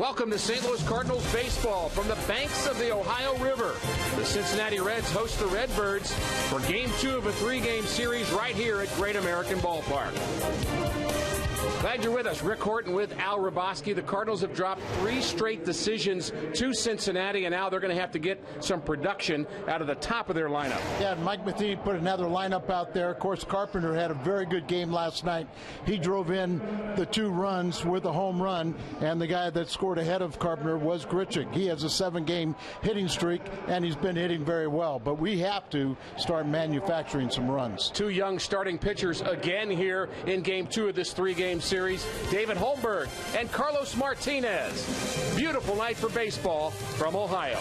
Welcome to St. Louis Cardinals baseball from the banks of the Ohio River. The Cincinnati Reds host the Redbirds for Game 2 of a 3-game series right here at Great American Ballpark. Glad you're with us. Rick Horton with Al Raboski. The Cardinals have dropped 3 straight decisions to Cincinnati, and now they're going to have to get some production out of the top of their lineup. Yeah, Mike Matheny put another lineup out there. Of course, Carpenter had a very good game last night. He drove in the 2 runs with a home run, and the guy that scored ahead of Carpenter was Grichuk. He has a 7-game hitting streak, and he's been hitting very well. But we have to start manufacturing some runs. 2 young starting pitchers again here in Game 2 of this 3-game series. David Holmberg and Carlos Martinez. Beautiful night for baseball from Ohio.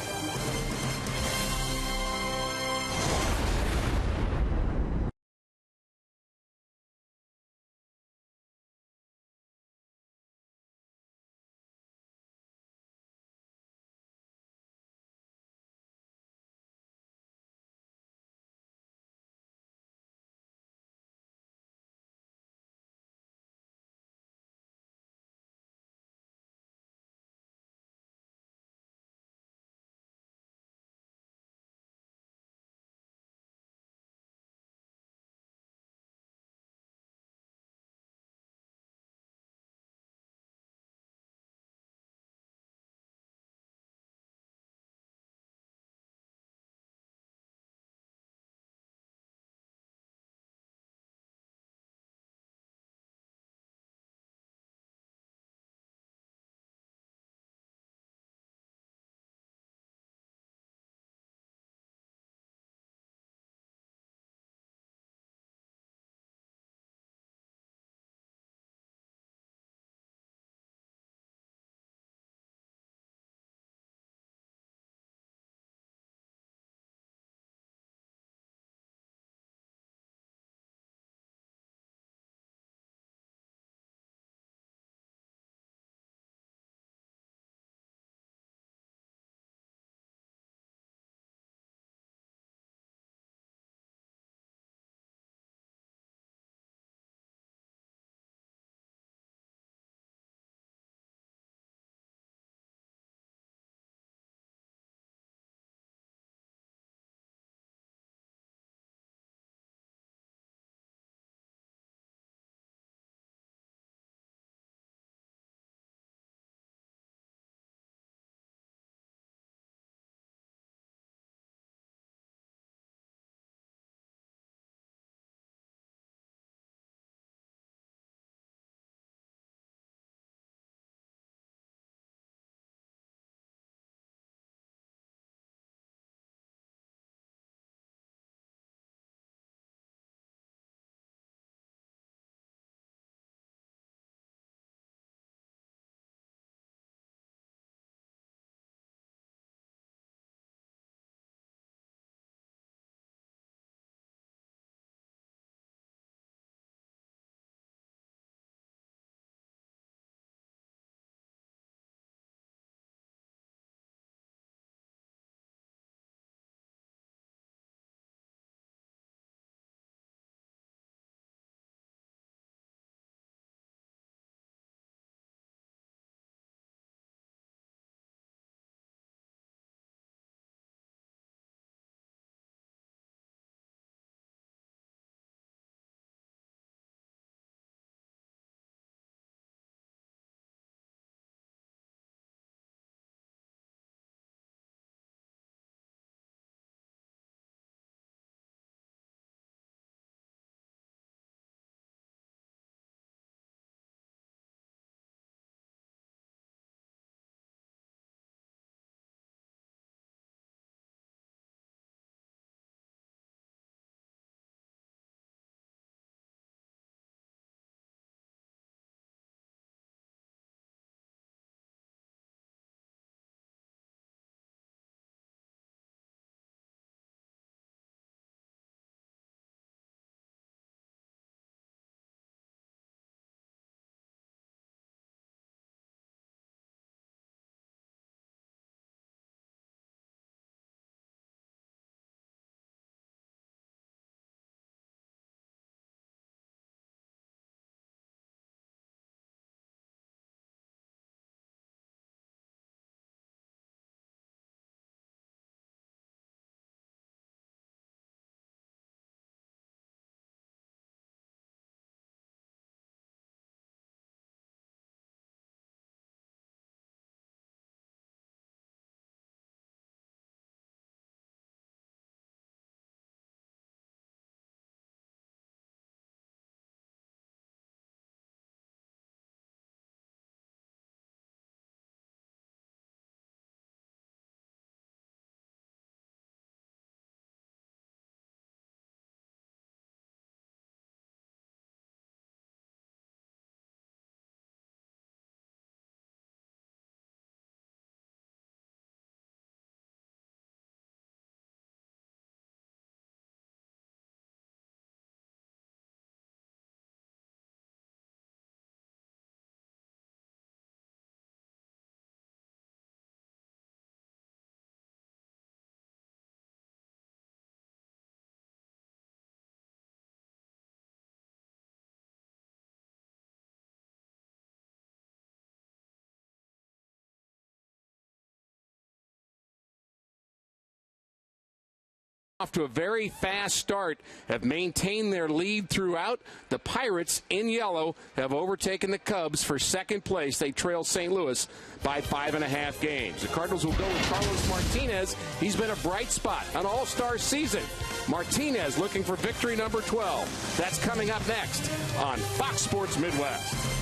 Off to a very fast start, have maintained their lead throughout. The Pirates, in yellow, have overtaken the Cubs for second place. They trail St. Louis by 5.5 games. The Cardinals will go with Carlos Martinez. He's been a bright spot, an all-star season. Martinez looking for victory number 12. That's coming up next on Fox Sports Midwest.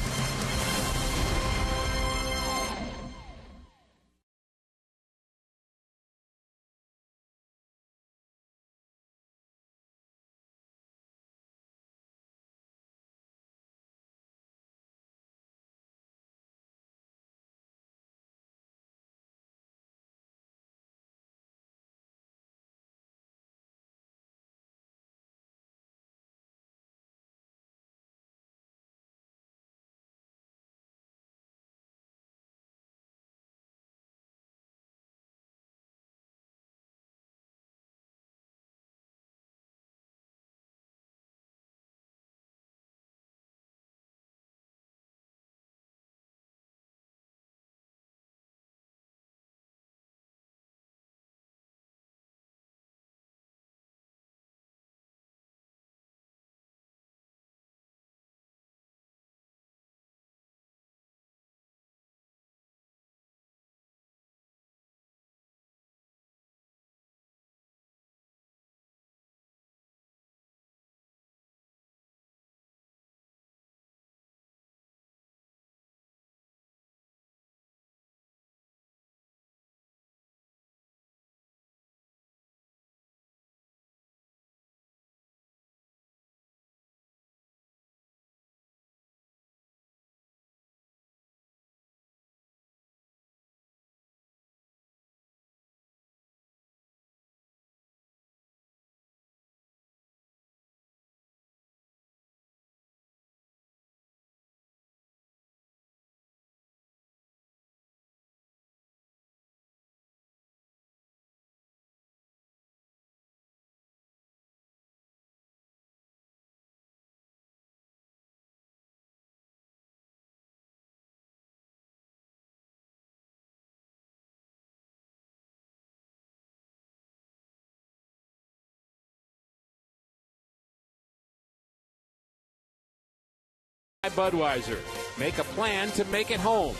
Budweiser. Make a plan to make it home.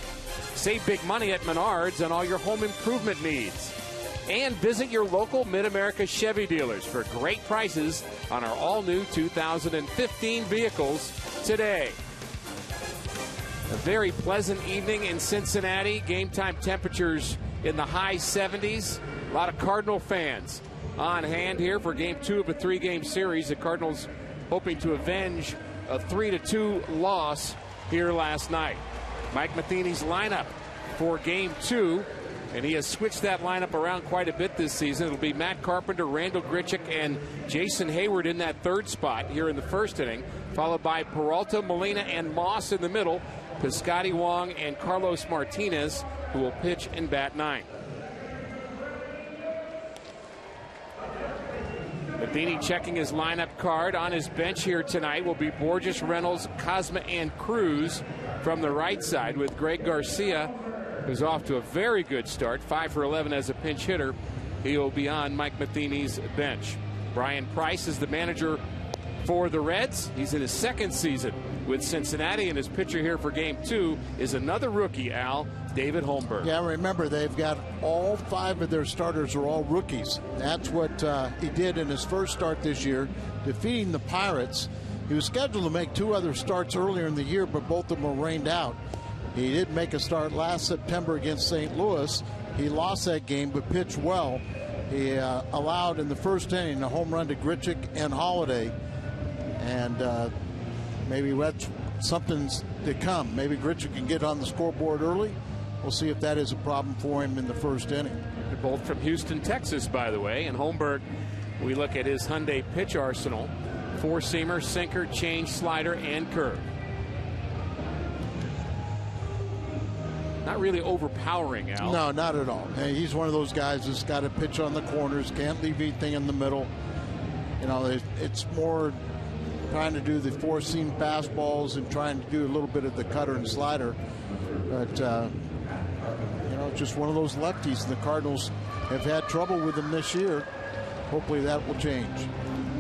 Save big money at Menards on all your home improvement needs. And visit your local Mid-America Chevy dealers for great prices on our all-new 2015 vehicles today. A very pleasant evening in Cincinnati. Game time temperatures in the high 70s. A lot of Cardinal fans on hand here for Game 2 of a 3-game series. The Cardinals hoping to avenge a 3-2 loss here last night. Mike Matheny's lineup for Game 2, and he has switched that lineup around quite a bit this season. It'll be Matt Carpenter, Randall Grichuk, and Jason Hayward in that third spot here in the first inning, followed by Peralta, Molina, and Moss in the middle, Piscotty, Wong, and Carlos Martinez, who will pitch and bat 9. Matheny checking his lineup card. On his bench here tonight will be Borges, Reynolds, Cosma, and Cruz from the right side, with Greg Garcia, who's off to a very good start, 5 for 11 as a pinch hitter. He will be on Mike Matheny's bench. Brian Price is the manager for the Reds. He's in his second season with Cincinnati, and his pitcher here for Game 2 is another rookie, Al, David Holmberg. Yeah, remember, they've got all 5 of their starters are all rookies. That's what he did in his first start this year, defeating the Pirates. He was scheduled to make 2 other starts earlier in the year, but both of them were rained out. He did make a start last September against St. Louis. He lost that game, but pitched well. He allowed in the first inning a home run to Grichuk and Holiday, and maybe that's something's to come. Maybe Grichuk can get on the scoreboard early. We'll see if that is a problem for him in the first inning. They're both from Houston, Texas, by the way. And Holmberg, we look at his Hyundai pitch arsenal: 4-seamer, sinker, change, slider, and curve. Not really overpowering, Al. No, not at all. He's one of those guys that's got to pitch on the corners, can't leave anything in the middle. You know, it's more trying to do the 4-seam fastballs and trying to do a little bit of the cutter and slider. But, you know, just one of those lefties. The Cardinals have had trouble with him this year. hopefully that will change.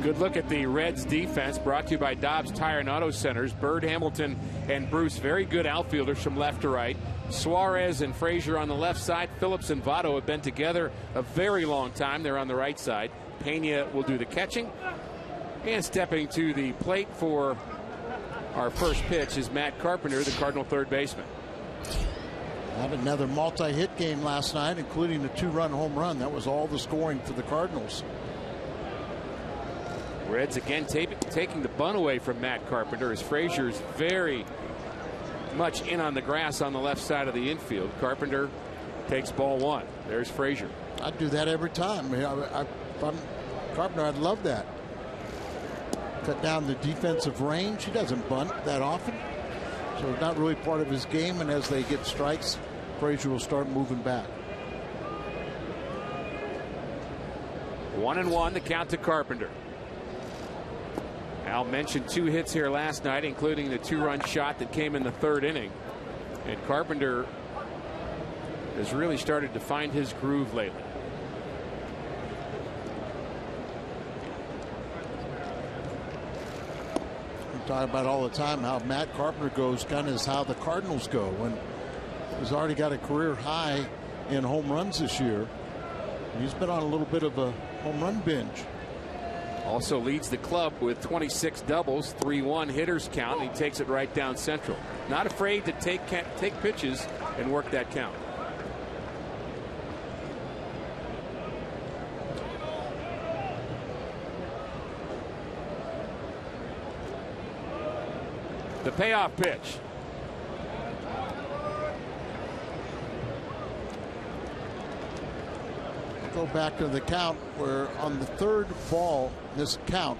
Good look at the Reds defense, brought to you by Dobbs Tire and Auto Centers. Bird, Hamilton, and Bruce, very good outfielders from left to right. Suarez and Frazier on the left side. Phillips and Votto have been together a very long time. They're on the right side. Pena will do the catching. And stepping to the plate for our first pitch is Matt Carpenter, the Cardinal third baseman. Had another multi-hit game last night, including a 2-run home run. That was all the scoring for the Cardinals. Reds again taking the bunt away from Matt Carpenter as Frazier's very much in on the grass on the left side of the infield. Carpenter takes ball one. There's Frazier. I'd do that every time. If I'm Carpenter, I'd love that. Cut down the defensive range. He doesn't bunt that often, so it's not really part of his game. And as they get strikes, Frazier will start moving back. 1-1 the count to Carpenter. Al mentioned 2 hits here last night, including the 2-run shot that came in the 3rd inning. And Carpenter has really started to find his groove lately. We talk about all the time how Matt Carpenter goes kind of is how the Cardinals go. When he's already got a career high in home runs this year. He's been on a little bit of a home run binge. Also leads the club with 26 doubles, 3-1 hitters count. And he takes it right down central. Not afraid to take pitches and work that count. The payoff pitch. Go back to the count where on the 3rd ball, this count,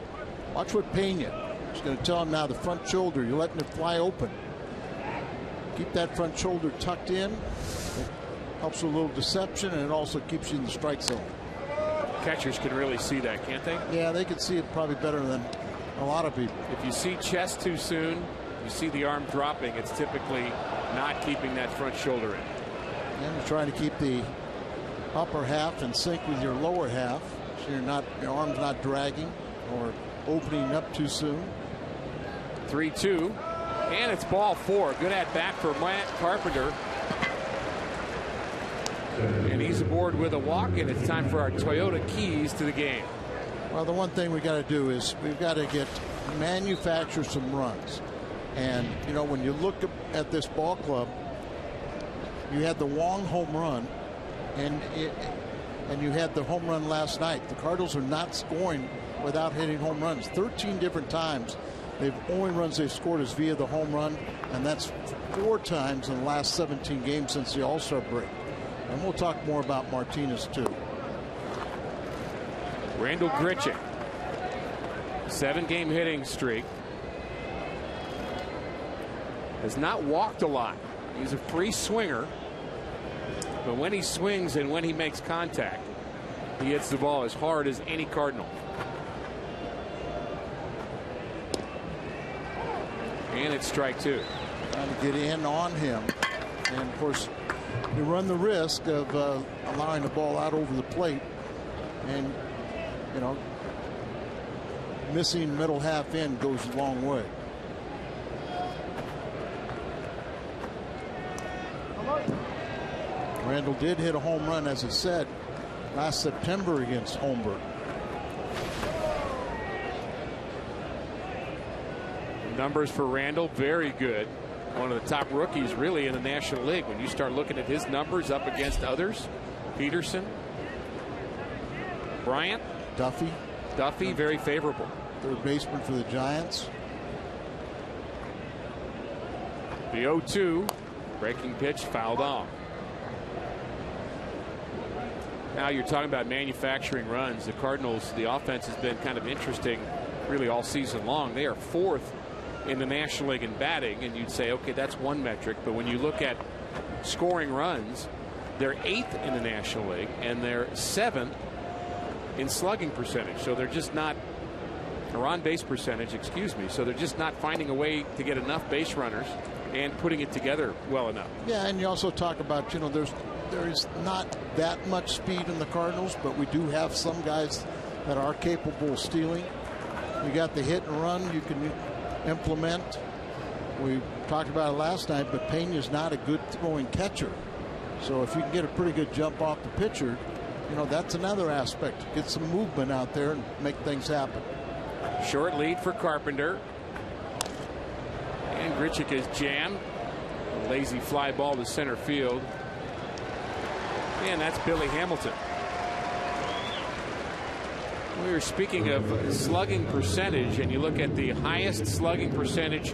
watch what Pena is going to tell him now. The front shoulder, you're letting it fly open. Keep that front shoulder tucked in. It helps with a little deception, and it also keeps you in the strike zone. Catchers can really see that, can't they? Yeah, they can see it probably better than a lot of people. If you see chest too soon, you see the arm dropping, it's typically not keeping that front shoulder in. And you're trying to keep the upper half in sync with your lower half, so your arm's not dragging or opening up too soon. 3-2, and it's ball 4. Good at bat for Matt Carpenter, and he's aboard with a walk, and it's time for our Toyota keys to the game. Well, the one thing we got to do is we've got to manufacture some runs. And you know, when you look at this ball club, you had the Wong home run. And you had the home run last night. The Cardinals are not scoring without hitting home runs. 13 different times. The only runs they've scored is via the home run, and that's 4 times in the last 17 games since the All-Star break. And we'll talk more about Martinez too. Randall Grichuk, 7-game hitting streak. Has not walked a lot. He's a free swinger. But when he swings and when he makes contact, he hits the ball as hard as any Cardinal. And it's strike 2. Trying to get in on him. And of course, you run the risk of allowing the ball out over the plate. And, you know, missing middle half in goes a long way. Randall did hit a home run, as I said, last September against Holmberg. Numbers for Randall, very good. One of the top rookies, really, in the National League. When you start looking at his numbers up against others, Peterson, Bryant, Duffy, very favorable. Third baseman for the Giants. The 0-2, breaking pitch, fouled off. Now you're talking about manufacturing runs. The Cardinals, the offense has been kind of interesting really all season long. They are 4th in the National League in batting, and you'd say, okay, that's one metric. But when you look at scoring runs, they're 8th in the National League, and they're 7th in slugging percentage. So they're just not, or on base percentage, excuse me. So they're just not finding a way to get enough base runners and putting it together well enough. Yeah, and you also talk about, you know, there is not that much speed in the Cardinals, but we do have some guys that are capable of stealing. You got the hit and run you can implement. We talked about it last night, but Peña's not a good throwing catcher. So if you can get a pretty good jump off the pitcher, you know, that's another aspect. Get some movement out there and make things happen. Short lead for Carpenter. And Grichuk is jammed. A lazy fly ball to center field. And that's Billy Hamilton. We were speaking of slugging percentage, and you look at the highest slugging percentage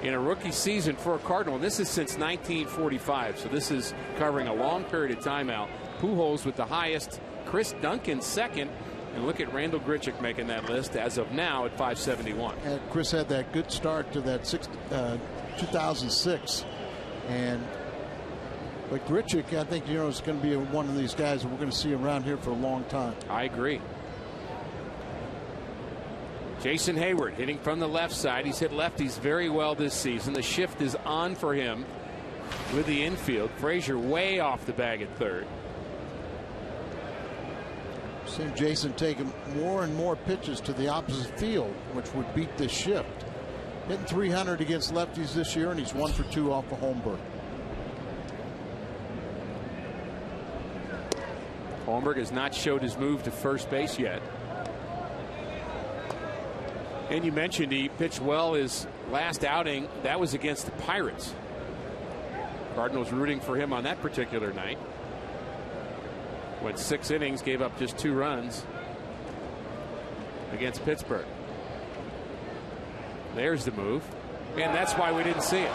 in a rookie season for a Cardinal. This is since 1945, so this is covering a long period of time out. Pujols with the highest, Chris Duncan second, and look at Randall Grichuk making that list as of now at 571. And Chris had that good start to that 2006, but Grichuk, I think, you know, is going to be one of these guys that we're going to see around here for a long time. I agree. Jason Hayward hitting from the left side. He's hit lefties very well this season. The shift is on for him with the infield. Frazier way off the bag at third. Seen Jason taking more and more pitches to the opposite field, which would beat this shift. Hitting 300 against lefties this year, and he's 1 for 2 off a Holmberg. Holmberg has not showed his move to first base yet. And you mentioned he pitched well his last outing. That was against the Pirates. Cardinals rooting for him on that particular night. Went 6 innings, gave up just 2 runs against Pittsburgh. There's the move. And that's why we didn't see it.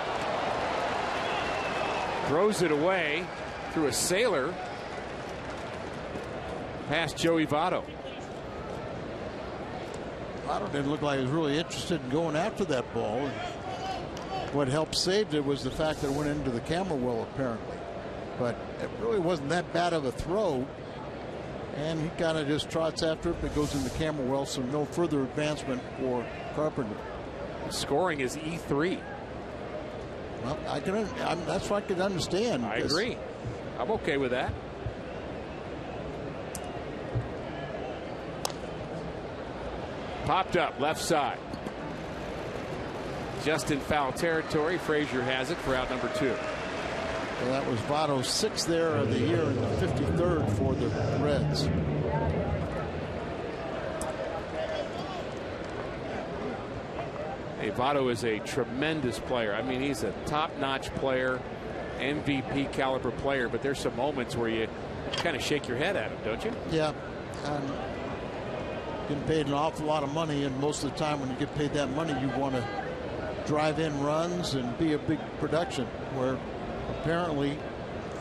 Throws it away through a sailor past Joey Votto. Votto didn't look like he was really interested in going after that ball. And what helped save it was the fact that it went into the camera well, apparently. But it really wasn't that bad of a throw. And he kind of just trots after it, but goes in the camera well, so no further advancement for Carpenter. Scoring is E3. Well, that's what I can understand. I agree. I'm okay with that. Popped up left side. Just in foul territory. Frazier has it for out number 2. Well, that was Votto's 6th there of the year and the 53rd for the Reds. Hey, Votto is a tremendous player. I mean, he's a top-notch player, MVP caliber player, but there's some moments where you kind of shake your head at him, don't you? Yeah. Getting paid an awful lot of money, and most of the time when you get paid that money, you want to drive in runs and be a big production, where apparently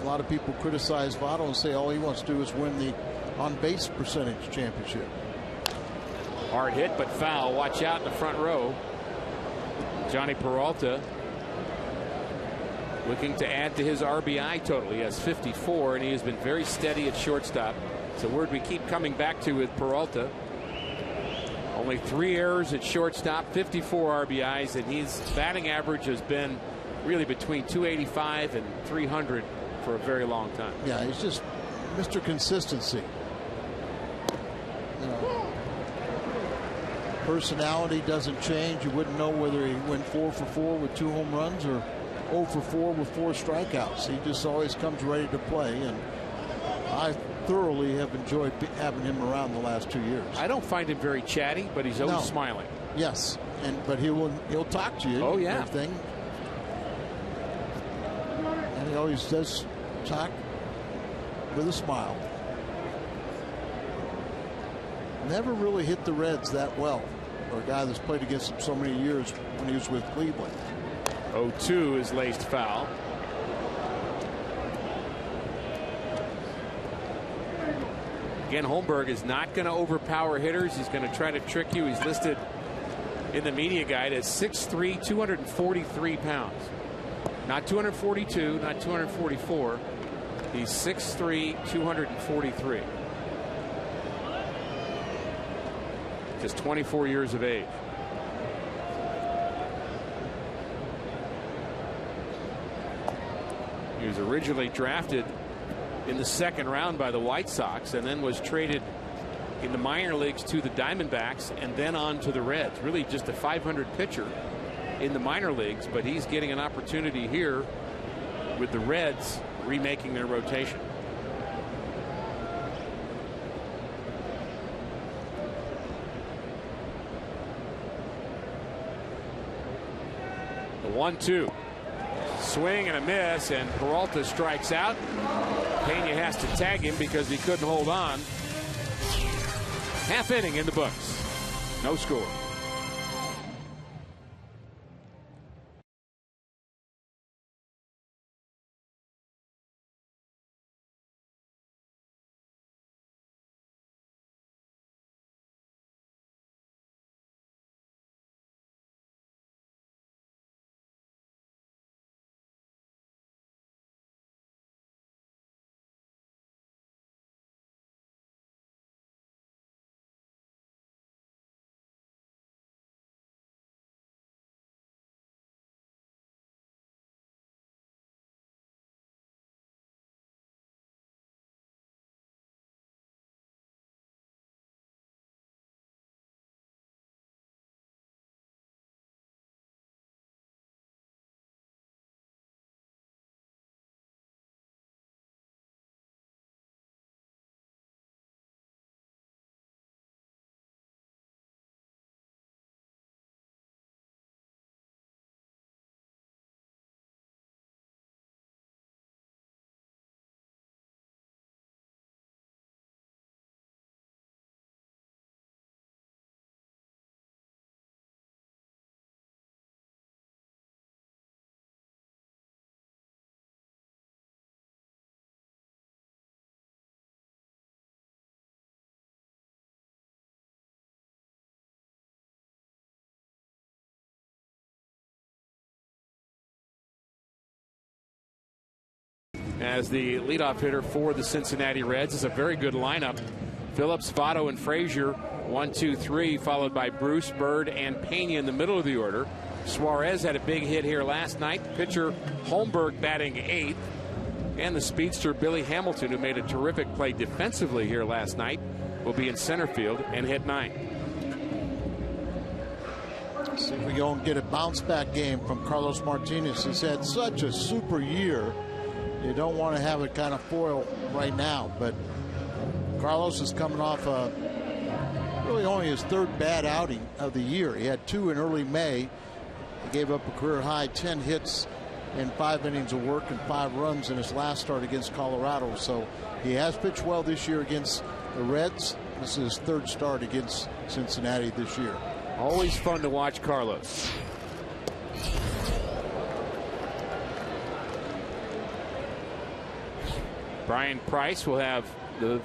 a lot of people criticize Votto and say all he wants to do is win the on-base percentage championship. Hard hit, but foul. Watch out in the front row. Johnny Peralta looking to add to his RBI total. He has 54, and he has been very steady at shortstop. It's a word we keep coming back to with Peralta. Only 3 errors at shortstop, 54 RBIs, and his batting average has been really between 285 and 300 for a very long time. Yeah, he's just Mr. Consistency. You know, personality doesn't change. You wouldn't know whether he went 4 for 4 with 2 home runs or 0 for 4 with 4 strikeouts. He just always comes ready to play, and I thoroughly have enjoyed having him around the last 2 years. I don't find him very chatty, but he's always smiling. Yes, but he'll talk to you. Oh yeah. And everything. And he always does talk with a smile. Never really hit the Reds that well, for a guy that's played against them so many years when he was with Cleveland. 0-2 is laced foul. Again, Holmberg is not going to overpower hitters. He's going to try to trick you. He's listed in the media guide as 6'3", 243 pounds. Not 242, not 244. He's 6'3", 243. Just 24 years of age. He was originally drafted in the 2nd round by the White Sox and then was traded in the minor leagues to the Diamondbacks and then on to the Reds. Really just a 500 pitcher in the minor leagues, but he's getting an opportunity here with the Reds remaking their rotation. The 1-2. Swing and a miss, and Peralta strikes out. Pena has to tag him because he couldn't hold on. Half inning in the books. No score. As the leadoff hitter for the Cincinnati Reds is a very good lineup. Phillips, Votto, and Frazier, 1, 2, 3, followed by Bruce, Bird, and Pena in the middle of the order. Suarez had a big hit here last night. Pitcher Holmberg batting 8th. And the speedster Billy Hamilton, who made a terrific play defensively here last night, will be in center field and hit 9th. See if we go and get a bounce back game from Carlos Martinez. He's had such a super year. You don't want to have it kind of foil right now, but Carlos is coming off really only his 3rd bad outing of the year. He had 2 in early May. He gave up a career high 10 hits in 5 innings of work and 5 runs in his last start against Colorado. So he has pitched well this year against the Reds. This is his 3rd start against Cincinnati this year. Always fun to watch Carlos. Brian Price will have the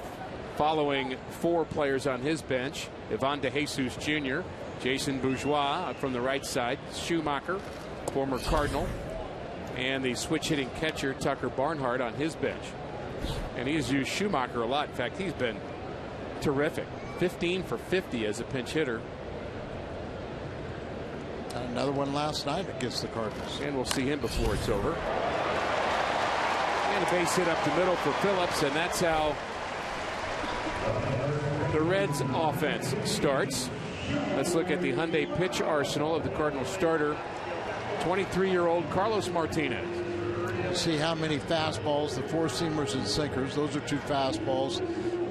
following 4 players on his bench: Ivan DeJesus Jr., Jason Bourgeois from the right side, Schumacher, former Cardinal, and the switch hitting catcher Tucker Barnhart on his bench. And he's used Schumacher a lot. In fact, he's been terrific. 15 for 50 as a pinch hitter. Another one last night against the Cardinals. And we'll see him before it's over. And a base hit up the middle for Phillips, and that's how the Reds offense starts. Let's look at the Hyundai pitch arsenal of the Cardinals starter, 23-year-old Carlos Martinez. You see how many fastballs, the 4-seamers and sinkers. Those are 2 fastballs.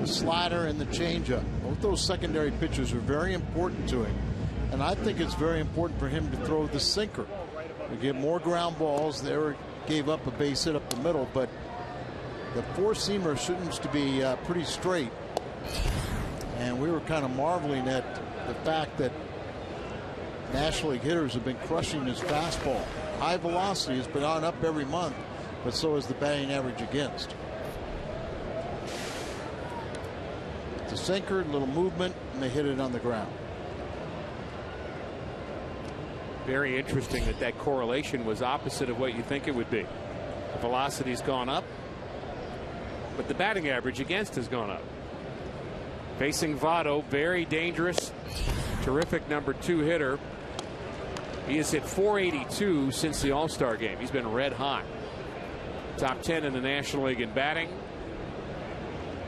The slider and the changeup. Both those secondary pitches are very important to him. And I think it's very important for him to throw the sinker. We get more ground balls. They gave up a base hit up the middle, but the 4-seamer seems to be pretty straight. And we were kind of marveling at the fact that National League hitters have been crushing his fastball. High velocity has been on up every month, but so is the batting average against. The sinker, little movement, and they hit it on the ground. Very interesting that that correlation was opposite of what you think it would be. The velocity's gone up, but the batting average against has gone up. Facing Votto, very dangerous, terrific number 2 hitter. He has hit .482 since the All-Star game. He's been red hot. Top 10 in the National League in batting.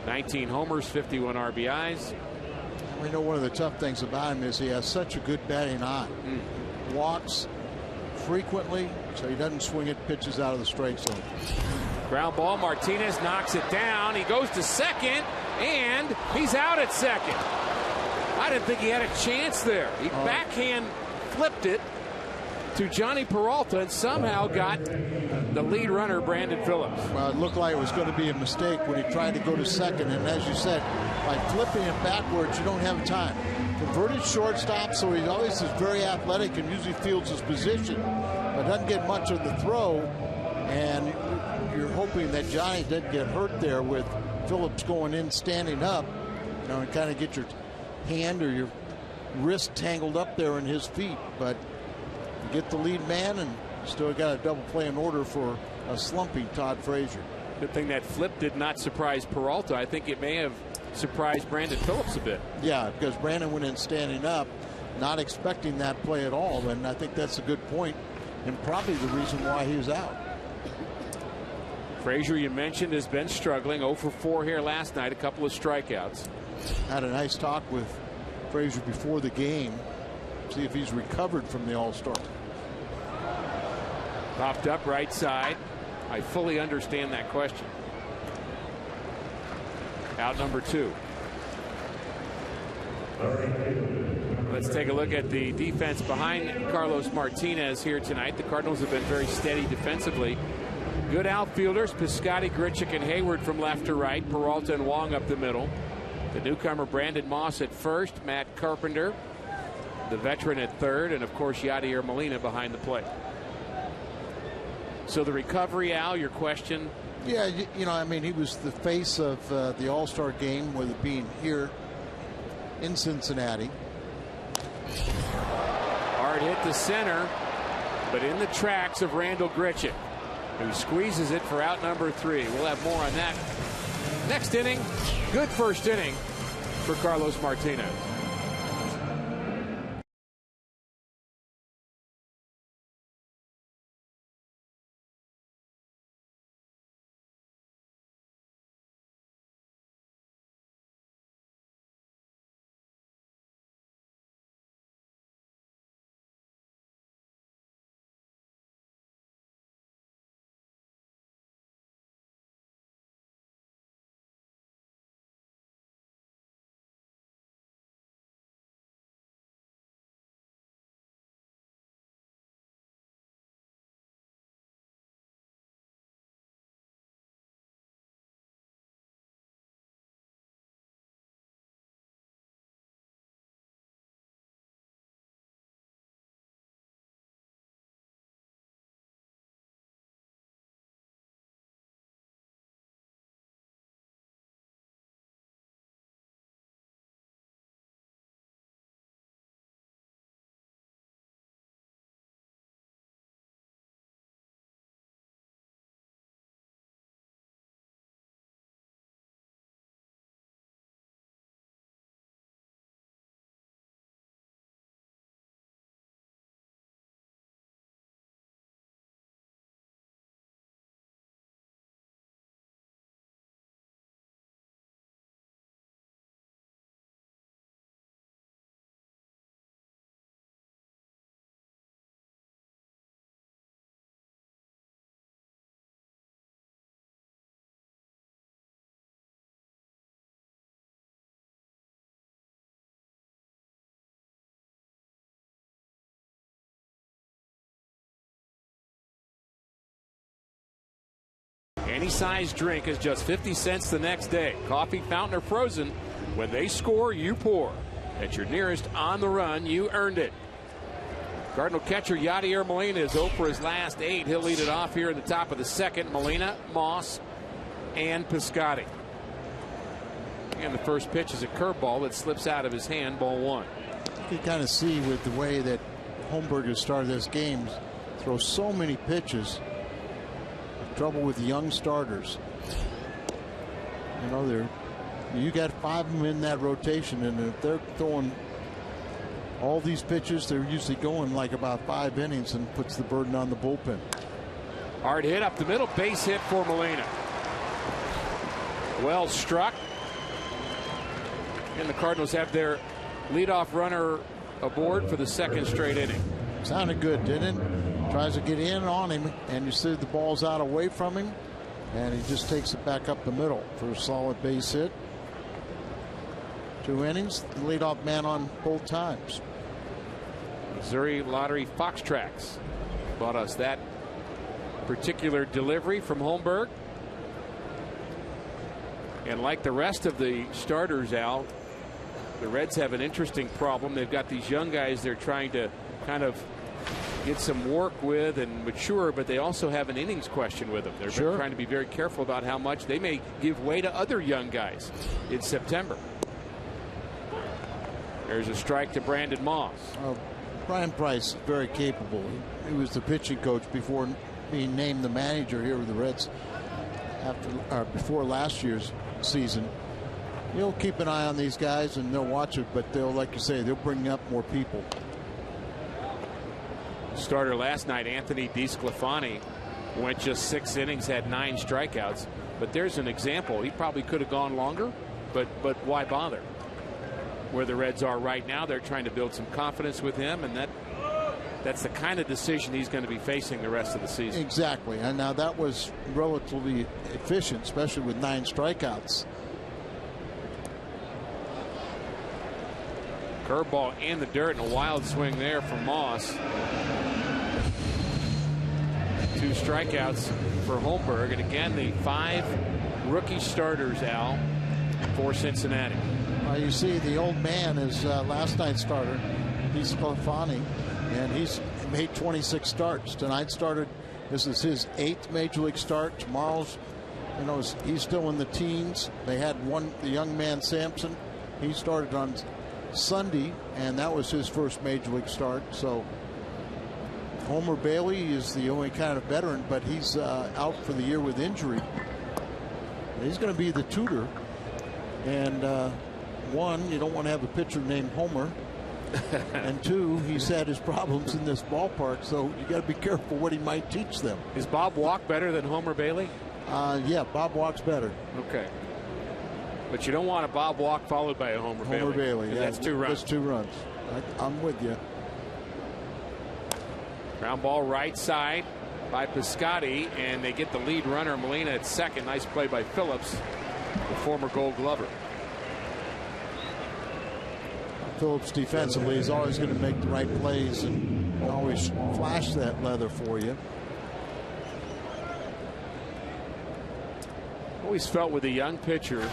19 homers, 51 RBIs. We know one of the tough things about him is he has such a good batting eye. Walks frequently, so he doesn't swing at pitches out of the strike zone. Ground ball. Martinez knocks it down. He goes to second, and he's out at second. I didn't think he had a chance there. He backhand flipped it to Johnny Peralta and somehow got the lead runner, Brandon Phillips. Well, it looked like it was going to be a mistake when he tried to go to second, and as you said, by flipping it backwards, you don't have time. Converted shortstop, so he always is very athletic and usually fields his position, but doesn't get much of the throw, and you're hoping that Johnny didn't get hurt there with Phillips going in, standing up, and kind of get your hand or your wrist tangled up there in his feet, but you get the lead man and still got a double play in order for a slumping Todd Frazier. Good thing that flip did not surprise Peralta. I think it may have surprised Brandon Phillips a bit. Yeah, because Brandon went in standing up, not expecting that play at all, and I think that's a good point and probably the reason why he was out. Frazier, you mentioned, has been struggling. 0 for 4 here last night, a couple of strikeouts. Had a nice talk with Frazier before the game. See if he's recovered from the All-Star. Popped up right side. I fully understand that question. Out number 2. Let's take a look at the defense behind Carlos Martinez here tonight. The Cardinals have been very steady defensively. Good outfielders, Piscotty, Grichuk, and Hayward from left to right. Peralta and Wong up the middle. The newcomer Brandon Moss at first. Matt Carpenter, the veteran, at third. And, of course, Yadier Molina behind the plate. So the recovery, Al, your question? Yeah, I mean, he was the face of the All-Star game with it being here in Cincinnati. Hard hit to center, but in the tracks of Randall Grichuk, who squeezes it for out number 3. We'll have more on that next inning. Good first inning for Carlos Martinez. Any size drink is just 50 cents the next day. Coffee, fountain, or frozen. When they score, you pour. At your nearest On the Run, you earned it. Cardinal catcher Yadier Molina is 0 for his last 8. He'll lead it off here in the top of the second. Molina, Moss, and Piscotty. And the first pitch is a curveball that slips out of his hand, ball 1. You can kind of see with the way that Holmberg has started this game, throws so many pitches. Trouble with young starters. You got 5 of them in that rotation, and if they're throwing all these pitches, they're usually going like about 5 innings, and puts the burden on the bullpen. Hard hit up the middle, base hit for Molina. Well struck. And the Cardinals have their leadoff runner aboard for the second straight inning. Sounded good, didn't it? Tries to get in on him, and you see the ball's out away from him, and he just takes it back up the middle for a solid base hit. 2 innings, the leadoff man on both times. Missouri Lottery Fox Tracks bought us that particular delivery from Holmberg. And like the rest of the starters, Al, the Reds have an interesting problem. They've got these young guys they're trying to kind of get some work with and mature, but they also have an innings question with them. They're trying to be very careful about how much they may give way to other young guys in September. There's a strike to Brandon Moss. Brian Price, very capable. He was the pitching coach before being named the manager here with the Reds before last year's season. He'll keep an eye on these guys and they'll watch it, but they'll, like you say, they'll bring up more people. Starter last night, Anthony DeSclafani, went just 6 innings, had 9 strikeouts. But there's an example. He probably could have gone longer, but why bother? Where the Reds are right now, they're trying to build some confidence with him, and that's the kind of decision he's going to be facing the rest of the season. Exactly. And now that was relatively efficient, especially with 9 strikeouts. Curveball in the dirt and a wild swing there from Moss. 2 strikeouts for Holmberg. And again, the 5 rookie starters, Al, for Cincinnati. You see the old man is last night's starter. He's Sclafani, and he's made 26 starts. Tonight started. This is his 8th major league start. Tomorrow's, he's still in the teens. They had the young man Sampson. He started on Sunday, and that was his first major league start. So Homer Bailey is the only kind of veteran, but he's out for the year with injury. He's going to be the tutor. And one, you don't want to have a pitcher named Homer. And 2, he's had his problems in this ballpark, so you got to be careful what he might teach them. Is Bob Walk better than Homer Bailey? Yeah, Bob Walk's better. Okay. But you don't want a Bob Walk followed by a Homer Bailey. Homer Bailey, yeah. That's 2 runs. That's 2 runs. I'm with you. Ground ball right side by Piscotty, and they get the lead runner, Molina, at second. Nice play by Phillips, the former Gold Glover. Phillips defensively is always going to make the right plays and always flash that leather for you. Always felt with a young pitcher,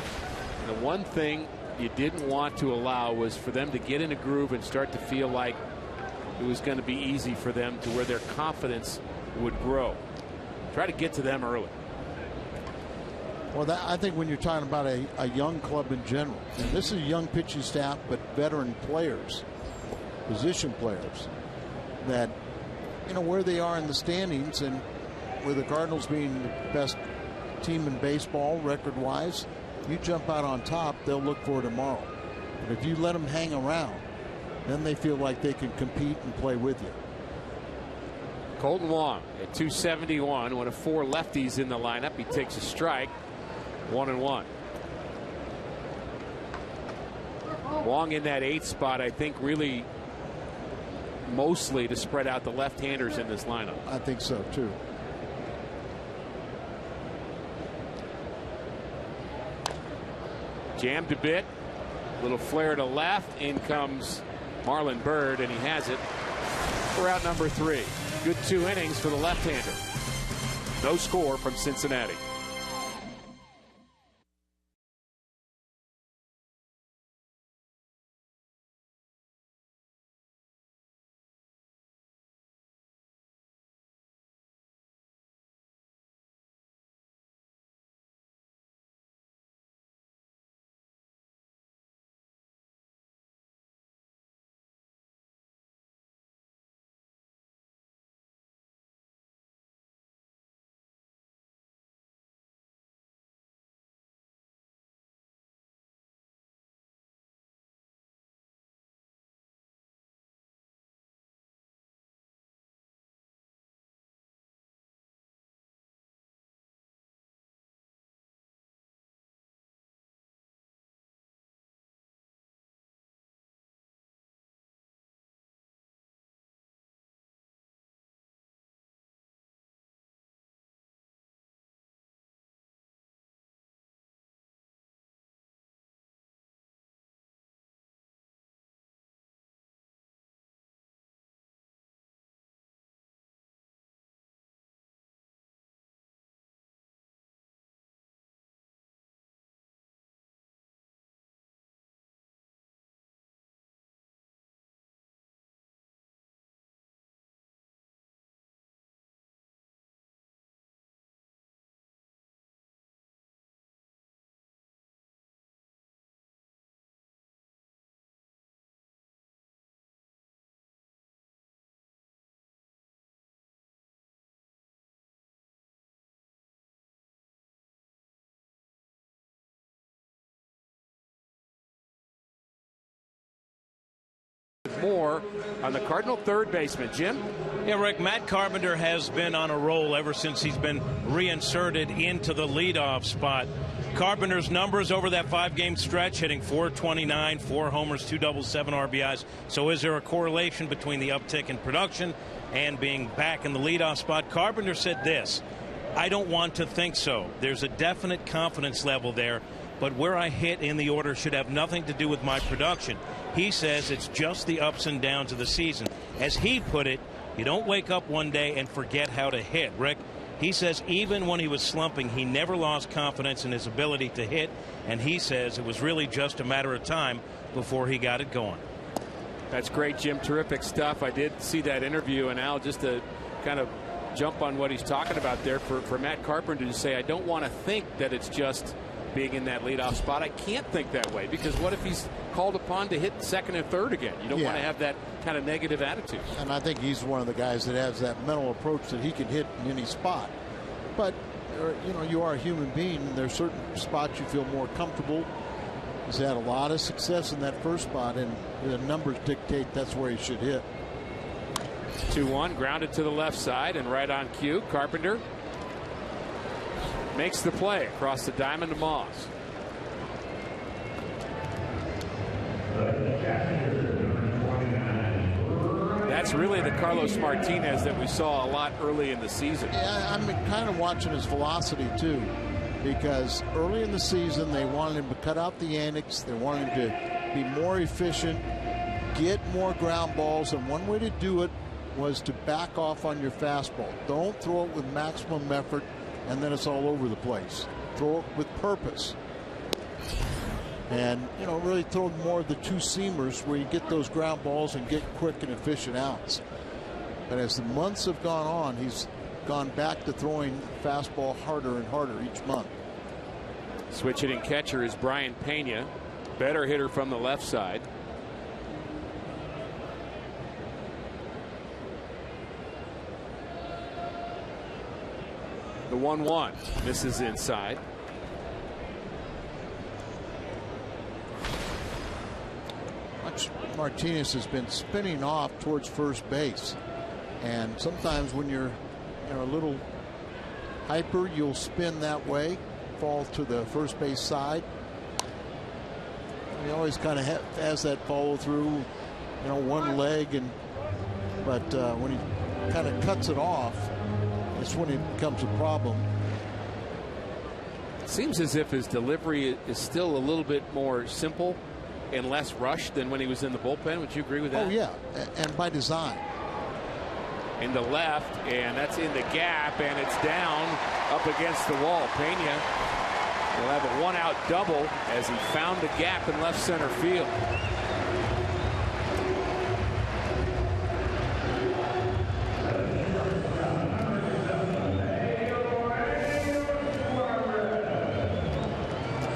the one thing you didn't want to allow was for them to get in a groove and start to feel like it was going to be easy for them, to where their confidence would grow. Try to get to them early. Well, I think when you're talking about a young club in general, and this is a young pitching staff, but veteran players, position players, that, where they are in the standings, and with the Cardinals being the best team in baseball record-wise, you jump out on top, they'll look for tomorrow. But if you let them hang around, then they feel like they can compete and play with you. Colton Wong at 271, one of 4 lefties in the lineup. He takes a strike. 1-1. Wong in that 8th spot, I think, really mostly to spread out the left-handers in this lineup. I think so too. Jammed a bit, little flare to left. In comes Marlon Byrd, and he has it for out number 3. Good 2 innings for the left-hander. No score from Cincinnati. more on the Cardinal third baseman. Jim? Yeah, Rick, Matt Carpenter has been on a roll ever since he's been reinserted into the leadoff spot. Carpenter's numbers over that 5-game stretch, hitting .429, 4 homers, 2 doubles, 7 RBIs. So is there a correlation between the uptick in production and being back in the leadoff spot? Carpenter said this: I don't want to think so. There's a definite confidence level there, but where I hit in the order should have nothing to do with my production. He says it's just the ups and downs of the season. As he put it, you don't wake up one day and forget how to hit. Rick, he says even when he was slumping, he never lost confidence in his ability to hit, and he says it was really just a matter of time before he got it going. That's great, Jim. Terrific stuff. I did see that interview, and Al, just to kind of jump on what he's talking about there, for Matt Carpenter to say, I don't want to think that it's just being in that leadoff spot. I can't think that way, because what if he's called upon to hit second and third again? You don't want to have that kind of negative attitude. And I think he's one of the guys that has that mental approach that he can hit in any spot. But you know, you are a human being, and there's certain spots you feel more comfortable. He's had a lot of success in that first spot, and the numbers dictate that's where he should hit. 2-1, grounded to the left side and right on cue. Carpenter makes the play across the diamond to Moss. That's really the Carlos Martinez that we saw a lot early in the season. Yeah, I'm kind of watching his velocity too, because early in the season they wanted him to cut out the antics. They wanted him to be more efficient, get more ground balls, and one way to do it was to back off on your fastball. Don't throw it with maximum effort and then it's all over the place. Throw it with purpose. And, you know, really throw more of the two-seamers where you get those ground balls and get quick and efficient outs. But as the months have gone on, he's gone back to throwing fastball harder and harder each month. Switch hitting catcher is Brian Pena, better hitter from the left side. The 1-1 misses inside. Martinez has been spinning off towards first base, and sometimes when you're, you know, a little hyper, you'll spin that way, fall to the first base side. He always kind of has that follow through, you know, one leg, but when he kind of cuts it off, that's when it becomes a problem. It seems as if his delivery is still a little bit more simple and less rushed than when he was in the bullpen. Would you agree with that? Oh yeah, and by design. In the left, and that's in the gap, and it's down up against the wall. Pena will have a one-out double as he found the gap in left center field.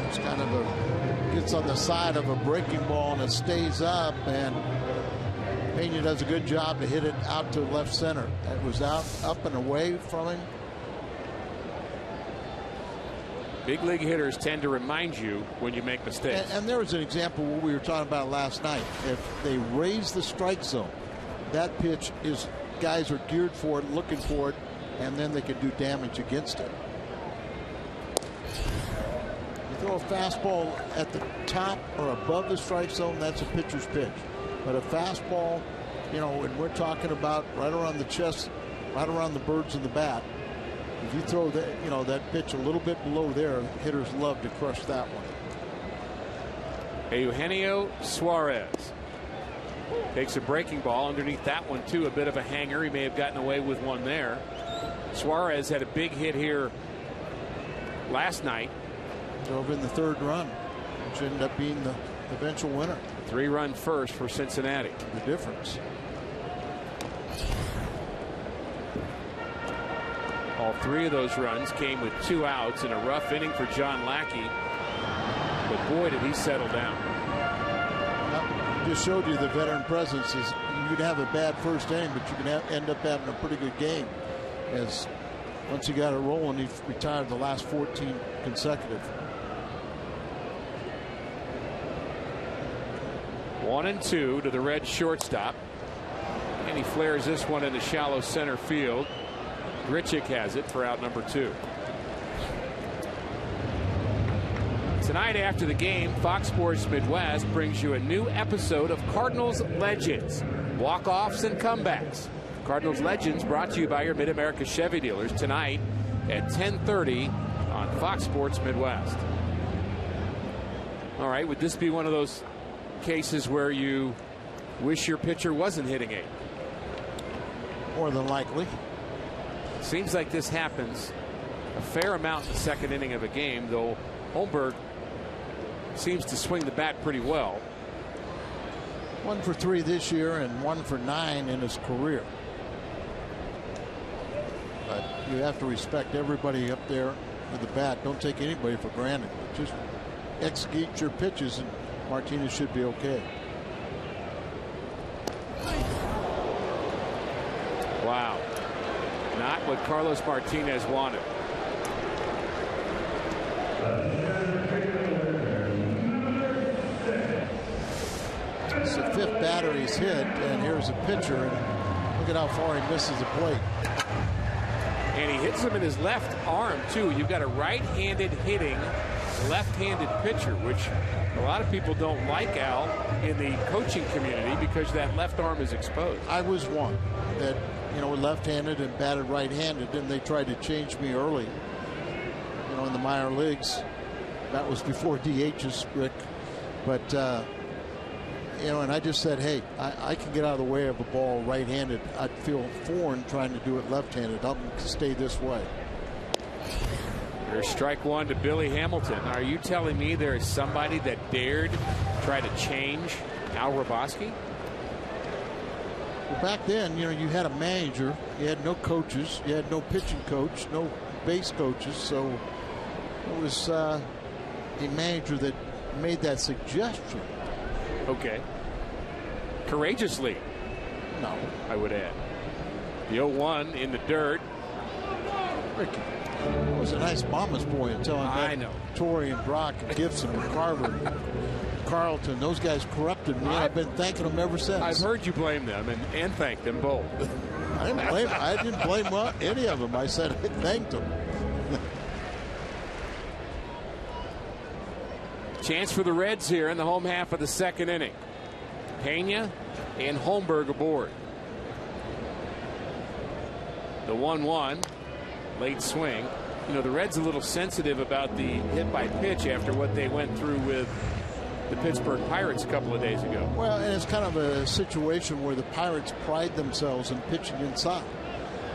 It's kind of gets on the side of a breaking ball and it stays up, and Pena does a good job to hit it out to left center. It was out, up and away from him. Big league hitters tend to remind you when you make mistakes. And there was an example what we were talking about last night. If they raise the strike zone, that pitch is, guys are geared for it, looking for it, and then they can do damage against it. You throw a fastball at the top or above the strike zone, that's a pitcher's pitch. But a fastball, you know, and we're talking about right around the chest, right around the birds in the bat. If you throw that, you know, that pitch a little bit below there, hitters love to crush that one. Eugenio Suarez takes a breaking ball underneath that one too. A bit of a hanger. He may have gotten away with one there. Suarez had a big hit here last night. Drove in the third run, which ended up being the eventual winner. 3-run first for Cincinnati. The difference. All three of those runs came with 2 outs in a rough inning for John Lackey. But boy, did he settle down. Just showed you the veteran presence. Is you can have a bad first inning, but you can end up having a pretty good game. As once you got it rolling, he retired the last 14 consecutive. 1-2 to the Reds shortstop. And he flares this one into shallow center field. Grichuk has it for out number 2. Tonight after the game, Fox Sports Midwest brings you a new episode of Cardinals Legends, walk-offs and comebacks. Cardinals Legends brought to you by your Mid-America Chevy dealers tonight at 10:30 on Fox Sports Midwest. All right, would this be one of those cases where you wish your pitcher wasn't hitting 8? More than likely. Seems like this happens a fair amount in the second inning of a game, though Holmberg seems to swing the bat pretty well. 1 for 3 this year and 1 for 9 in his career. But you have to respect everybody up there with the bat. Don't take anybody for granted. Just execute your pitches and Martinez should be okay. Wow. Not what Carlos Martinez wanted. It's the 5th batter he's hit, and here's a pitcher, and look at how far he misses the plate. And he hits him in his left arm too. You've got a right-handed hitting left-handed pitcher, which a lot of people don't like, Al, in the coaching community because that left arm is exposed. I was one that, you know, left-handed and batted right-handed, and they tried to change me early, you know, in the minor leagues. That was before DHs, Rick. But you know, and I just said, hey, I can get out of the way of a ball right-handed. I'd feel foreign trying to do it left-handed. I'll stay this way. There's strike one to Billy Hamilton. Are you telling me there is somebody that dared try to change Al Hrabosky? Well, back then, you know, you had a manager. You had no coaches. You had no pitching coach, no base coaches. So it was a manager that made that suggestion. Okay. Courageously. No. I would add. The 0-1 in the dirt. Ricky was a nice mama's boy until I met Torrey and Brock and Gibson and Carver and Carlton. Those guys corrupted me. I've been thanking them ever since. I've heard you blame them and thank them both. I didn't blame any of them. I said I thanked them. Chance for the Reds here in the home half of the second inning. Pena and Holmberg aboard. The 1-1. Late swing. You know, the Reds a little sensitive about the hit by pitch after what they went through with the Pittsburgh Pirates a couple of days ago. Well, and it's kind of a situation where the Pirates pride themselves in pitching inside.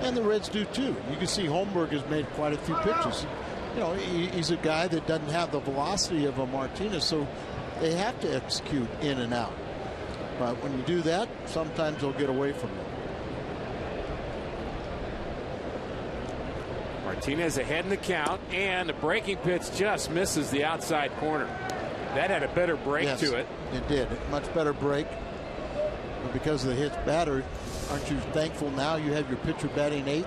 And the Reds do too. You can see Holmberg has made quite a few pitches. You know, he's a guy that doesn't have the velocity of a Martinez, so they have to execute in and out. But when you do that, sometimes they'll get away from you. Martinez ahead in the count, and the breaking pitch just misses the outside corner. That had a better break to it. It did. Much better break. But because of the hits batter, aren't you thankful now you have your pitcher batting 8th?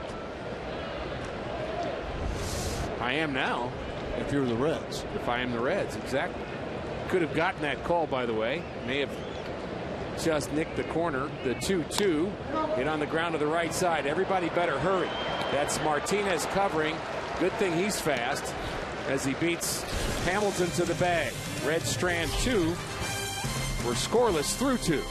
I am now. If you're the Reds. If I am the Reds, exactly. Could have gotten that call, by the way. May have just nicked the corner. The 2-2 hit on the ground to the right side. Everybody better hurry. That's Martinez covering. Good thing he's fast as he beats Hamilton to the bag. Reds strand 2. We're scoreless through 2.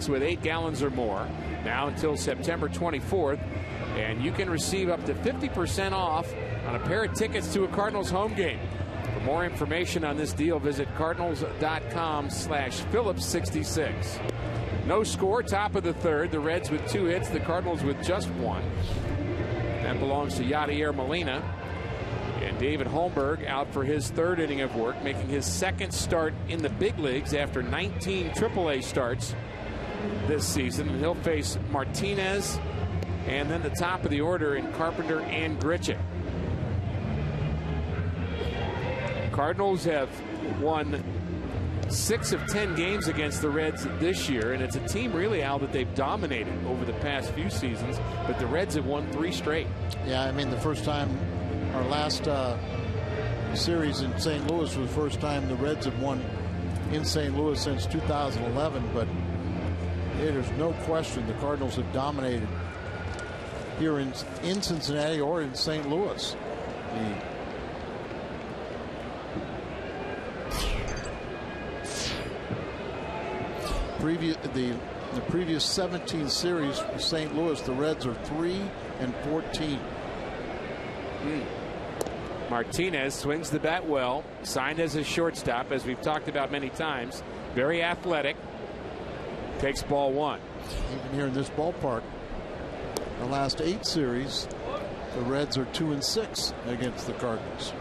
with 8 gallons or more, now until September 24th. And you can receive up to 50% off on a pair of tickets to a Cardinals home game. For more information on this deal, visit cardinals.com/Phillips66. No score, top of the third. The Reds with 2 hits, the Cardinals with just 1. That belongs to Yadier Molina. And David Holmberg out for his 3rd inning of work, making his 2nd start in the big leagues after 19 AAA starts this season. And he'll face Martinez and then the top of the order in Carpenter and Grichuk. Cardinals have won 6 of 10 games against the Reds this year, and it's a team really, Al, that they've dominated over the past few seasons, but the Reds have won 3 straight. Yeah, I mean, the first time, our last series in St. Louis was the first time the Reds have won in St. Louis since 2011, but there's no question the Cardinals have dominated here in Cincinnati or in St. Louis. The previous 17 series for St. Louis, the Reds are 3-14. Martinez swings the bat well, signed as a shortstop, as we've talked about many times. Very athletic. Takes ball 1. Even here in this ballpark, the last 8 series, the Reds are 2-6 against the Cardinals.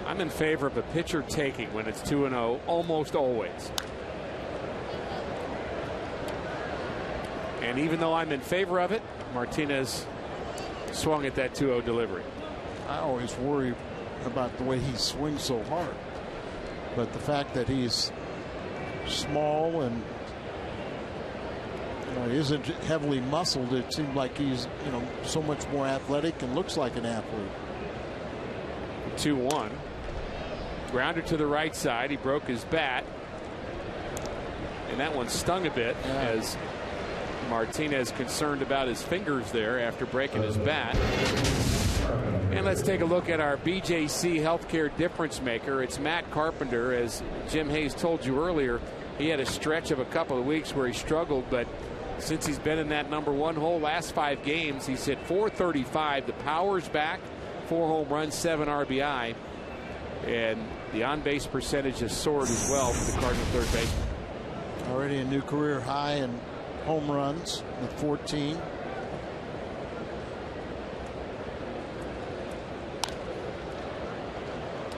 I'm in favor of a pitcher taking when it's 2-0 almost always. And even though I'm in favor of it, Martinez swung at that 2-0 delivery. I always worry about the way he swings so hard, but the fact that he's small and isn't heavily muscled, it seems like he's so much more athletic and looks like an athlete. 2-1. Grounder to the right side. He broke his bat, and that one stung a bit as Martinez concerned about his fingers there after breaking his bat. And let's take a look at our BJC Healthcare difference maker. It's Matt Carpenter. As Jim Hayes told you earlier, he had a stretch of a couple of weeks where he struggled, but since he's been in that #1 hole, last 5 games, he's hit .435. The power's back, 4 home runs, 7 RBI. And the on-base percentage has soared as well for the Cardinal third baseman. Already a new career high in home runs with 14.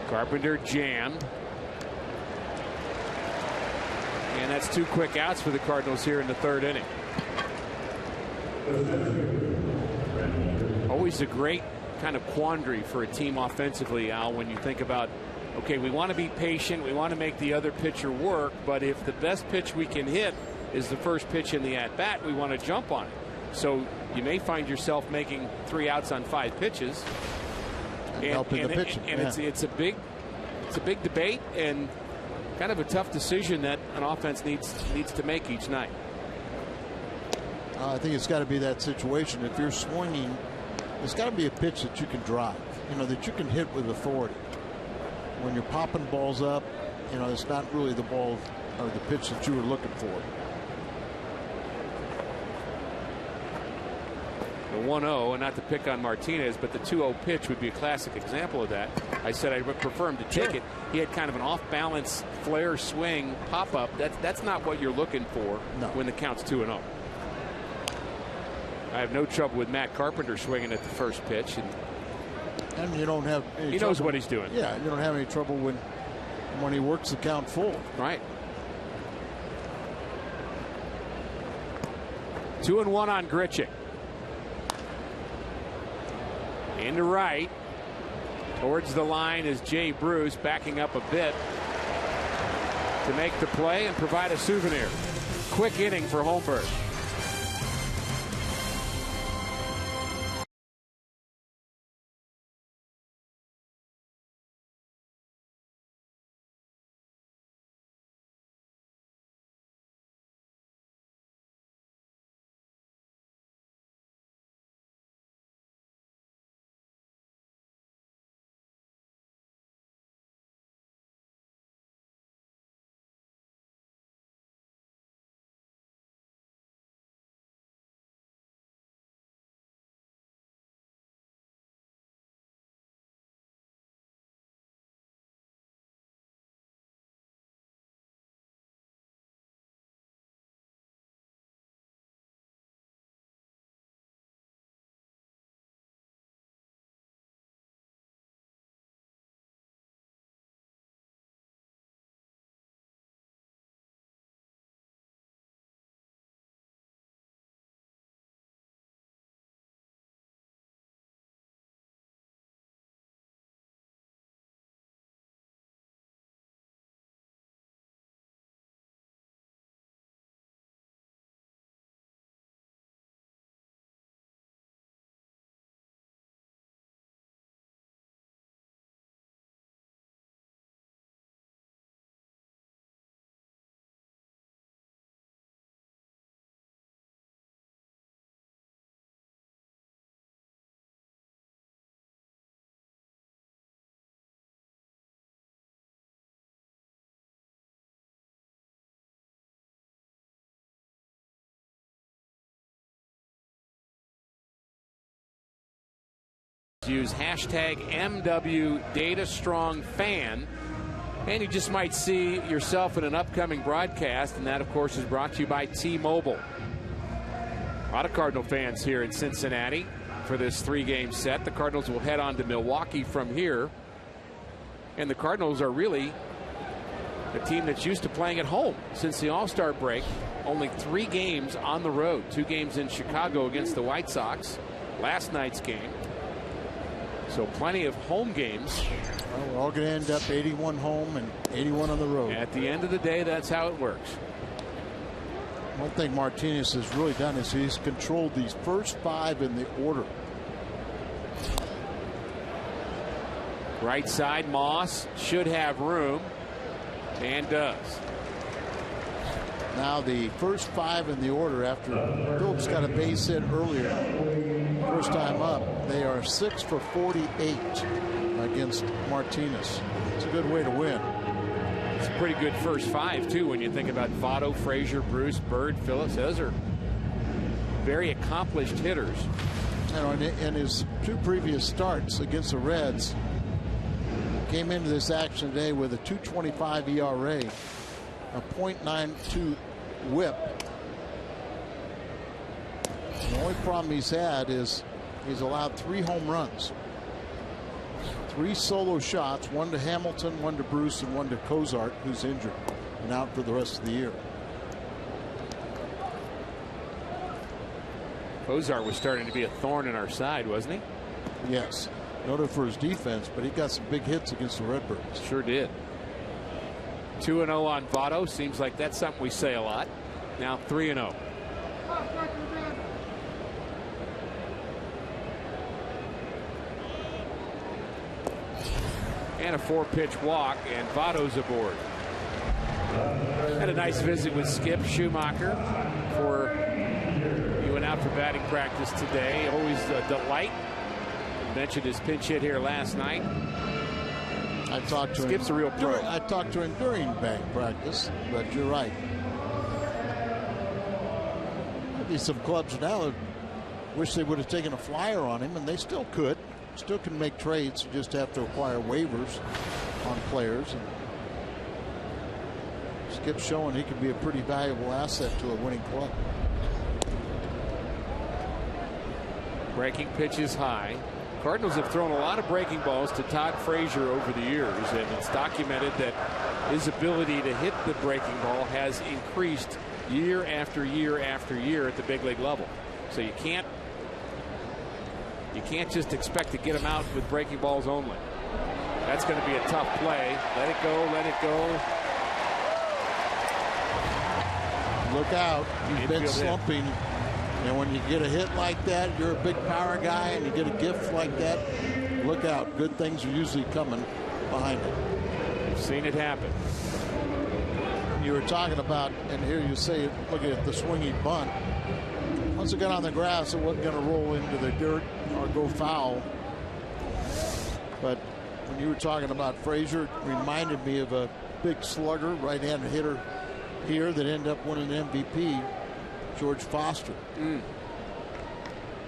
Carpenter jammed. And that's 2 quick outs for the Cardinals here in the 3rd inning. Always a great kind of quandary for a team offensively, Al, when you think about, okay, we want to be patient, we want to make the other pitcher work, but if the best pitch we can hit is the first pitch in the at-bat, we want to jump on it. So you may find yourself making 3 outs on 5 pitches. Helping the pitcher. And it's a big debate and kind of a tough decision that an offense needs to make each night. I think it's got to be that situation. If you're swinging, it's got to be a pitch that you can drive, that you can hit with authority. When you're popping balls up, it's not really the ball or the pitch that you were looking for. The 1-0, and not to pick on Martinez, but the 2-0 pitch would be a classic example of that. I said I would prefer him to take it. He had kind of an off-balance flare swing pop-up. That's not what you're looking for when the count's 2-0. I have no trouble with Matt Carpenter swinging at the first pitch. And you don't have any He knows what he's doing. Yeah, you don't have any trouble when he works the count full. Right. 2-1 on Grichuk. Into right. Towards the line is Jay Bruce, backing up a bit to make the play and provide a souvenir. Quick inning for Holmberg. Use hashtag MWDataStrongFan, and you just might see yourself in an upcoming broadcast, and that, of course, is brought to you by T-Mobile. A lot of Cardinal fans here in Cincinnati for this 3-game set. The Cardinals will head on to Milwaukee from here, and the Cardinals are really a team that's used to playing at home since the All-Star break. Only 3 games on the road, 2 games in Chicago against the White Sox, last night's game. So plenty of home games. Well, we're all going to end up 81 home and 81 on the road. At the end of the day, that's how it works. One thing Martinez has really done is he's controlled these first 5 in the order. Right side, Moss should have room, and does. Now the first 5 in the order after Phillips got a base hit earlier, first time up, they are 6 for 48 against Martinez. It's a good way to win. It's a pretty good first 5 too when you think about Votto, Frazier, Bruce, Bird, Phillips. Those are very accomplished hitters. You know, in his 2 previous starts against the Reds, came into this action today with a 2.25 ERA. A .92 whip. The only problem he's had is he's allowed 3 home runs. 3 solo shots, 1 to Hamilton, 1 to Bruce, and 1 to Cozart, who's injured and out for the rest of the year. Cozart was starting to be a thorn in our side, wasn't he? Yes. Noted for his defense, but he got some big hits against the Redbirds. Sure did. 2-0 on Votto. Seems like that's something we say a lot. Now 3-0. And a 4-pitch walk, and Votto's aboard. Had a nice visit with Skip Schumacher for he went out for batting practice today. Always a delight. Mentioned his pinch hit here last night. I talked to Skip's a real pro. I talked to him during batting practice, but you're right. Maybe some clubs now that wish they would have taken a flyer on him, and they still could. Still can make trades. You just have to acquire waivers on players. And Skip's showing he can be a pretty valuable asset to a winning club. Breaking pitches high. Cardinals have thrown a lot of breaking balls to Todd Frazier over the years, and it's documented that his ability to hit the breaking ball has increased year after year after year at the big league level. So you can't just expect to get him out with breaking balls only. That's going to be a tough play. Let it go, let it go. Look out. He's been slumping. And when you get a hit like that, you're a big power guy, and you get a gift like that, look out. Good things are usually coming behind it. We've seen it happen. You were talking about, and here you say, looking at the swinging bunt. Once it got on the grass, it wasn't going to roll into the dirt or go foul. But when you were talking about Frazier, it reminded me of a big slugger, right-handed hitter here that ended up winning the MVP. George Foster.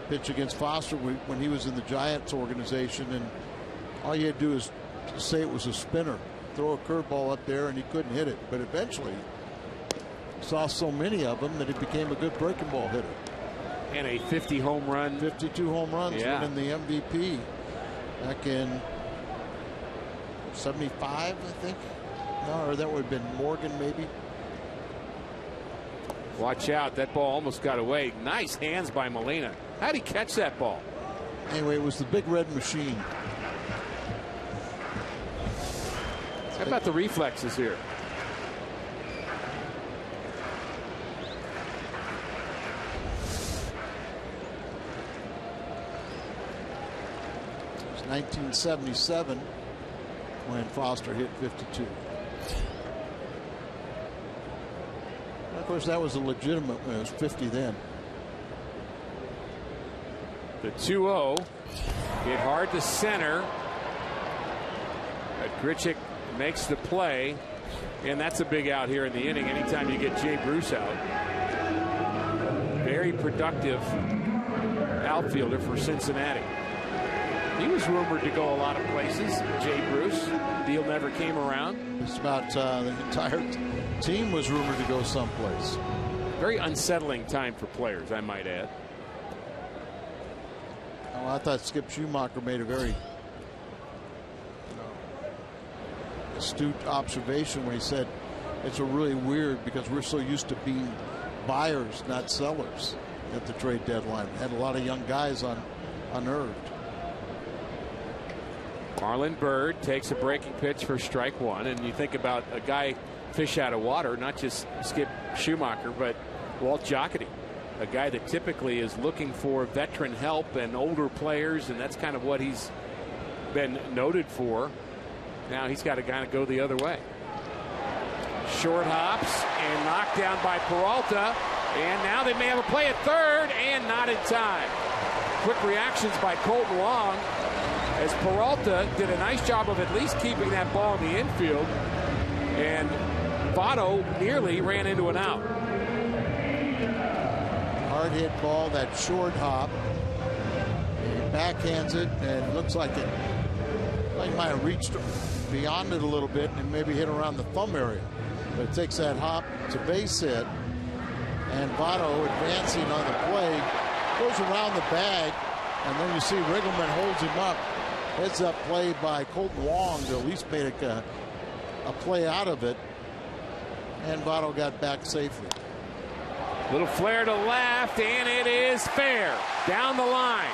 Pitch against Foster when he was in the Giants organization, and all you had to do is say it was a spinner, throw a curveball up there, and he couldn't hit it. But eventually saw so many of them that he became a good breaking ball hitter. And a 50 home run. 52 home runs, winning the MVP back in 75, I think. No, or that would have been Morgan maybe. Watch out. That ball almost got away. Nice hands by Molina. How'd he catch that ball? Anyway, it was the Big Red Machine. How about the reflexes here? It was 1977 when Foster hit 52. Of course, that was a legitimate win. It was 50 then. The 2-0 hit hard to center. But Grichuk makes the play, and that's a big out here in the inning. Anytime you get Jay Bruce out, very productive outfielder for Cincinnati. He was rumored to go a lot of places. Jay Bruce. Deal never came around. Just about the entire team was rumored to go someplace. Very unsettling time for players, I might add. Oh, I thought Skip Schumacher made a very astute observation when he said it's a really weird because we're so used to being buyers, not sellers at the trade deadline. Had a lot of young guys unnerved. Marlon Byrd takes a breaking pitch for strike one, and you think about a guy fish out of water, not just Skip Schumacher, but Walt Jocketty, a guy that typically is looking for veteran help and older players, and that's kind of what he's been noted for. Now he's got to kind of go the other way. Short hops and knocked down by Peralta, and now they may have a play at third, and not in time. Quick reactions by Colton Wong, as Peralta did a nice job of at least keeping that ball in the infield, and Votto nearly ran into an out. Hard hit ball, that short hop. He backhands it, and it looks like it might have reached beyond it a little bit and maybe hit around the thumb area. But it takes that hop, it's a base hit, and Votto advancing on the play, goes around the bag, and then you see Riggleman holds him up. Heads up play by Colton Wong to at least make a play out of it, and Votto got back safely. Little flare to left, and it is fair. Down the line.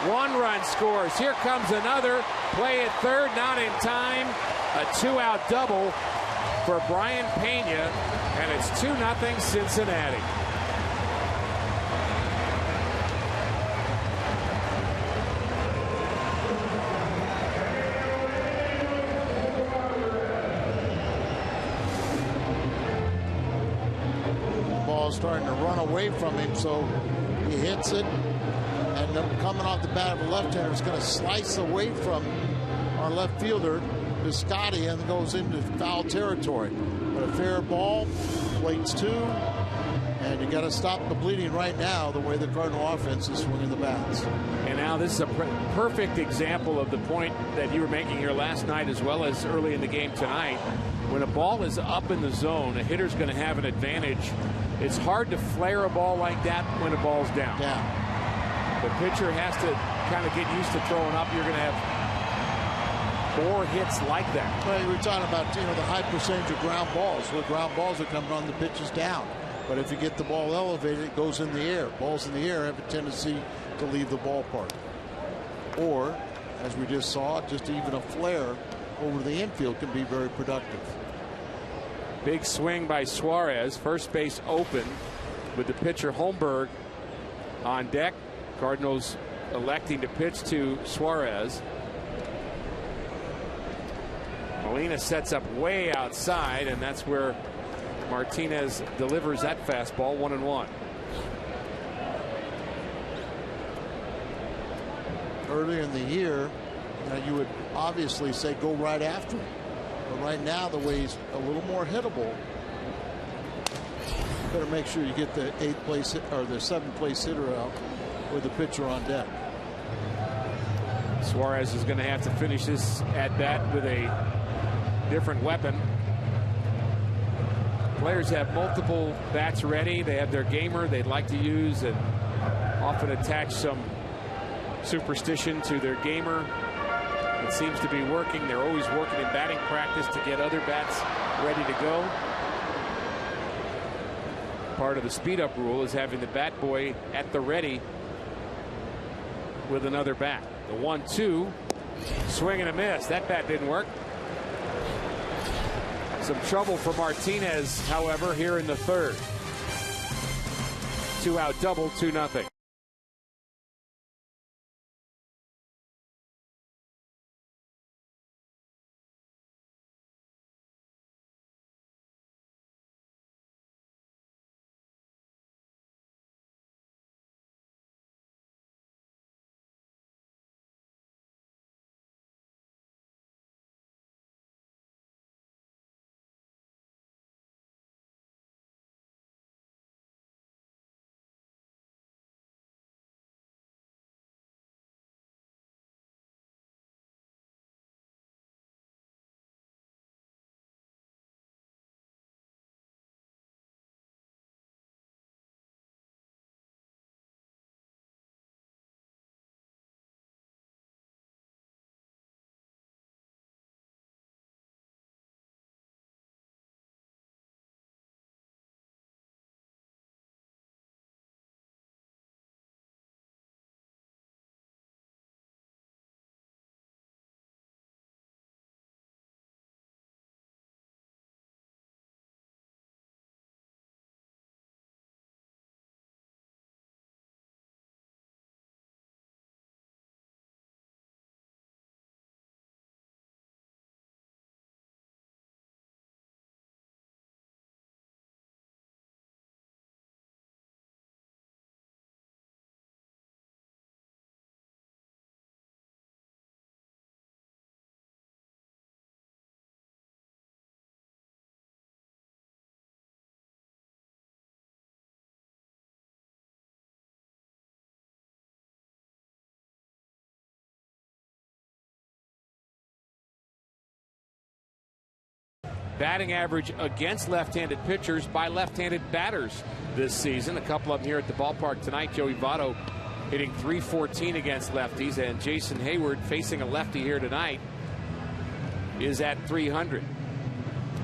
1 run scores. Here comes another. Play at third, not in time. A 2-out double for Brian Pena, and it's 2-0 Cincinnati. Starting to run away from him, so he hits it, and then coming off the bat of a left-hander is going to slice away from our left fielder, Biscotti, and goes into foul territory. But a fair ball, plates 2, and you got to stop the bleeding right now the way the Cardinal offense is swinging the bats. And now this is a perfect example of the point that you were making here last night as well as early in the game tonight. When a ball is up in the zone, a hitter's going to have an advantage. It's hard to flare a ball like that when a ball's down. Yeah. The pitcher has to kind of get used to throwing up. You're going to have more hits like that. Well, we were talking about the high percentage of ground balls. Well, ground balls are coming on the pitches down. But if you get the ball elevated, it goes in the air. Balls in the air have a tendency to leave the ballpark. Or, as we just saw, just even a flare over the infield can be very productive. Big swing by Suarez. First base open with the pitcher Holmberg on deck. Cardinals electing to pitch to Suarez. Molina sets up way outside, and that's where Martinez delivers that fastball. 1-1. Earlier in the year, you would obviously say go right after him. But right now, the way he's a little more hittable, you better make sure you get the 8th place or the 7th place hitter out with the pitcher on deck. Suarez is going to have to finish this at bat with a different weapon. Players have multiple bats ready. They have their gamer they'd like to use and often attach some superstition to their gamer. It seems to be working. They're always working in batting practice to get other bats ready to go. Part of the speed-up rule is having the bat boy at the ready with another bat. The 1-2, swing and a miss. That bat didn't work. Some trouble for Martinez, however, here in the third. 2-out double, 2-0. batting average against left-handed pitchers by left-handed batters this season. A couple of them here at the ballpark tonight. Joey Votto hitting .314 against lefties, and Jason Hayward, facing a lefty here tonight, is at .300.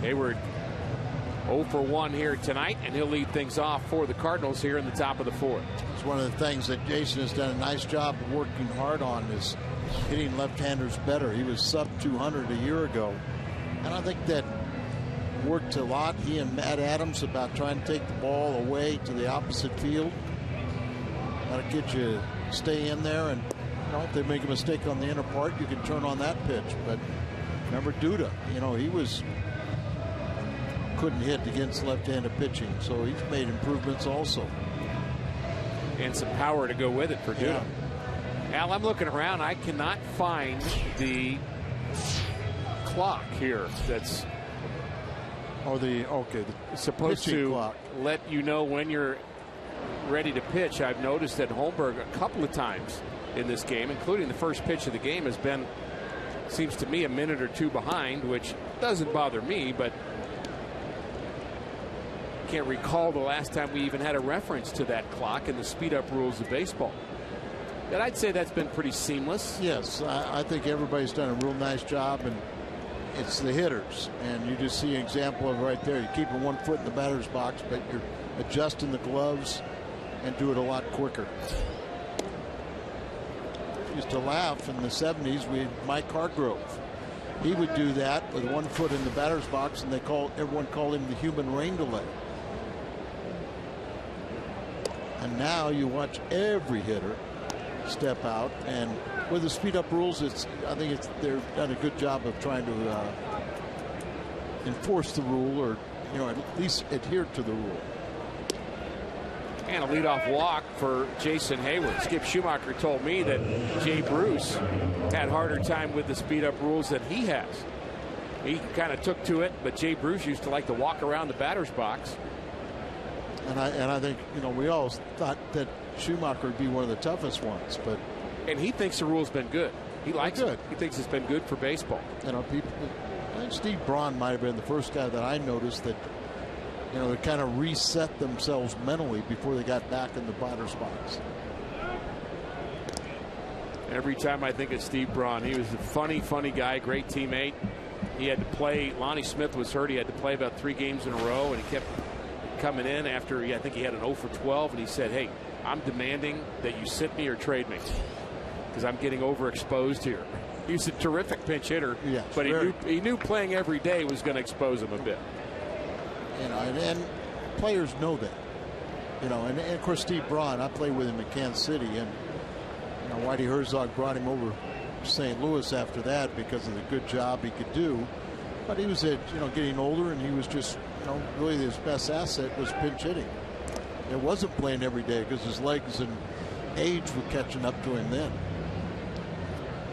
Hayward 0 for 1 here tonight, and he'll lead things off for the Cardinals here in the top of the fourth. It's one of the things that Jason has done a nice job of working hard on, is hitting left-handers better. He was sub 200 a year ago, and I think that worked a lot. He and Matt Adams about trying to take the ball away to the opposite field. Got to get you stay in there, and if they make a mistake on the inner part, you can turn on that pitch. But remember Duda, he couldn't hit against left-handed pitching, so he's made improvements also. And some power to go with it for Duda. Yeah. Al, I'm looking around. I cannot find the clock here that's supposed to clock. Let you know when you're ready to pitch. I've noticed that Holmberg a couple of times in this game, including the first pitch of the game, has been, seems to me, a minute or two behind, which doesn't bother me, but can't recall the last time we even had a reference to that clock in the speed up rules of baseball. But I'd say that's been pretty seamless. Yes, I think everybody's done a real nice job, and it's the hitters, and you just see an example of it right there. You're keeping 1 foot in the batter's box, but you're adjusting the gloves and do it a lot quicker. Used to laugh in the 70s. We had Mike Hargrove. He would do that with 1 foot in the batter's box, and everyone called him the human rain delay. And now you watch every hitter step out, and with the speed up rules, I think they've done a good job of trying to enforce the rule, or at least adhere to the rule. And a leadoff walk for Jason Hayward. Skip Schumacher told me that Jay Bruce had harder time with the speed up rules than he has. He kind of took to it, but Jay Bruce used to like to walk around the batter's box. And I think we all thought that Schumacher would be one of the toughest ones, but he thinks the rule's been good. He likes it. He thinks it's been good for baseball. People. I think Steve Braun might have been the first guy that I noticed that they kind of reset themselves mentally before they got back in the batter's box. Every time I think of Steve Braun, he was a funny guy, great teammate. He had to play. Lonnie Smith was hurt. He had to play about 3 games in a row, and he kept coming in after I think he had an 0 for 12, and he said, "Hey, I'm demanding that you sit me or trade me because I'm getting overexposed here." He was a terrific pinch hitter, but he knew playing every day was going to expose him a bit. And players know that. And of course Steve Braun, I played with him in Kansas City, and Whitey Herzog brought him over to St. Louis after that because of the good job he could do. But he was getting older, and he was just really his best asset was pinch hitting. It wasn't playing every day because his legs and age were catching up to him then.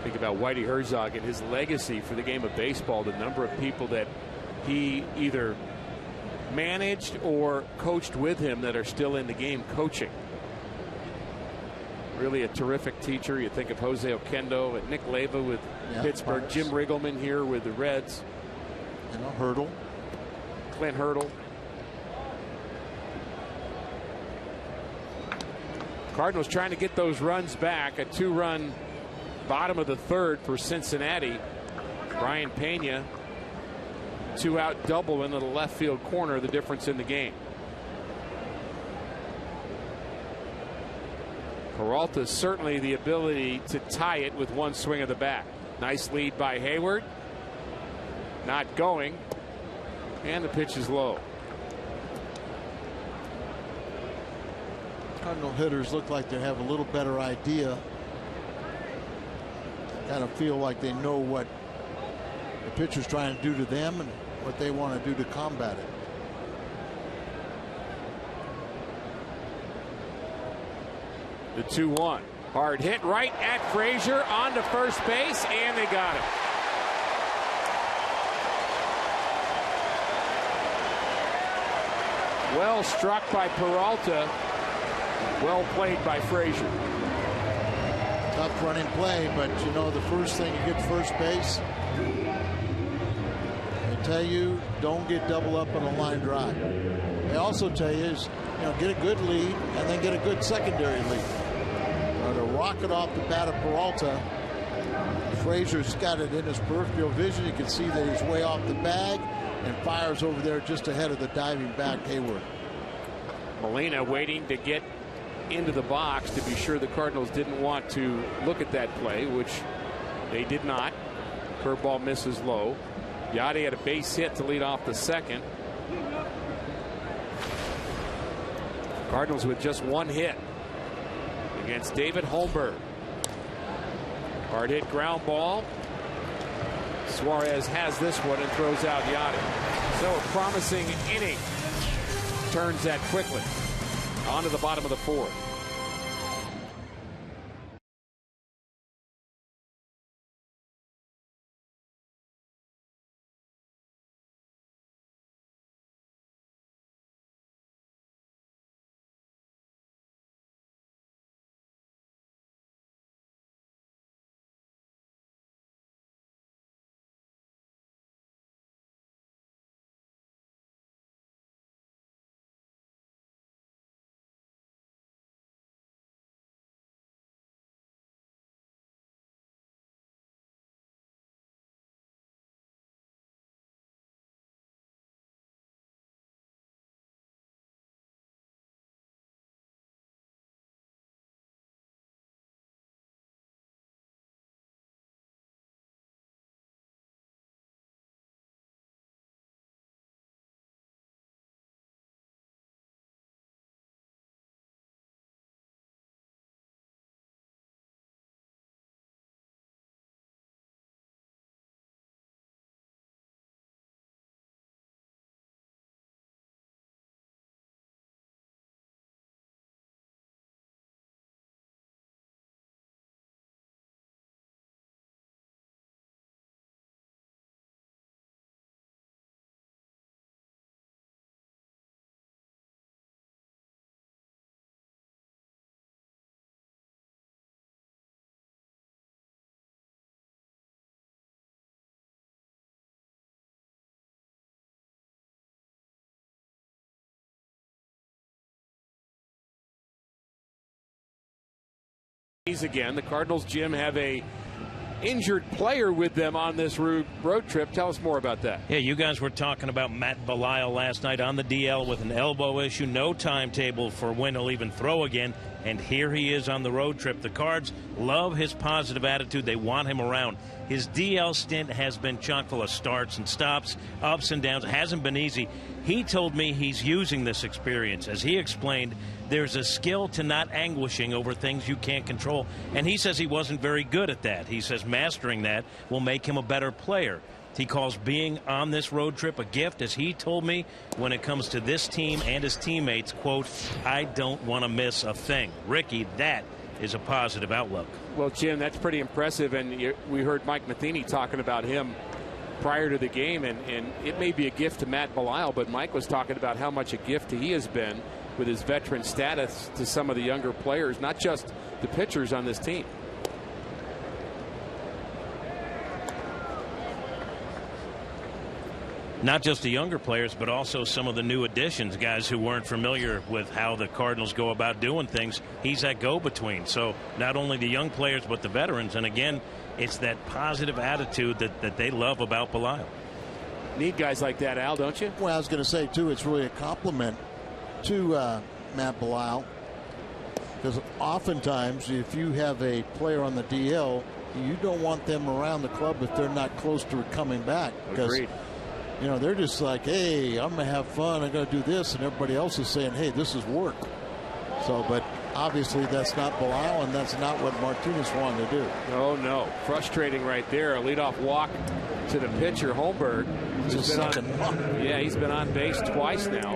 Think about Whitey Herzog and his legacy for the game of baseball, the number of people that he either managed or coached with him that are still in the game coaching. Really a terrific teacher. You think of Jose Oquendo and Nick Leyva with Pittsburgh, Pirates. Jim Riggleman here with the Reds. Hurdle. Clint Hurdle. Cardinals trying to get those runs back. A 2-run bottom of the third for Cincinnati. Brian Pena, 2-out double into the left field corner, the difference in the game. Peralta certainly the ability to tie it with 1 swing of the bat. Nice lead by Hayward. Not going. And the pitch is low. Cardinal hitters look like they have a little better idea. Kind of feel like they know what the pitcher's trying to do to them and what they want to do to combat it. The 2-1. Hard hit right at Frazier on to first base, and they got it. Well struck by Peralta. Well played by Frazier. Tough running play, but the first thing you get to first base, tell you, don't get double up on a line drive. They also tell you is, get a good lead and then get a good secondary lead. The rocket off the bat of Peralta. Frazier's got it in his peripheral vision. You can see that he's way off the bag and fires over there just ahead of the diving back Hayward. Molina waiting to get into the box to be sure the Cardinals didn't want to look at that play, which they did not. Curveball misses low. Yachty had a base hit to lead off the second. Cardinals with just one hit against David Holmberg. Hard hit ground ball. Suarez has this one and throws out Yachty. So a promising inning turns that quickly. On to the bottom of the fourth. Again, the Cardinals, Jim, have a injured player with them on this road trip. Tell us more about that. Yeah, you guys were talking about Matt Belisle last night on the DL with an elbow issue. No timetable for when he'll even throw again. And here he is on the road trip. The Cards love his positive attitude. They want him around. His DL stint has been chock full of starts and stops, ups and downs. It hasn't been easy. He told me he's using this experience. As he explained, there's a skill to not anguishing over things you can't control. And he says he wasn't very good at that. He says mastering that will make him a better player. He calls being on this road trip a gift. As he told me, when it comes to this team and his teammates, quote, I don't want to miss a thing. Ricky, that is a positive outlook. Well, Jim, that's pretty impressive. And we heard Mike Matheny talking about him prior to the game. And it may be a gift to Matt Belisle, but Mike was talking about how much a gift he has been with his veteran status to some of the younger players, not just the pitchers on this team. Not just the younger players, but also some of the new additions, guys who weren't familiar with how the Cardinals go about doing things. He's that go-between. So not only the young players, but the veterans. And again, it's that positive attitude that they love about Belisle. Need guys like that, Al, don't you? Well, I was going to say, too, it's really a compliment to Matt Belisle, because oftentimes if you have a player on the DL, you don't want them around the club if they're not close to coming back. Agreed. You know, they're just like, hey, I'm going to have fun, I'm going to do this, and everybody else is saying, hey, this is work. So, but obviously that's not Belisle, and that's not what Martinez wanted to do. Oh, no. Frustrating right there. A leadoff walk to the pitcher, Holmberg. He's been on base twice now.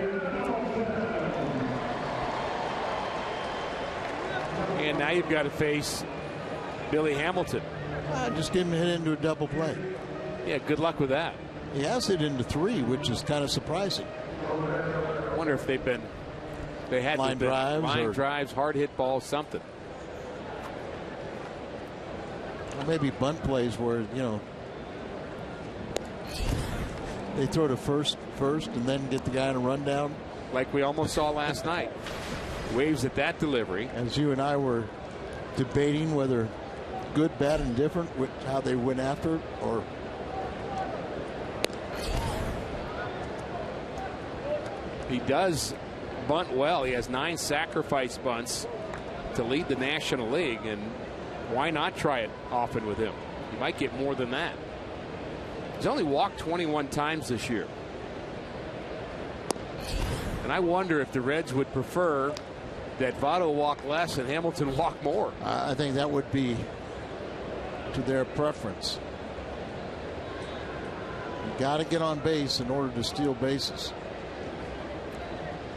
And now you've got to face Billy Hamilton. Just give him a hit into a double play. Yeah, good luck with that. He has hit into 3, which is kind of surprising. I wonder if they had line drives, hard hit balls, something. Or maybe bunt plays where, They throw to first, and then get the guy in a rundown. Like we almost saw last night. Waves at that delivery. As you and I were debating whether good, bad, and different, how they went after it, or he does bunt well. He has 9 sacrifice bunts to lead the National League, and why not try it often with him? You might get more than that. He's only walked 21 times this year. And I wonder if the Reds would prefer that Votto walk less and Hamilton walk more. I think that would be to their preference. You got to get on base in order to steal bases.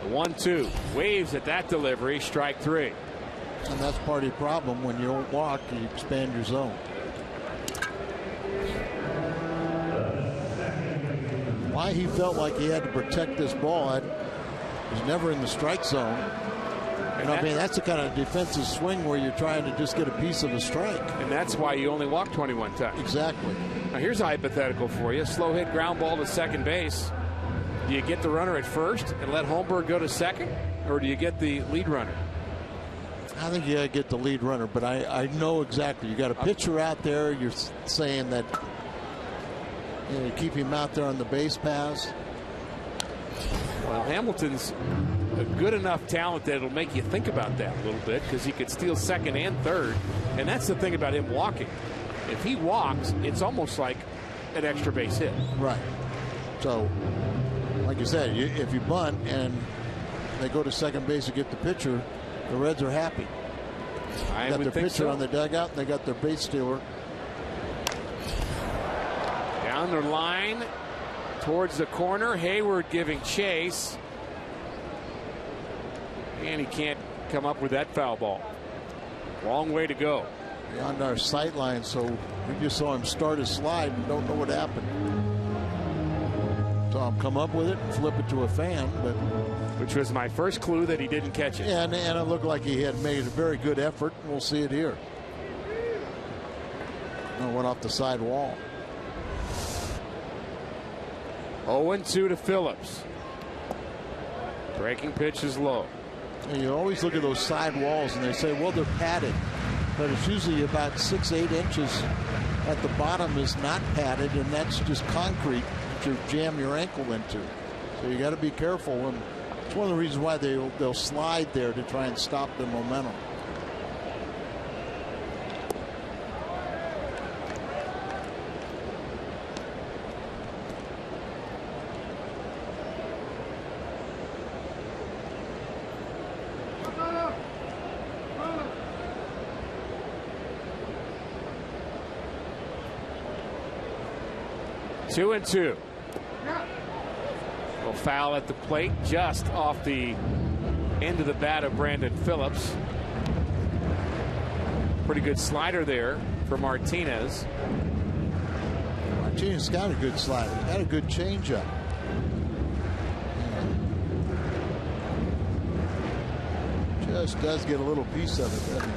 The 1-2. Waves at that delivery. Strike 3. And that's part of the problem. When you don't walk, you expand your zone. Why he felt like he had to protect this ball, was never in the strike zone. You know, I mean, that's the kind of defensive swing where you're trying to just get a piece of a strike. And that's why you only walk 21 times. Exactly. Now here's a hypothetical for you. Slow hit ground ball to second base. Do you get the runner at first and let Holmberg go to second? Or do you get the lead runner? I think you got to get the lead runner, but I know exactly. You got a pitcher out there. You're saying that you keep him out there on the base pass. Well, Hamilton's a good enough talent that it'll make you think about that a little bit, because he could steal second and third. And that's the thing about him walking. If he walks, it's almost like an extra base hit. Right. So, like you said, if you bunt and they go to second base to get the pitcher, the Reds are happy. I got would their think pitcher so. on the dugout, and they got their base stealer. Down the line towards the corner. Hayward giving chase. And he can't come up with that foul ball. Long way to go. Beyond our sight line, so we just saw him start his slide and don't know what happened. Saw him come up with it and flip it to a fan, but which was my first clue that he didn't catch it. And it looked like he had made a very good effort. We'll see it here. It went off the side wall. 0-2 to Phillips. Breaking pitch is low. And you always look at those side walls and they say, well, they're padded. But it's usually about 6-8 inches at the bottom is not padded, and that's just concrete that you jam your ankle into. So you got to be careful. And it's one of the reasons why they'll slide there to try and stop the momentum. Two and two. Little foul at the plate, just off the end of the bat of Brandon Phillips. Pretty good slider there for Martinez. Martinez got a good slider. Got a good changeup. Just does get a little piece of it, doesn't he?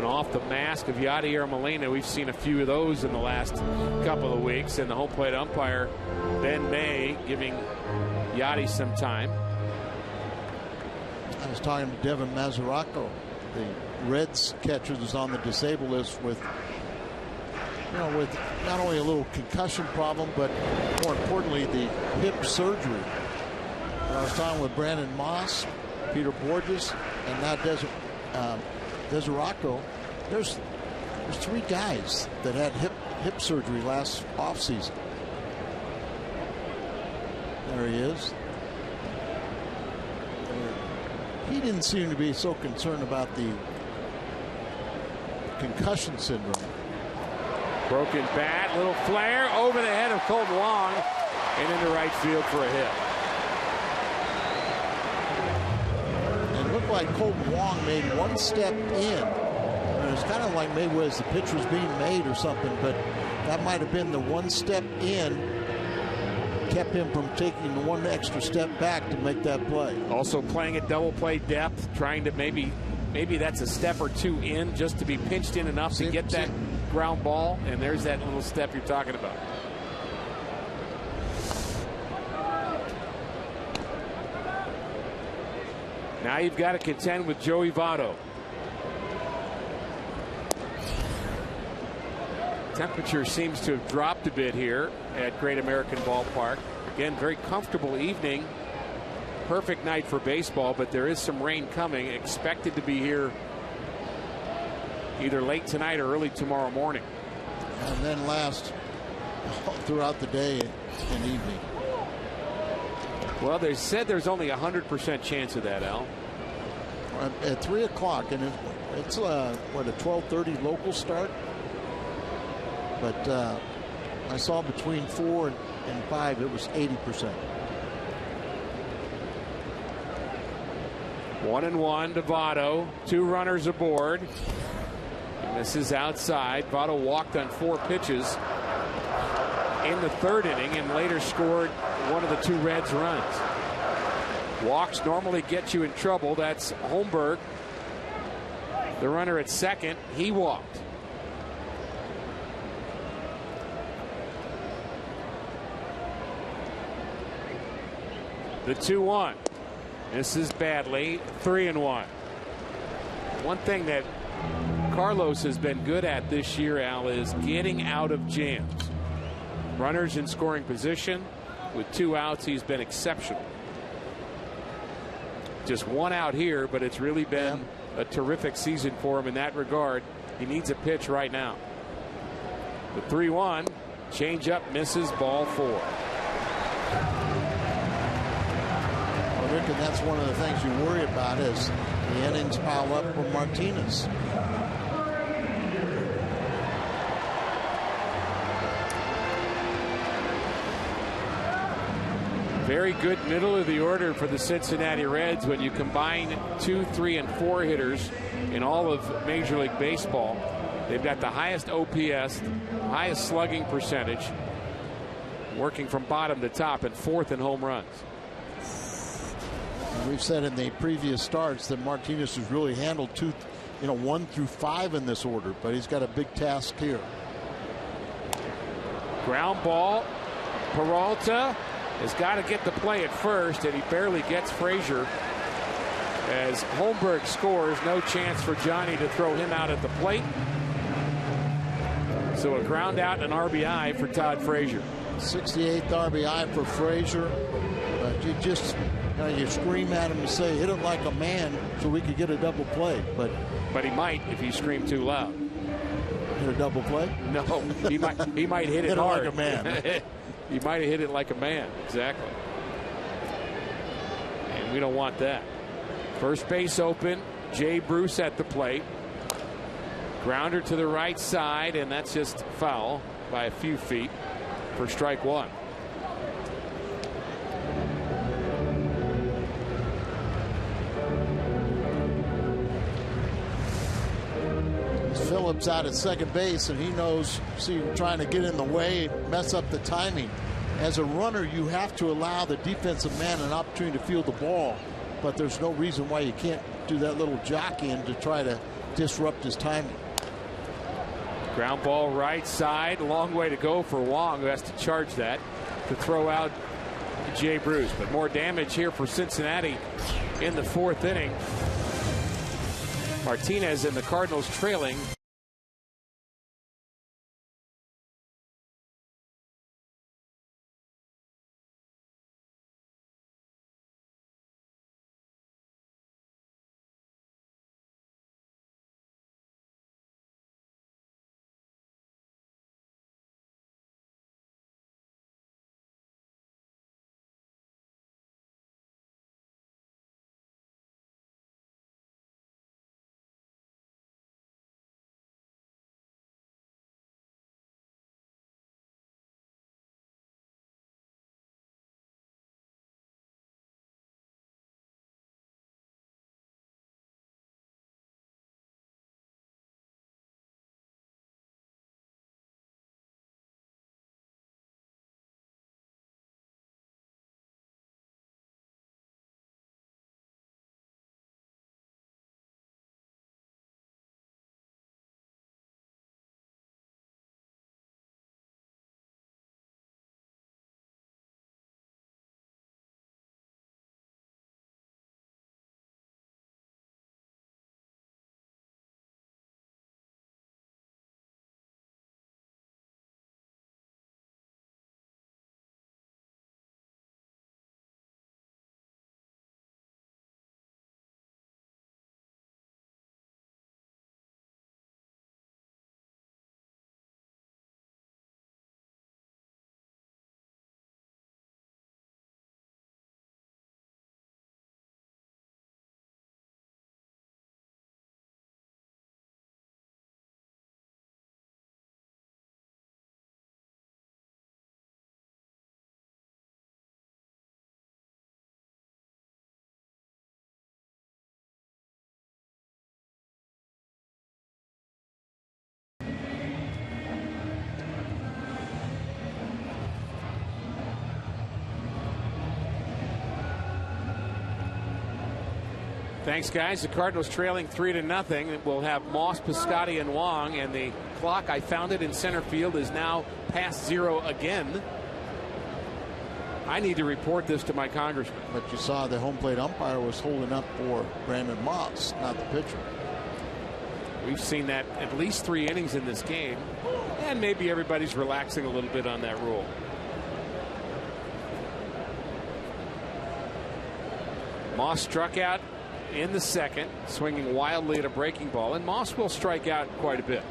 Off the mask of Yadier Molina. We've seen a few of those in the last couple of weeks, and the home plate umpire Ben May giving Yadi some time. I was talking to Devin Mazzaraco, the Reds catcher who's on the disabled list with not only a little concussion problem, but more importantly the hip surgery. And I was talking with Brandon Moss, Peter Borges, and now Mazzaraco. There's 3 guys that had hip surgery last offseason. There he is. He didn't seem to be so concerned about the concussion syndrome. Broken bat, little flare over the head of Colton Wong and into right field for a hit. And it looked like Colton Wong made one step in. It was kind of like maybe as the pitch was being made or something, but that might have been the one step in kept him from taking the one extra step back to make that play. Also playing at double play depth, trying to maybe that's a step or two in just to be pinched in enough to get that ground ball, and there's that little step you're talking about. Now you've got to contend with Joey Votto. Temperature seems to have dropped a bit here at Great American Ballpark. Again, very comfortable evening. Perfect night for baseball, but there is some rain coming, expected to be here either late tonight or early tomorrow morning. And then last throughout the day and evening. Well, they said there's only a 100% chance of that, Al. At 3 o'clock, and it's what, a 12:30 local start? But I saw between 4 and 5, it was 80%. 1-1 to Votto. 2 runners aboard. And this is outside. Votto walked on 4 pitches in the 3rd inning and later scored one of the 2 Reds runs. Walks normally get you in trouble. That's Holmberg, the runner at second. He walked. The 2-1. This is badly. 3-1. One thing that Carlos has been good at this year, Al, is getting out of jams. Runners in scoring position. With 2 outs, he's been exceptional. Just 1 out here, but it's really been a terrific season for him in that regard. He needs a pitch right now. The 3-1. Changeup misses, ball 4. Well, Rick, and that's one of the things you worry about is the innings pile up for Martinez. Very good middle of the order for the Cincinnati Reds when you combine 2, 3, and 4 hitters in all of Major League Baseball. They've got the highest OPS, highest slugging percentage, working from bottom to top, and 4th in home runs. We've said in the previous starts that Martinez has really handled 1 through 5 in this order, but he's got a big task here. Ground ball. Peralta has got to get the play at first, and he barely gets Frazier. As Holmberg scores, no chance for Johnny to throw him out at the plate. So a ground out and an RBI for Todd Frazier. 68th RBI for Frazier. You scream at him and say, hit it like a man so we could get a double play. But he might if you scream too loud. Hit a double play? No, he might hit it hard. Like a man. He might have hit it like a man. Exactly. And we don't want that. First base open. Jay Bruce at the plate. Grounder to the right side, and that's just foul by a few feet for strike 1. Phillips out at second base, and he knows, trying to get in the way, mess up the timing. As a runner, you have to allow the defensive man an opportunity to field the ball, but there's no reason why you can't do that little jockeying to try to disrupt his timing. Ground ball right side. Long way to go for Wong, who has to charge that to throw out Jay Bruce. But more damage here for Cincinnati in the 4th inning. Martinez and the Cardinals trailing Thanks, guys. The Cardinals trailing 3-0. We'll have Moss, Piscotty, and Wong, and the clock, I found it in center field, is now past 0 again. I need to report this to my congressman. But you saw the home plate umpire was holding up for Brandon Moss, not the pitcher. We've seen that at least 3 innings in this game, and maybe everybody's relaxing a little bit on that rule. Moss struck out in the second, swinging wildly at a breaking ball, and Moss will strike out quite a bit.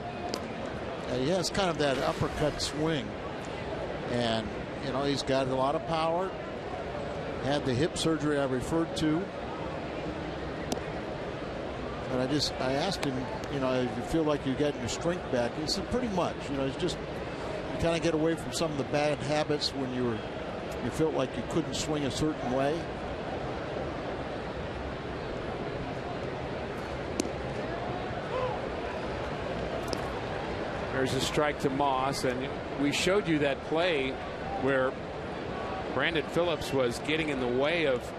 He has kind of that uppercut swing, and you know, he's got a lot of power. Had the hip surgery I referred to. And I asked him, you know, if you feel like you're getting your strength back. He said pretty much. You know, it's just you kind of get away from some of the bad habits when you felt like you couldn't swing a certain way. There's a strike to Moss, and we showed you that play where Brandon Phillips was getting in the way of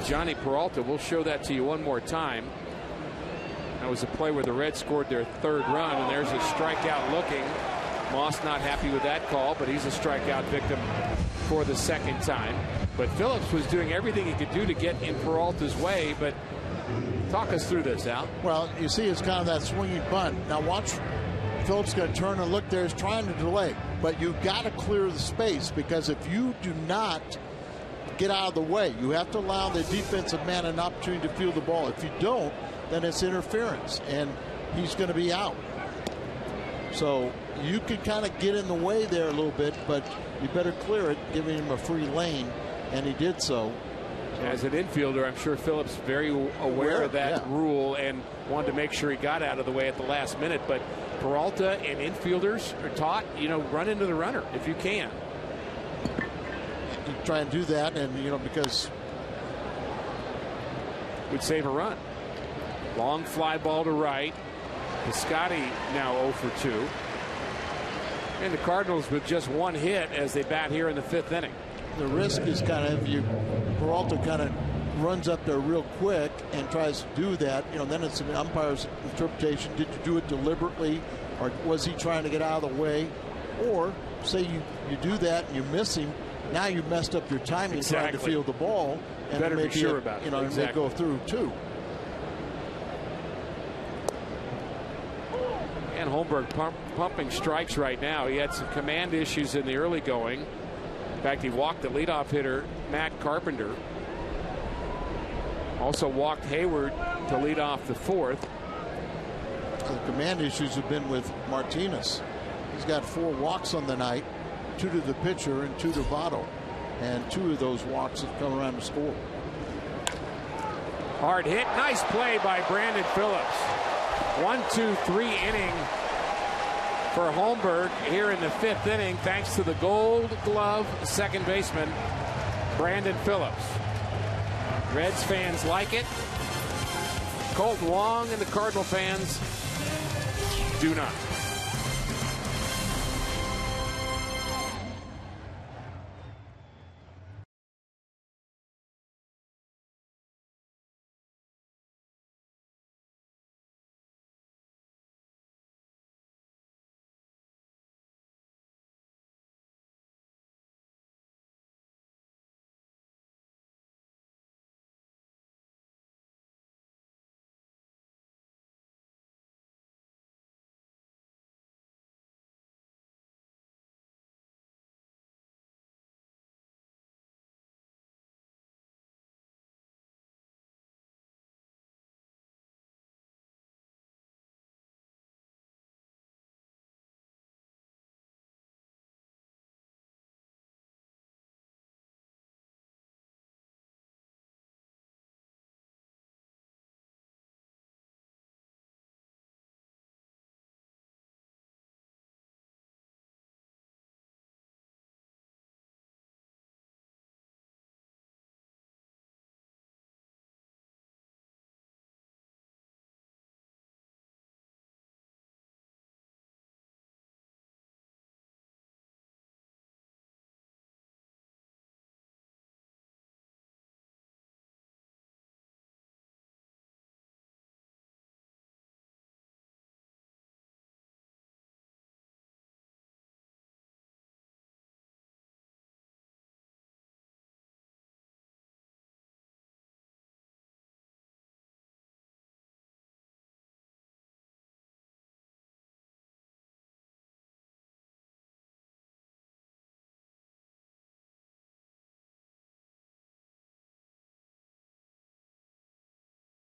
Johnny Peralta. We'll show that to you one more time. That was a play where the Reds scored their 3rd run, and there's a strikeout looking. Moss not happy with that call, but he's a strikeout victim for the 2nd time. But Phillips was doing everything he could do to get in Peralta's way. But talk us through this, Al. Well, you see, it's kind of that swinging bunt. Now watch. Phillips going to turn and look there. He's trying to delay, but you've got to clear the space, because if you do not get out of the way, you have to allow the defensive man an opportunity to field the ball. If you don't, then it's interference, and he's going to be out. So you can kind of get in the way there a little bit, but you better clear it, giving him a free lane, and he did so. As an infielder, I'm sure Phillips very aware of that rule and wanted to make sure he got out of the way at the last minute. But Peralta and infielders are taught, you know, run into the runner if you can. You try and do that, and you know, because would save a run. Long fly ball to right. Piscotty now 0 for 2. And the Cardinals with just 1 hit as they bat here in the 5th inning. The risk is kind of, if Peralta kind of runs up there real quick and tries to do that, you know, then it's an umpire's interpretation. Did you do it deliberately, or was he trying to get out of the way? Or say you do that and you miss him, now you messed up your timing trying to field the ball, and better be sure about it. You know, it may go through too. And Holmberg pumping strikes right now. He had some command issues in the early going. In fact, he walked the leadoff hitter, Matt Carpenter. Also walked Hayward to lead off the 4th. The command issues have been with Martinez. He's got 4 walks on the night, 2 to the pitcher and 2 to Votto. And 2 of those walks have come around to score. Hard hit. Nice play by Brandon Phillips. 1-2-3 inning for Holmberg here in the 5th inning, thanks to the Gold Glove second baseman Brandon Phillips. Reds fans like it. Colton Wong and the Cardinal fans do not.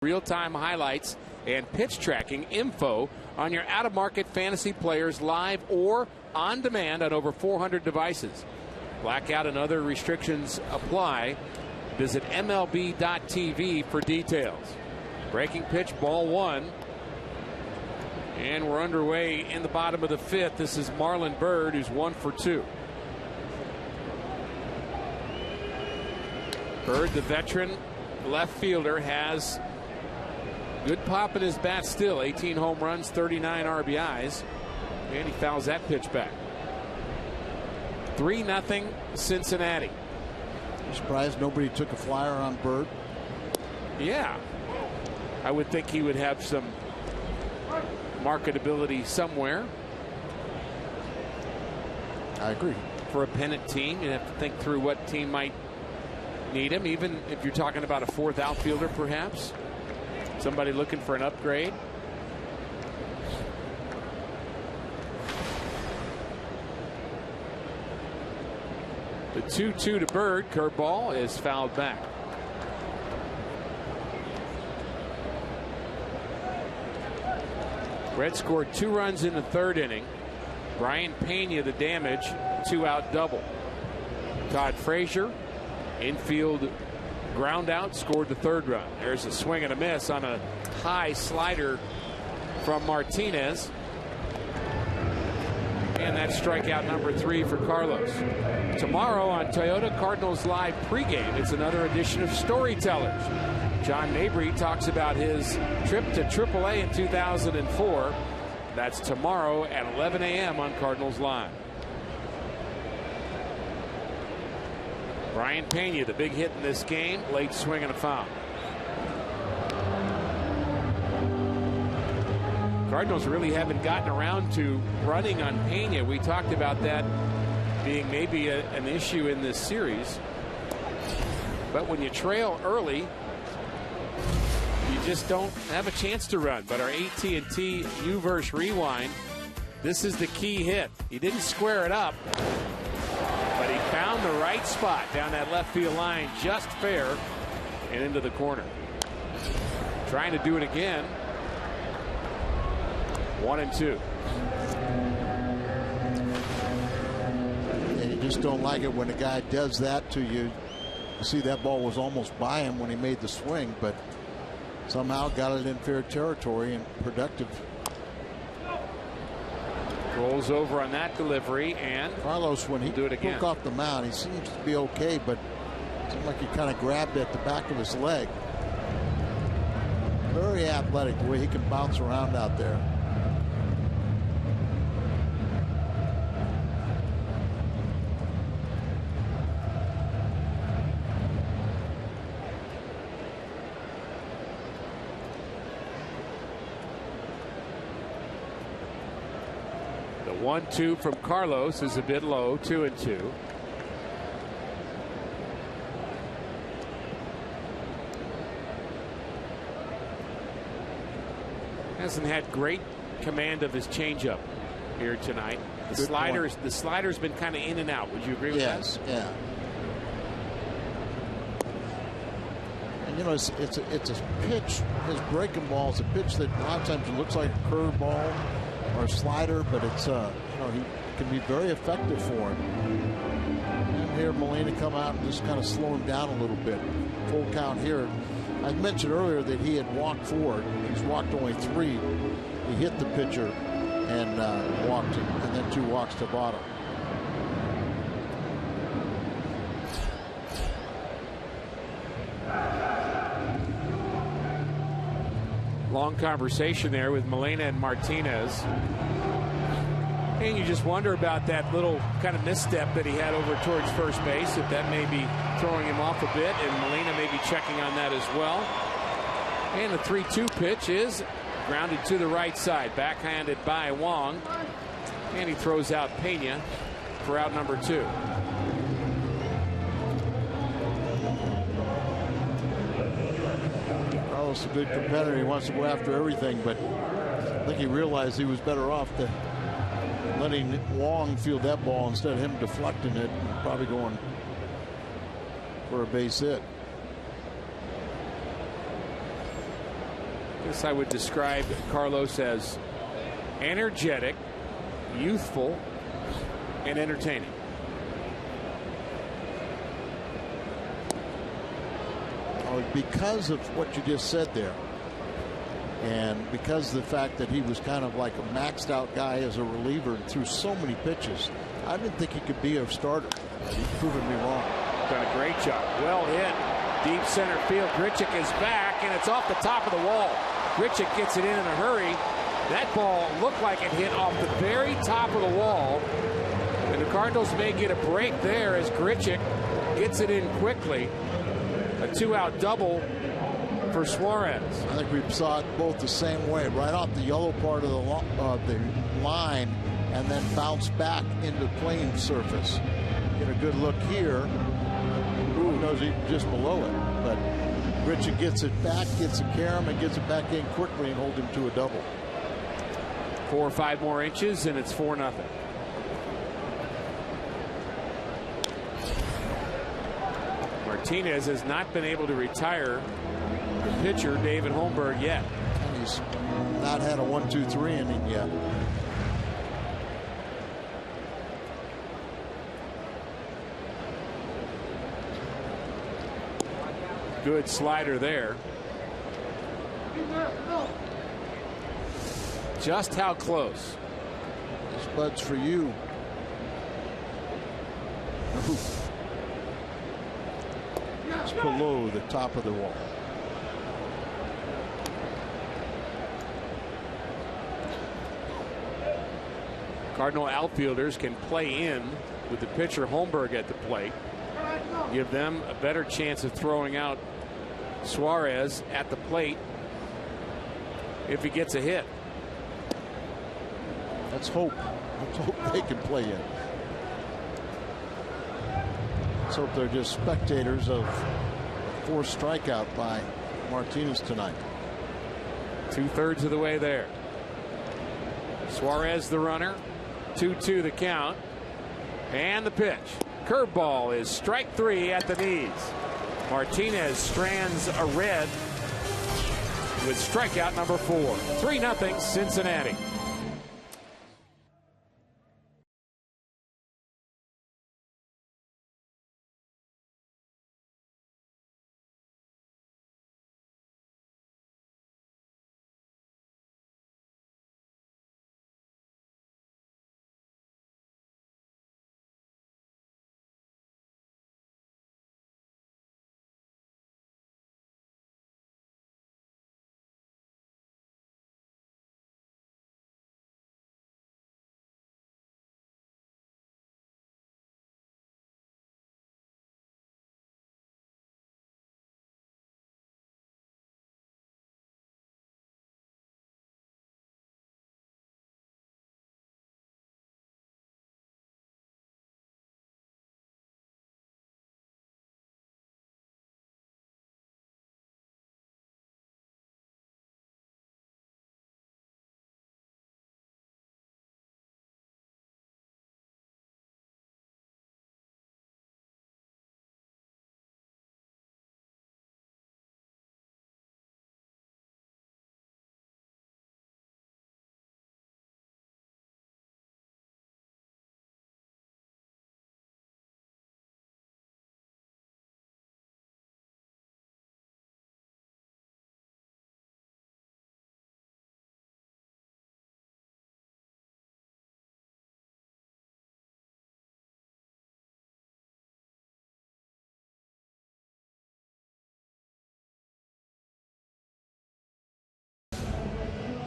Real-time highlights and pitch tracking info on your out-of-market fantasy players live or on demand on over 400 devices. Blackout and other restrictions apply. Visit MLB.tv for details. Breaking pitch, ball one. And we're underway in the bottom of the fifth. This is Marlon Byrd, who's 1 for 2. Byrd, the veteran left fielder, has good pop in his bat still. 18 home runs, 39 RBIs. And he fouls that pitch back. 3-0 Cincinnati. I'm surprised nobody took a flyer on Byrd. Yeah. I would think he would have some marketability somewhere. I agree. For a pennant team, you have to think through what team might need him, even if you're talking about a fourth outfielder, perhaps. Somebody looking for an upgrade. The 2-2 to Byrd. Curveball is fouled back. Reds scored 2 runs in the third inning. Brian Pena the damage, 2-out double. Todd Frazier, infield ground out, scored the third run. There's a swing and a miss on a high slider from Martinez. And that's strikeout number 3 for Carlos. Tomorrow on Toyota Cardinals Live pregame, it's another edition of Storytellers. John Mabry talks about his trip to AAA in 2004. That's tomorrow at 11 a.m. on Cardinals Live. Brian Pena, the big hit in this game, late swing and a foul. Cardinals really haven't gotten around to running on Pena. We talked about that being maybe an issue in this series. But when you trail early, you just don't have a chance to run. But our AT&T U-verse rewind, this is the key hit. He didn't square it up, but he found the right spot down that left field line, just fair, and into the corner. Trying to do it again. 1-2. And you just don't like it when a guy does that to you. You see that ball was almost by him when he made the swing, but somehow got it in fair territory and productive. Rolls over on that delivery, and Carlos, when he do it again. took off the mound, he seems to be okay, but it seemed like he kind of grabbed at the back of his leg. Very athletic the way he can bounce around out there. The 1-2 from Carlos is a bit low, 2-2. Hasn't had great command of his changeup here tonight. The slider's been kind of in and out. Would you agree with that? Yes, yeah. And you know, it's a pitch. His breaking ball is a pitch that a lot of times it looks like a curveball or a slider, but it's you know, he can be very effective for him. And here Molina come out and just kind of slow him down a little bit. Full count here. I mentioned earlier that he had walked 4. He's walked only 3. He hit the pitcher and walked, and then 2 walks to bottom. Long conversation there with Molina and Martinez. And you just wonder about that little kind of misstep that he had over towards first base, if that may be throwing him off a bit, and Molina may be checking on that as well. And the 3-2 pitch is grounded to the right side, backhanded by Wong, and he throws out Pena for out number 2. Carlos, a good competitor. He wants to go after everything, but I think he realized he was better off letting Wong field that ball instead of him deflecting it and probably going for a base hit. I guess I would describe Carlos as energetic, youthful, and entertaining. Because of what you just said there, and because of the fact that he was kind of like a maxed out guy as a reliever and threw so many pitches, I didn't think he could be a starter. He's proven me wrong. Done a great job. Well hit. Deep center field. Grichuk is back, and it's off the top of the wall. Grichuk gets it in a hurry. That ball looked like it hit off the very top of the wall. And the Cardinals may get a break there as Grichuk gets it in quickly. A 2-out double for Suarez. I think we saw it both the same way, right off the yellow part of the line, and then bounce back into playing surface. Get a good look here. Who knows, he's just below it. But Grichuk gets it back, gets a carom, and gets it back in quickly and hold him to a double. 4 or 5 more inches, and it's 4-0. Martinez has not been able to retire the pitcher, David Holmberg, yet. He's not had a 1-2-3 inning yet. Good slider there. Just how close? This bud's for you. It's below the top of the wall. Cardinal outfielders can play in with the pitcher Holmberg at the plate. Give them a better chance of throwing out Suarez at the plate if he gets a hit. Let's hope. Let's hope they can play in. Let's hope they're just spectators of a forced strikeout by Martinez tonight. 2/3 of the way there. Suarez the runner. 2-2 the count. And the pitch. Curveball is strike 3 at the knees. Martinez strands a red with strikeout number 4. 3-0 Cincinnati.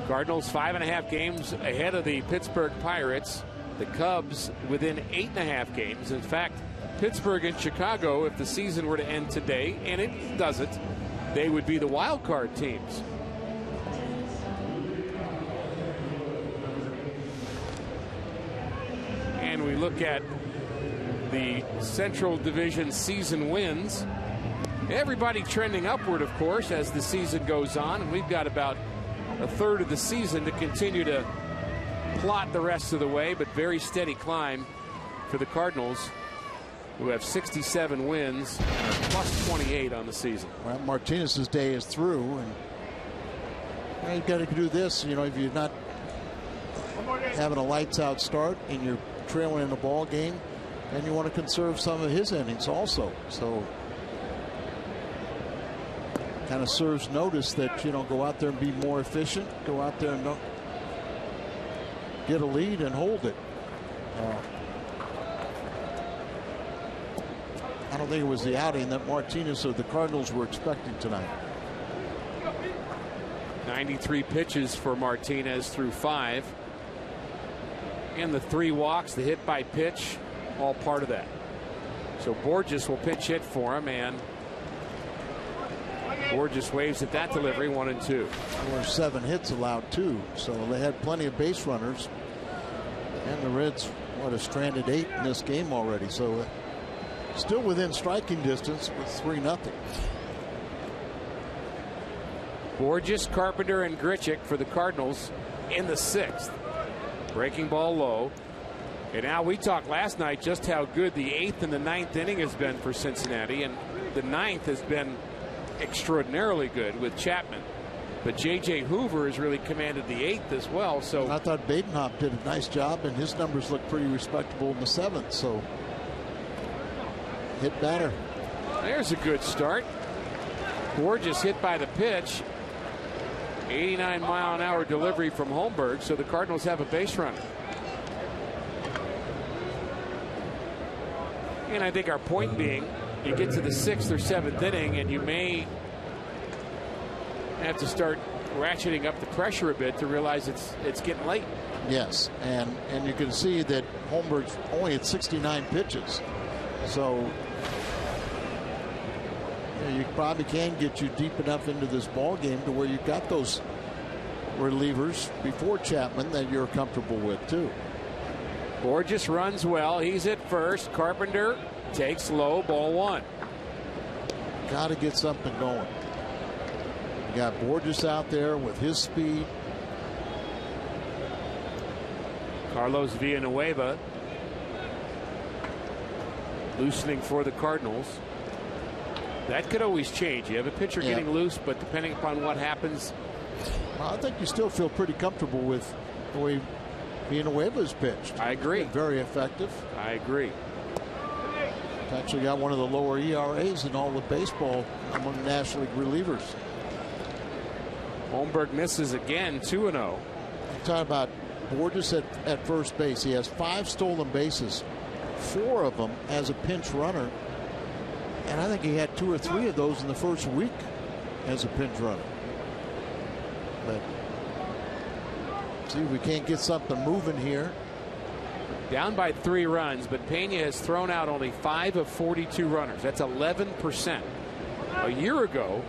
Cardinals 5.5 games ahead of the Pittsburgh Pirates. The Cubs within 8.5 games. In fact, Pittsburgh and Chicago, if the season were to end today, and it doesn't, they would be the wild card teams. And we look at the Central Division season wins. Everybody trending upward, of course, as the season goes on. And we've got about a third of the season to continue to plot the rest of the way, but very steady climb for the Cardinals, who have 67 wins and are plus 28 on the season. Well, Martinez's day is through, and You got to do this, you know, if you're not having a lights out start and you're trailing in the ball game, and you want to conserve some of his innings also. So kind of serves notice that, you know, go out there and be more efficient, go out there and don't get a lead and hold it. I don't think it was the outing that Martinez or the Cardinals were expecting tonight. 93 pitches for Martinez through 5. And the 3 walks, the hit by pitch, all part of that. So Borges will pinch hit for him, and Borges waves at that delivery, 1-2. There were 7 hits allowed too, so they had plenty of base runners. And the Reds, have stranded 8 in this game already, so still within striking distance with 3-0. Borges, Carpenter, and Grichuk for the Cardinals in the 6th. Breaking ball low. And now we talked last night just how good the 8th and the 9th inning has been for Cincinnati, and the 9th has been extraordinarily good with Chapman. But J.J. Hoover has really commanded the 8th as well. So I thought Badenhop did a nice job, and his numbers look pretty respectable in the 7th. So hit batter. There's a good start. Borges hit by the pitch. 89-mile-an-hour delivery from Holmberg, so the Cardinals have a base runner. And I think our point being, you get to the 6th or 7th inning, and you may have to start ratcheting up the pressure a bit to realize it's getting late. Yes, and you can see that Holmberg's only at 69 pitches, so you probably can get you deep enough into this ball game to where you've got those relievers before Chapman that you're comfortable with too. Borges runs well. He's at first. Carpenter takes low, ball 1. Got to get something going. You got Borges out there with his speed. Carlos Villanueva loosening for the Cardinals. That could always change. You have a pitcher getting loose, but depending upon what happens. Well, I think you still feel pretty comfortable with the way Villanueva's pitched. I agree. Very effective. I agree. He's actually got one of the lower ERAs in all of baseball among National League relievers. Holmberg misses again, 2-0. I'm talking about Borges at first base. He has 5 stolen bases, 4 of them as a pinch runner. And I think he had 2 or 3 of those in the first week as a pinch runner. But see if we can't get something moving here. Down by 3 runs, but Pena has thrown out only 5 of 42 runners. That's 11%. A year ago,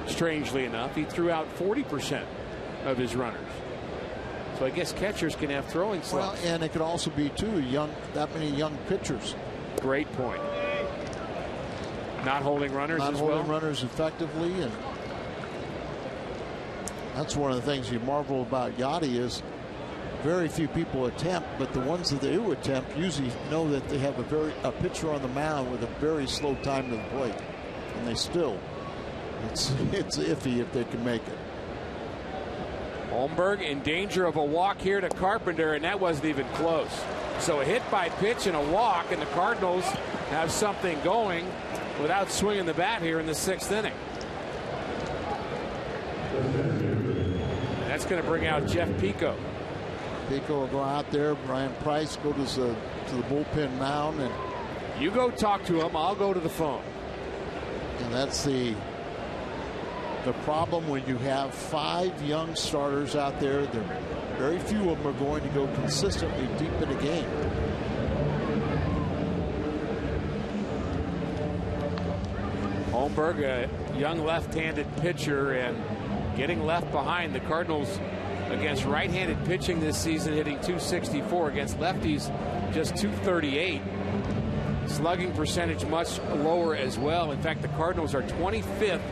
strangely enough, he threw out 40% of his runners. So I guess catchers can have throwing slumps. Well, and it could also be too that many young pitchers. Great point. Not holding runners Not as holding well. runners effectively, and that's one of the things you marvel about Yachty is very few people attempt, but the ones that they do attempt usually know that they have a pitcher on the mound with a very slow time to the plate, and they still it's iffy if they can make it. Holmberg in danger of a walk here to Carpenter, and that wasn't even close. So a hit by pitch and a walk, and the Cardinals have something going without swinging the bat here in the 6th inning. That's going to bring out Jeff Pico. Pico will go out there. Brian Price go to the bullpen mound, and you go talk to him. I'll go to the phone. And that's the problem when you have 5 young starters out there. Very few of them are going to go consistently deep in a game. Holmberg, a young left-handed pitcher, and getting left behind. The Cardinals against right-handed pitching this season hitting .264, against lefties just .238. Slugging percentage much lower as well. In fact, the Cardinals are 25th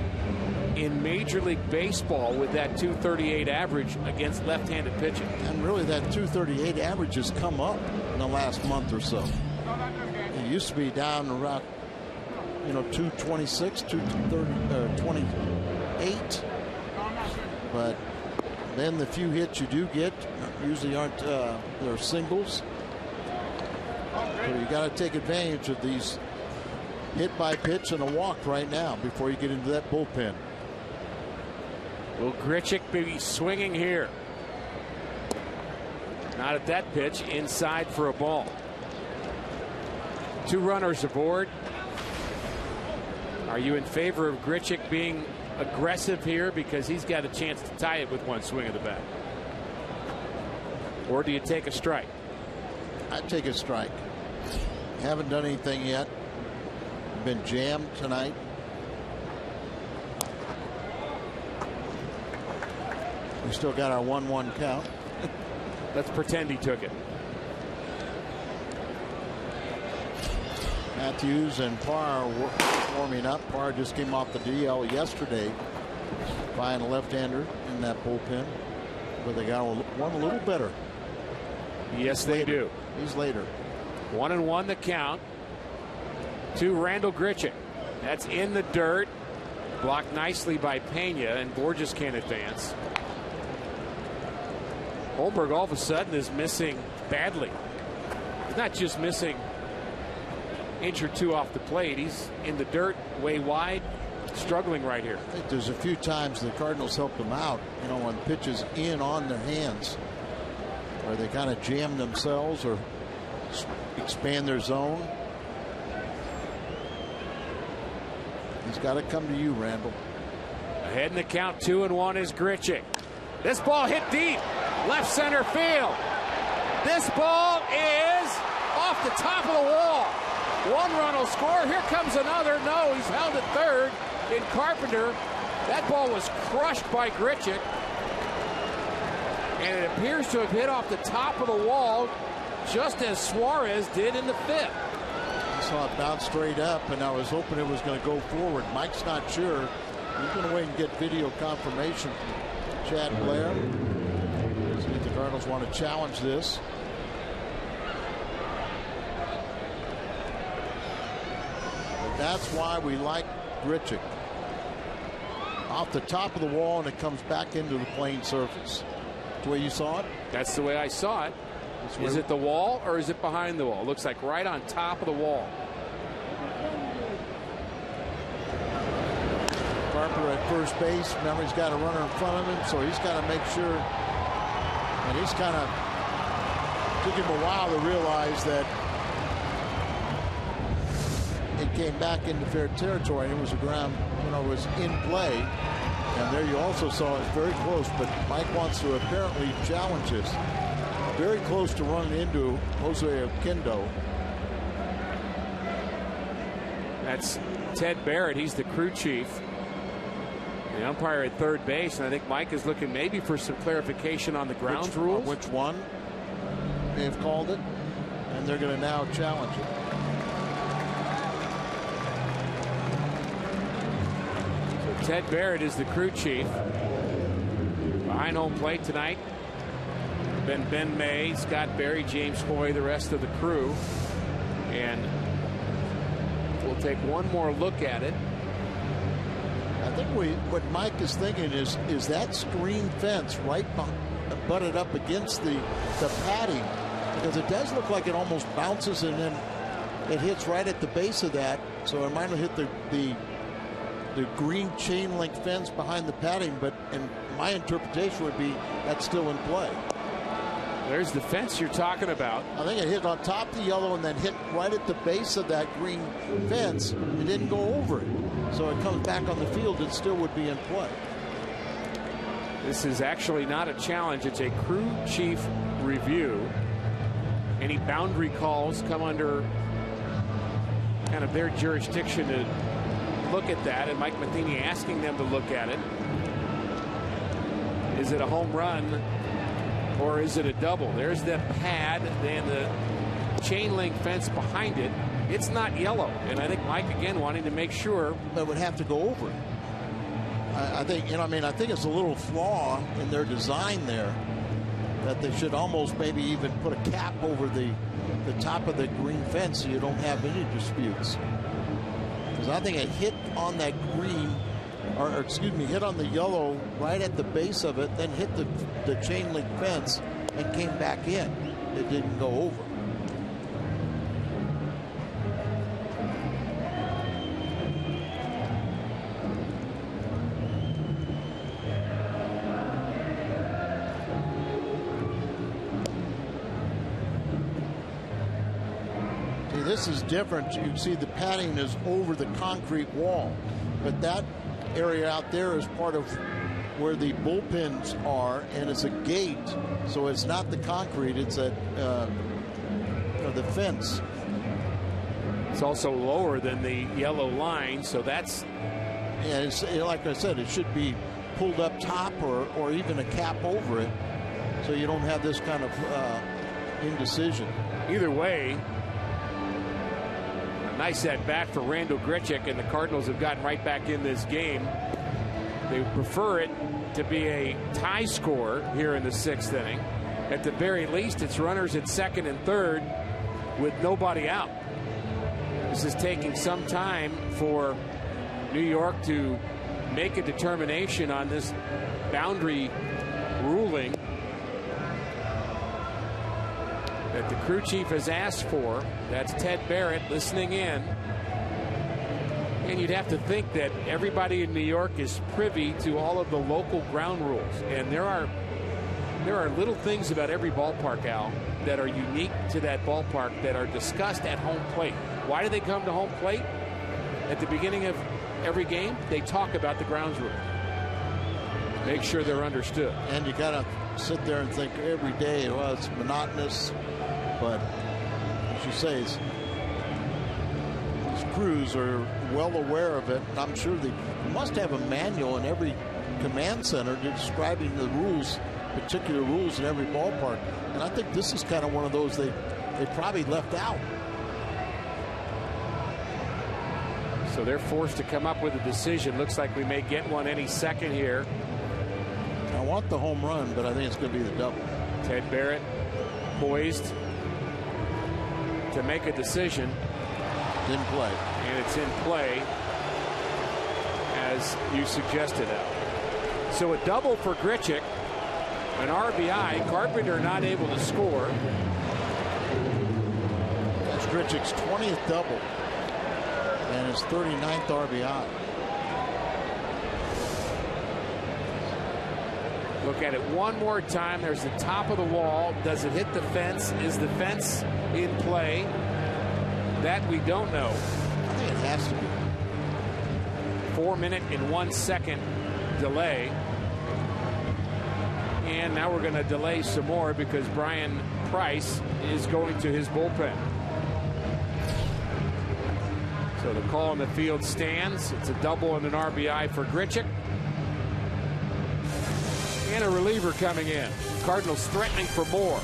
in Major League Baseball with that .238 average against left-handed pitching. And really that .238 average has come up in the last month or so. It used to be down around, .226, 228. but then the few hits you do get usually aren't they're singles. So you got to take advantage of these hit by pitch and a walk right now before you get into that bullpen. Will Grichuk be swinging here? Not at that pitch. Inside for a ball. 2 runners aboard. Are you in favor of Grichuk being aggressive here because he's got a chance to tie it with one swing of the bat? Or do you take a strike? I'd take a strike. Haven't done anything yet. Been jammed tonight. We still got our 1-1 count. Let's pretend he took it. Matthews and Parr warming up. Parr just came off the DL yesterday, buying a left-hander in that bullpen, but they got one a little better. Yes, they do. He's later. 1-1 the count to Randall Grichuk. That's in the dirt, blocked nicely by Pena, and Borges can't advance. Holmberg all of a sudden is missing badly. He's not just missing inch or two off the plate. He's in the dirt, way wide, struggling right here. I think there's a few times the Cardinals helped them out, you know, on pitches in on their hands, where they kind of jam themselves or expand their zone. He's got to come to you, Randall. Ahead in the count, 2-1 is Grichuk. This ball hit deep, left center field. This ball is off the top of the wall. 1 run will score. Here comes another. No, he's held at third in Carpenter. That ball was crushed by Grichuk, and it appears to have hit off the top of the wall, just as Suarez did in the 5th. I saw it bounce straight up, and I was hoping it was going to go forward. Mike's not sure. He's going to wait and get video confirmation from Chad Blair. See if the Cardinals want to challenge this. But that's why we like Grichuk. Off the top of the wall, and it comes back into the playing surface. The way you saw it? That's the way I saw it. Is it the wall or is it behind the wall? It looks like right on top of the wall. Carpenter at first base. Remember, he's got a runner in front of him, so he's got to make sure. And he's kind of took him a while to realize that it came back into fair territory, and it was a ground, you know, was in play. And there you also saw it very close, but Mike wants to apparently challenge this. Very close to running into Jose Oquendo. That's Ted Barrett. He's the crew chief. The umpire at third base, and I think Mike is looking maybe for some clarification on the grounds rules. Which one they have called it, and they're going to now challenge it. So Ted Barrett is the crew chief. Behind home plate tonight, Ben May, Scott Berry, James Hoy, the rest of the crew. And we'll take one more look at it. I think what Mike is thinking is that screen fence right butted up against the padding, because it does look like it almost bounces and then it hits right at the base of that. So it might have hit the green chain link fence behind the padding, but in my interpretation would be that's still in play. There's the fence you're talking about. I think it hit on top of the yellow and then hit right at the base of that green fence. It didn't go over it. So it comes back on the field, it still would be in play. This is actually not a challenge. It's a crew chief review. Any boundary calls come under kind of their jurisdiction to look at that. And Mike Matheny asking them to look at it. Is it a home run or is it a double? There's the pad and the chain link fence behind it. It's not yellow, and I think Mike again wanting to make sure that would have to go over it. I think, you know, I mean, I think it's a little flaw in their design there, that they should almost maybe even put a cap over the top of the green fence so you don't have any disputes. Because I think it hit on that green or excuse me, hit on the yellow right at the base of it, then hit the chain link fence and came back in. It didn't go over. This is different. You can see the padding is over the concrete wall, but that area out there is part of where the bullpens are, and it's a gate, so it's not the concrete, it's the fence. It's also lower than the yellow line, so that's, yeah, it's, like I said, it should be pulled up top or even a cap over it, so you don't have this kind of indecision. Either way, nice at bat for Randall Grichuk, and the Cardinals have gotten right back in this game. They prefer it to be a tie score here in the 6th inning. At the very least, it's runners at second and third with nobody out. This is taking some time for New York to make a determination on this boundary ruling that the crew chief has asked for. That's Ted Barrett listening in. And you'd have to think that everybody in New York is privy to all of the local ground rules. And there are little things about every ballpark, Al, that are unique to that ballpark that are discussed at home plate. Why do they come to home plate? At the beginning of every game, they talk about the grounds rules. Make sure they're understood. And you gotta sit there and think every day, well, it's monotonous. But as you say, these crews are well aware of it. I'm sure they must have a manual in every command center describing the rules, particular rules in every ballpark. And I think this is kind of one of those they probably left out. So they're forced to come up with a decision. Looks like we may get one any second here. I want the home run, but I think it's going to be the double. Ted Barrett poised to make a decision. Didn't play. And it's in play, as you suggested, Al. So a double for Grichuk, an RBI. Carpenter not able to score. That's Grichuk's 20th double and his 39th RBI. Look at it one more time. There's the top of the wall. Does it hit the fence? Is the fence in play? That we don't know. I think it has to be. 4 minute and 1 second delay. And now we're going to delay some more because Brian Price is going to his bullpen. So the call on the field stands. It's a double and an RBI for Grichuk. And a reliever coming in. Cardinals threatening for more.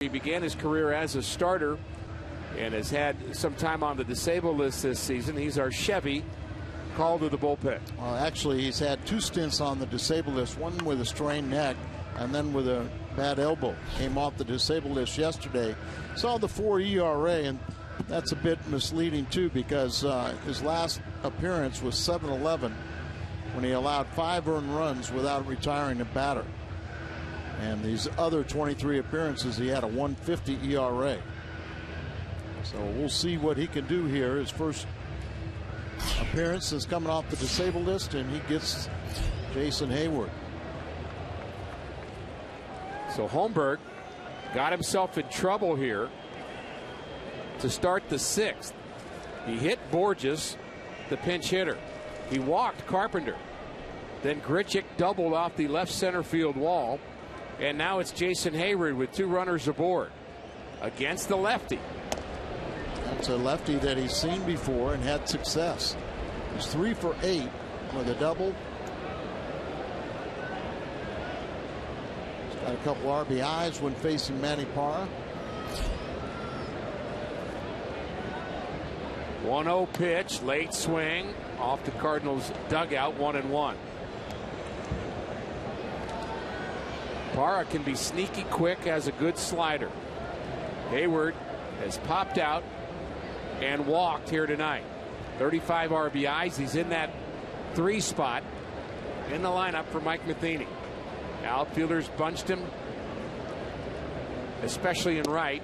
He began his career as a starter and has had some time on the disabled list this season. He's our Chevy called to the bullpen. Well, actually, he's had 2 stints on the disabled list, one with a strained neck and then with a bad elbow. Came off the disabled list yesterday. Saw the 4 ERA, and that's a bit misleading too, because his last appearance was 7-11 when he allowed 5 earned runs without retiring a batter. And these other 23 appearances, he had a 1.50 ERA. So we'll see what he can do here. His first appearance is coming off the disabled list, and he gets Jason Hayward. So Holmberg got himself in trouble here to start the 6th. He hit Borges, the pinch hitter. He walked Carpenter. Then Grichuk doubled off the left center field wall. And now it's Jason Hayward with 2 runners aboard against the lefty. That's a lefty that he's seen before and had success. He's 3 for 8 with a double. He's got a couple RBIs when facing Manny Parra. 1-0 pitch, late swing off the Cardinals dugout, 1-1. Parra can be sneaky quick, has a good slider. Hayward has popped out and walked here tonight. 35 RBIs. He's in that 3 spot in the lineup for Mike Matheny. Outfielders bunched him, especially in right.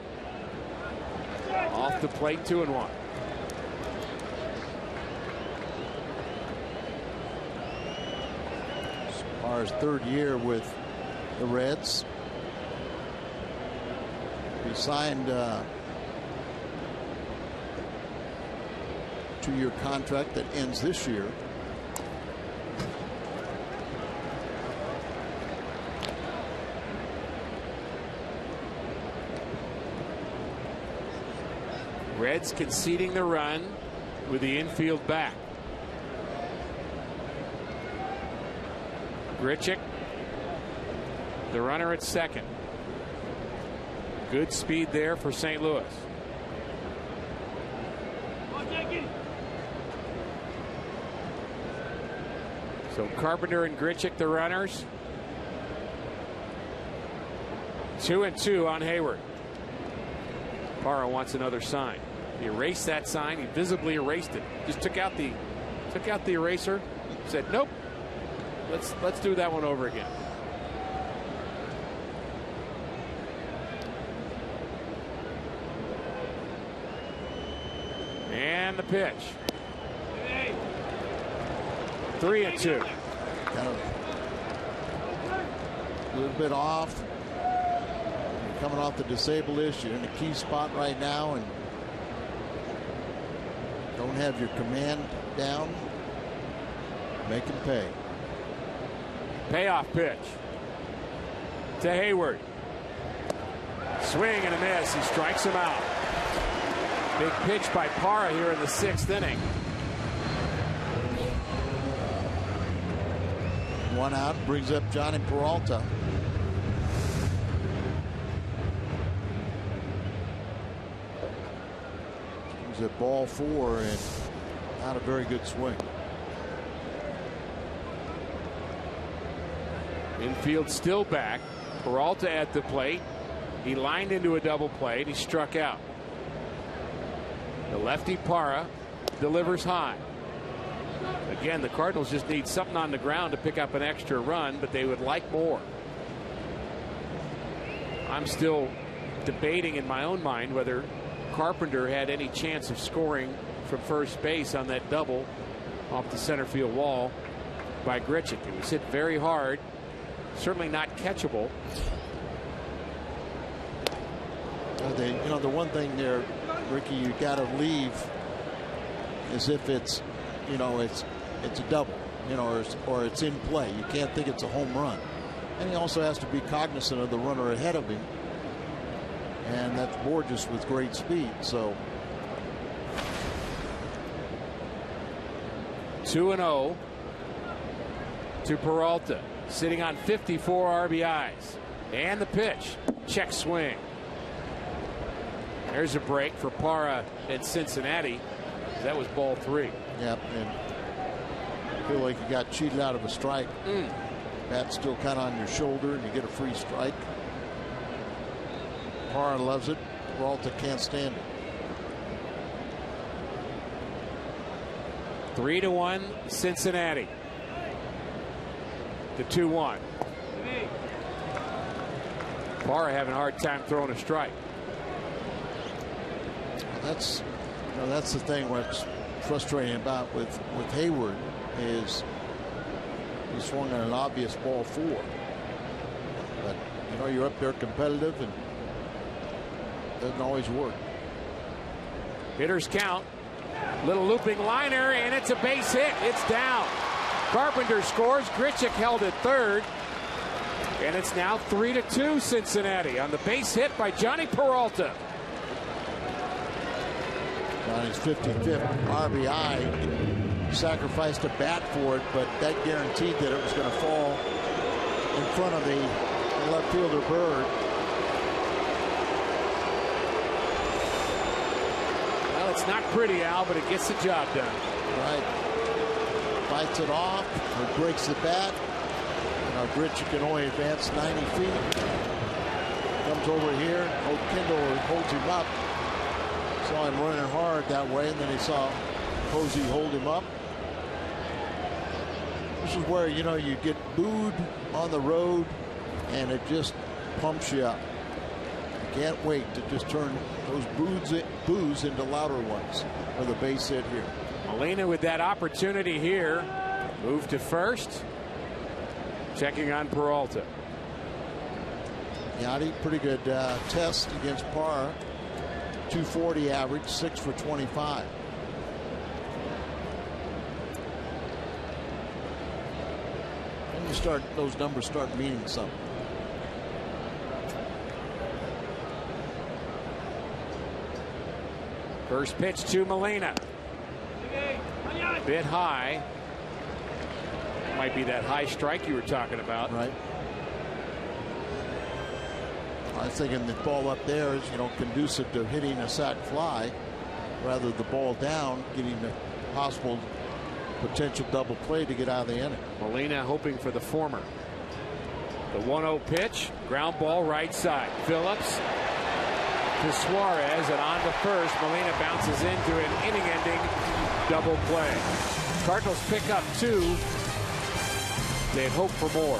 Off the plate, 2-1. Parra's 3rd year with the Reds. He signed a 2-year contract that ends this year. Reds conceding the run with the infield back. Grichuk, the runner at second. Good speed there for St. Louis. So Carpenter and Grichuk, the runners. 2-2 on Hayward. Parra wants another sign. He erased that sign. He visibly erased it. Just took out the eraser. Said, nope. Let's do that one over again. And the pitch. 3-2. Kind of a little bit off. You're coming off the disabled list. You're in a key spot right now and don't have your command down. Make him pay. Payoff pitch to Hayward. Swing and a miss. He strikes him out. Big pitch by Parra here in the 6th inning. 1 out, brings up Johnny Peralta. He's at ball 4 and not a very good swing. Infield still back. Peralta at the plate. He lined into a double play. He struck out. The lefty Parra delivers high. Again, the Cardinals just need something on the ground to pick up an extra run, but they would like more. I'm still debating in my own mind whether Carpenter had any chance of scoring from first base on that double off the center field wall by Grichuk. It was hit very hard. Certainly not catchable. The one thing there, Ricky, you got to leave is if it's, it's a double, or it's in play. You can't think it's a home run. And he also has to be cognizant of the runner ahead of him. And that's Borges with great speed. So 2-0 to Peralta, sitting on 54 RBIs. And the pitch. Check swing. There's a break for Parra at Cincinnati. That was ball 3. Yep, and I feel like you got cheated out of a strike. Bat's still kind of on your shoulder, and you get a free strike. Parra loves it. Peralta can't stand it. 3-1 Cincinnati. The 2-1. Parra having a hard time throwing a strike. That's the thing. What's frustrating about with Hayward is he swung on an obvious ball 4. But you're up there competitive, and it doesn't always work. Hitters count. Little looping liner, and it's a base hit. It's down. Carpenter scores. Grichuk held at third. And it's now 3-2 Cincinnati on the base hit by Johnny Peralta. Johnny's 55th RBI. Sacrificed a bat for it, but that guaranteed that it was going to fall in front of the left fielder Bird. Well, it's not pretty, Al, but it gets the job done. Right. Fights it off, or breaks the bat. Grichuk can only advance 90 feet. Comes over here. Kendall holds him up. Saw him running hard that way, and then he saw Posey hold him up. This is where you get booed on the road, and it just pumps you up. You can't wait to just turn those boos into louder ones for the base hit here. Molina with that opportunity here. Move to first. Checking on Peralta. Yachty, pretty good test against Parra. 240 average, 6 for 25. And those numbers start meaning something. First pitch to Molina. Bit high. Might be that high strike you were talking about. Right. I was thinking the ball up there is, conducive to hitting a sac fly, rather the ball down, getting the possible potential double play to get out of the inning. Molina hoping for the former. The 1-0 pitch, ground ball right side. Phillips to Suarez, and on to first. Molina bounces into an inning-ending double play. Cardinals pick up 2. They'd hope for more.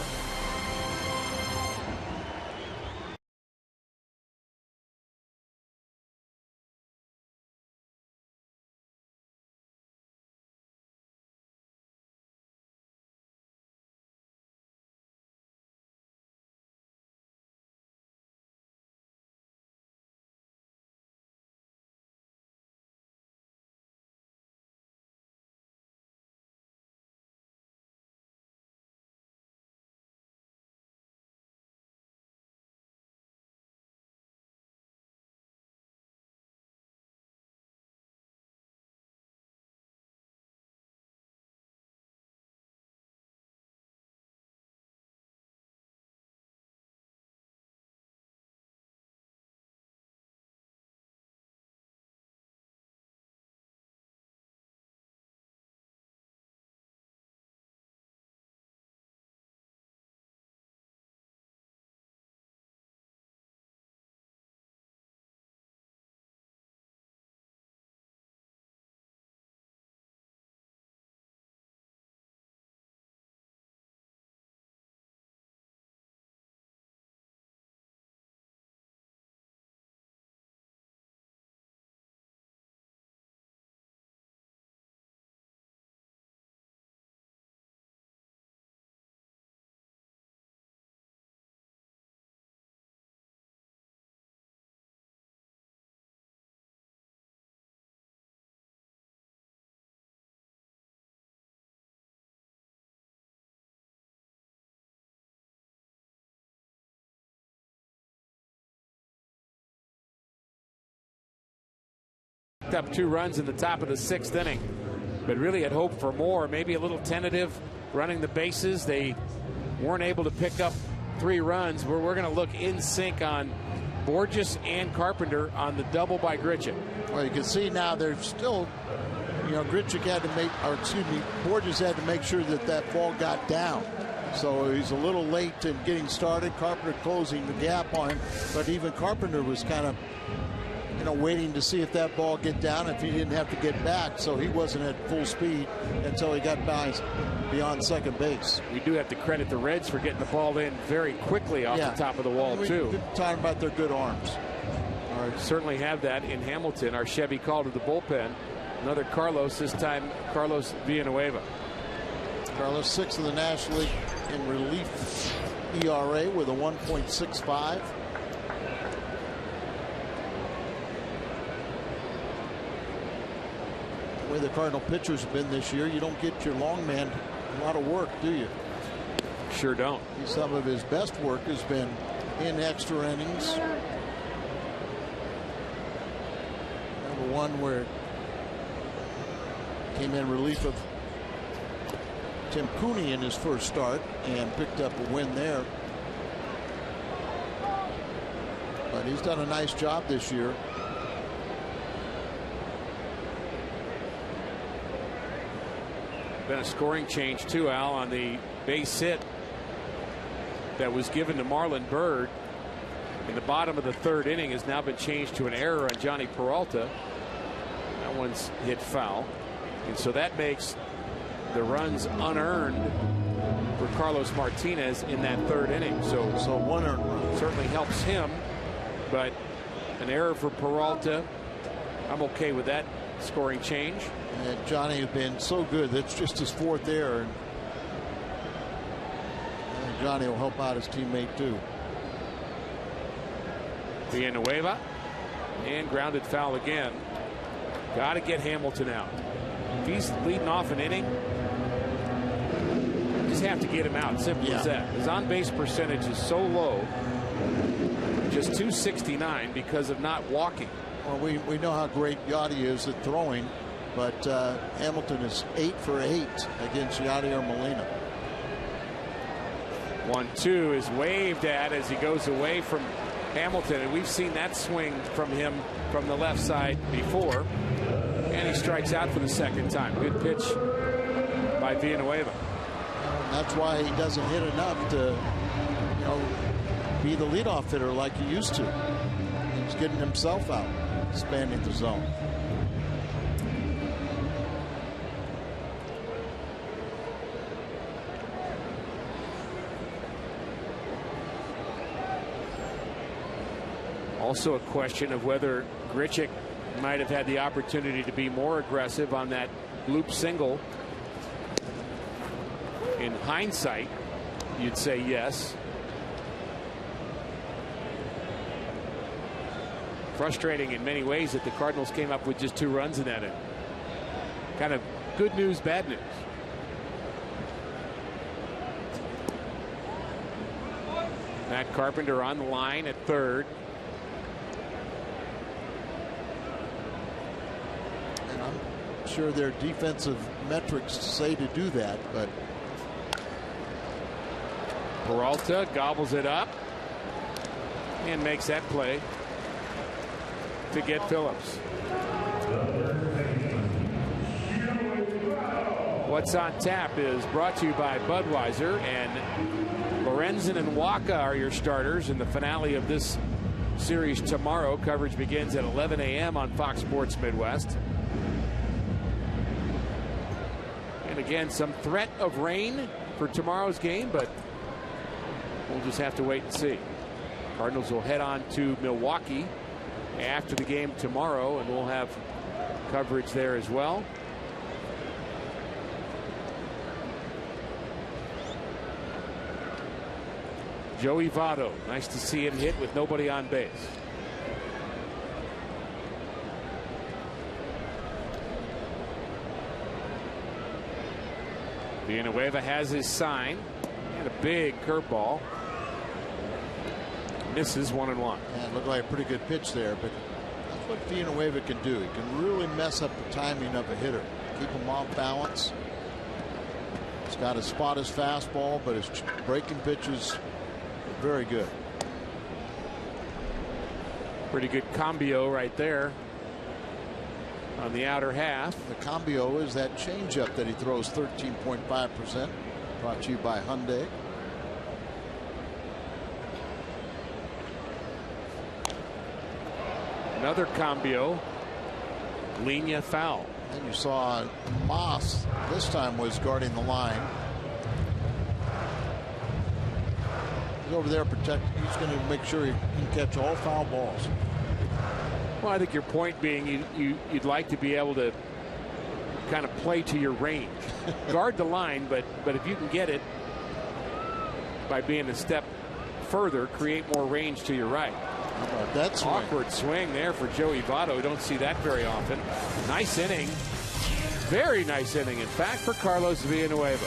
Up 2 runs in the top of the 6th inning, but really had hoped for more. Maybe a little tentative running the bases. They weren't able to pick up 3 runs. We're going to look in sync on Borges and Carpenter on the double by Grichuk. Well, you can see now there's still, Grichuk had to make, or excuse me, Borges had to make sure that that ball got down. So he's a little late in getting started. Carpenter closing the gap on him, but even Carpenter was kind of, waiting to see if that ball get down, if he didn't have to get back. So he wasn't at full speed until he got beyond second base. We do have to credit the Reds for getting the ball in very quickly off the top of the wall, too. We're talking about their good arms. All right, certainly have that in Hamilton. Our Chevy call to the bullpen. Another Carlos, this time Carlos Villanueva. Carlos, 6th in the National League in relief ERA with a 1.65. The way the Cardinal pitchers have been this year, you don't get your long man a lot of work, do you? Sure don't. Some of his best work has been in extra innings. Number one where came in relief of Tim Cooney in his first start and picked up a win there. But he's done a nice job this year. Been a scoring change too, Al, on the base hit that was given to Marlon Byrd in the bottom of the 3rd inning has now been changed to an error on Johnny Peralta. That one's hit foul, and so that makes the runs unearned for Carlos Martinez in that 3rd inning. So 1 earned run certainly helps him, but an error for Peralta. I'm okay with that scoring change. And Johnny has been so good. That's just his 4th error. And Johnny will help out his teammate too. Villanueva and grounded foul again. Got to get Hamilton out. If he's leading off an inning, you just have to get him out. Simple as that. His on-base percentage is so low, just .269 because of not walking. Well, we know how great Yachty is at throwing, but Hamilton is 8 for 8 against Yachty or Molina. 1-2 is waved at as he goes away from Hamilton, and we've seen that swing from him from the left side before, and he strikes out for the 2nd time. Good pitch by Villanueva. That's why he doesn't hit enough to, be the leadoff hitter like he used to. He's getting himself out, expanding the zone. Also a question of whether Grichuk might have had the opportunity to be more aggressive on that loop single. In hindsight, you'd say yes. Frustrating in many ways that the Cardinals came up with just 2 runs in that inning. Kind of good news, bad news. Matt Carpenter on the line at 3rd. And I'm sure their defensive metrics say to do that, but Peralta gobbles it up and makes that play to get Phillips. What's on Tap is brought to you by Budweiser, and Lorenzen and Waka are your starters in the finale of this series tomorrow. Coverage begins at 11 a.m. on Fox Sports Midwest. And again, some threat of rain for tomorrow's game, but we'll just have to wait and see. Cardinals will head on to Milwaukee after the game tomorrow, and we'll have coverage there as well. Joey Votto, nice to see him hit with nobody on base. Villanueva has his sign, and a big curveball. Misses 1-1. Yeah, it looked like a pretty good pitch there, but that's what Villanueva can do. He can really mess up the timing of a hitter, keep him off balance. He's got to spot his fastball, but his breaking pitches are very good. Pretty good cambio right there on the outer half. The cambio is that changeup that he throws 13.5%. Brought to you by Hyundai. Another cambio. Linea foul. And you saw Moss this time was guarding the line. He's over there protecting. He's going to make sure he can catch all foul balls. Well, I think your point being you'd like to be able to kind of play to your range. Guard the line, but if you can get it by being a step further, create more range to your right. How about that swing? Awkward swing there for Joey Votto. Don't see that very often. Nice inning. Very nice inning, in fact, for Carlos Villanueva.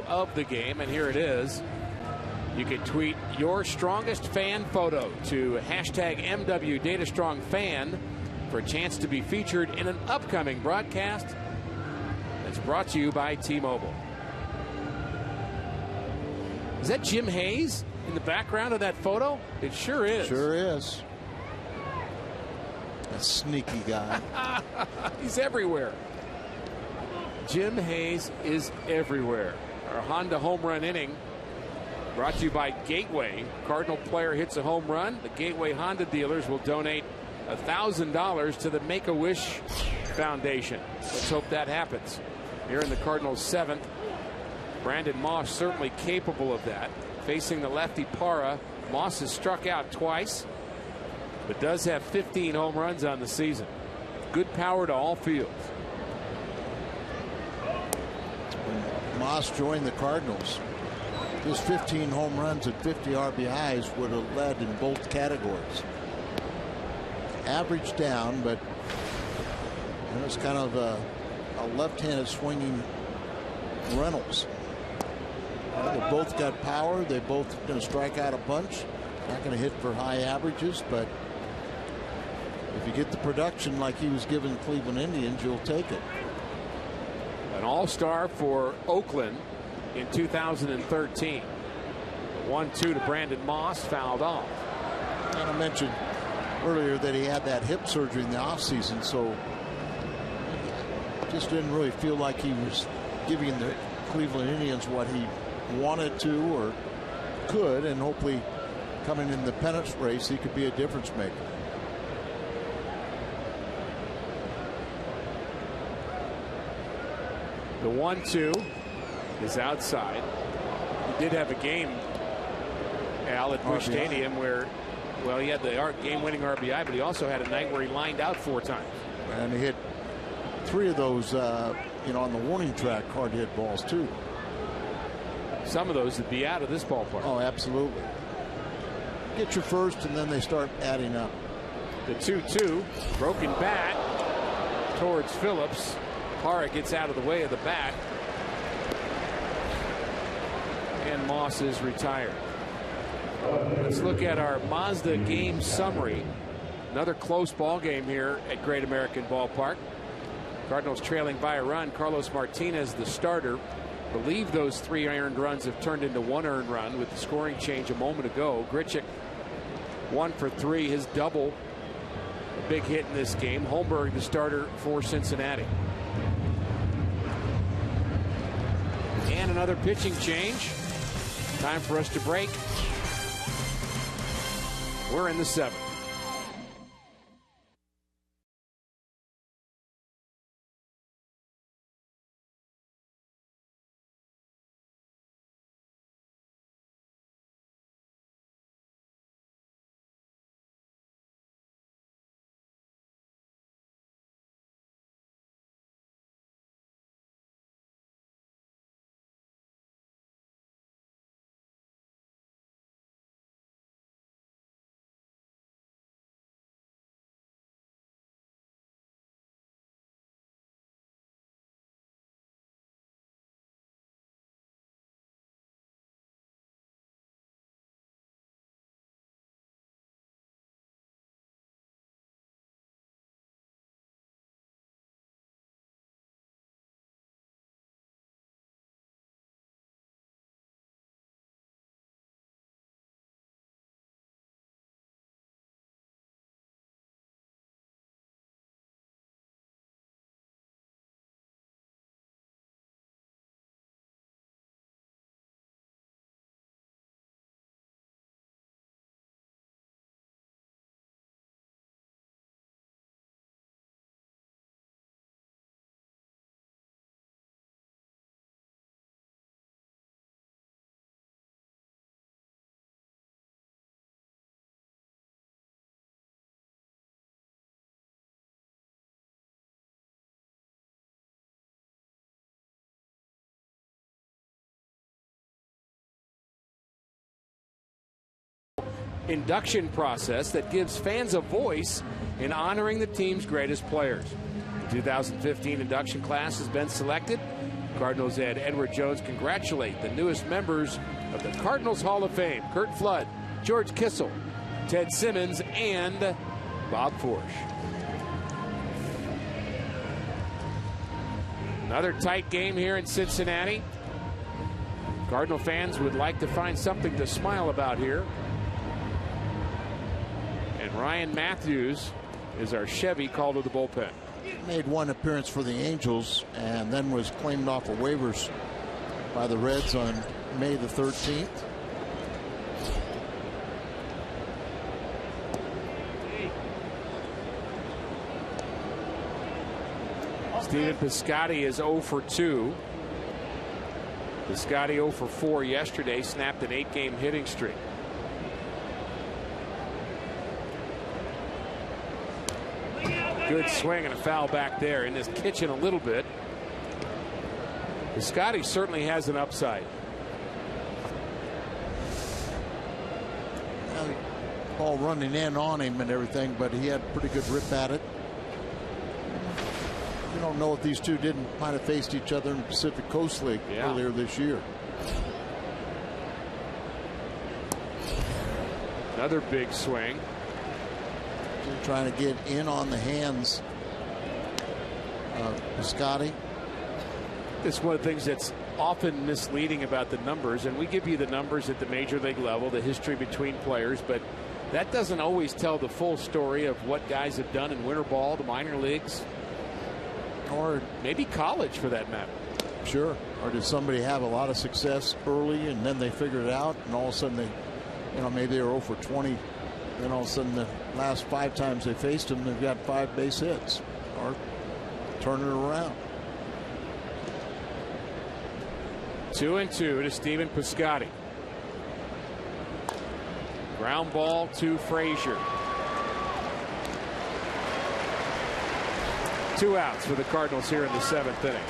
Of the game, and here it is. You can tweet your strongest fan photo to hashtag MWDataStrongFan for a chance to be featured in an upcoming broadcast that's brought to you by T-Mobile. Is that Jim Hayes in the background of that photo? It sure is. Sure is. A sneaky guy. He's everywhere. Jim Hayes is everywhere. Our Honda home run inning brought to you by Gateway. Cardinal player hits a home run. The Gateway Honda dealers will donate $1,000 to the Make-A-Wish Foundation. Let's hope that happens. Here in the Cardinals' 7th, Brandon Moss certainly capable of that. Facing the lefty Parra, Moss has struck out twice, but does have 15 home runs on the season. Good power to all fields. Moss joined the Cardinals. His 15 home runs and 50 RBIs would have led in both categories. Average down, but it was kind of a left-handed swinging Reynolds. They both got power. They both going to strike out a bunch. Not going to hit for high averages, but if you get the production like he was giving Cleveland Indians, you'll take it. An all-star for Oakland in 2013. 1-2 to Brandon Moss, fouled off. And I mentioned earlier that he had that hip surgery in the offseason, so just didn't really feel like he was giving the Cleveland Indians what he wanted to or could, and hopefully coming in the pennant race he could be a difference maker. The 1-2 is outside. He did have a game, Al, at Busch Stadium where, well, he had the game-winning RBI, but he also had a night where he lined out 4 times. And he hit 3 of those, on the warning track, hard hit balls too. Some of those would be out of this ballpark. Oh, absolutely. Get your first, and then they start adding up. The 2-2, broken bat towards Phillips. Parra gets out of the way of the bat. And Moss is retired. Let's look at our Mazda game summary. Another close ball game here at Great American Ballpark. Cardinals trailing by a run. Carlos Martinez, the starter. Believe those 3 earned runs have turned into 1 earned run with the scoring change a moment ago. Grichuk 1 for 3, his double. A big hit in this game. Holmberg, the starter for Cincinnati. And another pitching change. Time for us to break. We're in the 7th. Induction process that gives fans a voice in honoring the team's greatest players. The 2015 induction class has been selected. Cardinals head Edward Jones congratulate the newest members of the Cardinals Hall of Fame: Curt Flood, George Kissel, Ted Simmons, and Bob Forsch. Another tight game here in Cincinnati. Cardinal fans would like to find something to smile about here. And Ryan Matthews is our Chevy called to the bullpen. Made one appearance for the Angels and then was claimed off of waivers by the Reds on May the 13th. Stephen Piscotty is 0 for 2. Piscotty 0 for 4 yesterday, snapped an 8-game hitting streak. Good swing and a foul back there in this kitchen a little bit. Piscotty certainly has an upside. Ball running in on him and everything, but he had a pretty good rip at it. You don't know if these two might have faced each other in the Pacific Coast League earlier this year. Another big swing. Trying to get in on the hands of Piscotty. It's one of the things that's often misleading about the numbers, and we give you the numbers at the major league level, the history between players, but that doesn't always tell the full story of what guys have done in winter ball, the minor leagues, or maybe college for that matter. Sure. Or did somebody have a lot of success early and then they figured it out, and all of a sudden they, maybe they were 0 for 20. Then all of a sudden the last 5 times they faced him, they've got 5 base hits or turn it around. 2-2 to Stephen Piscotty. Ground ball to Frazier. 2 outs for the Cardinals here in the 7th inning.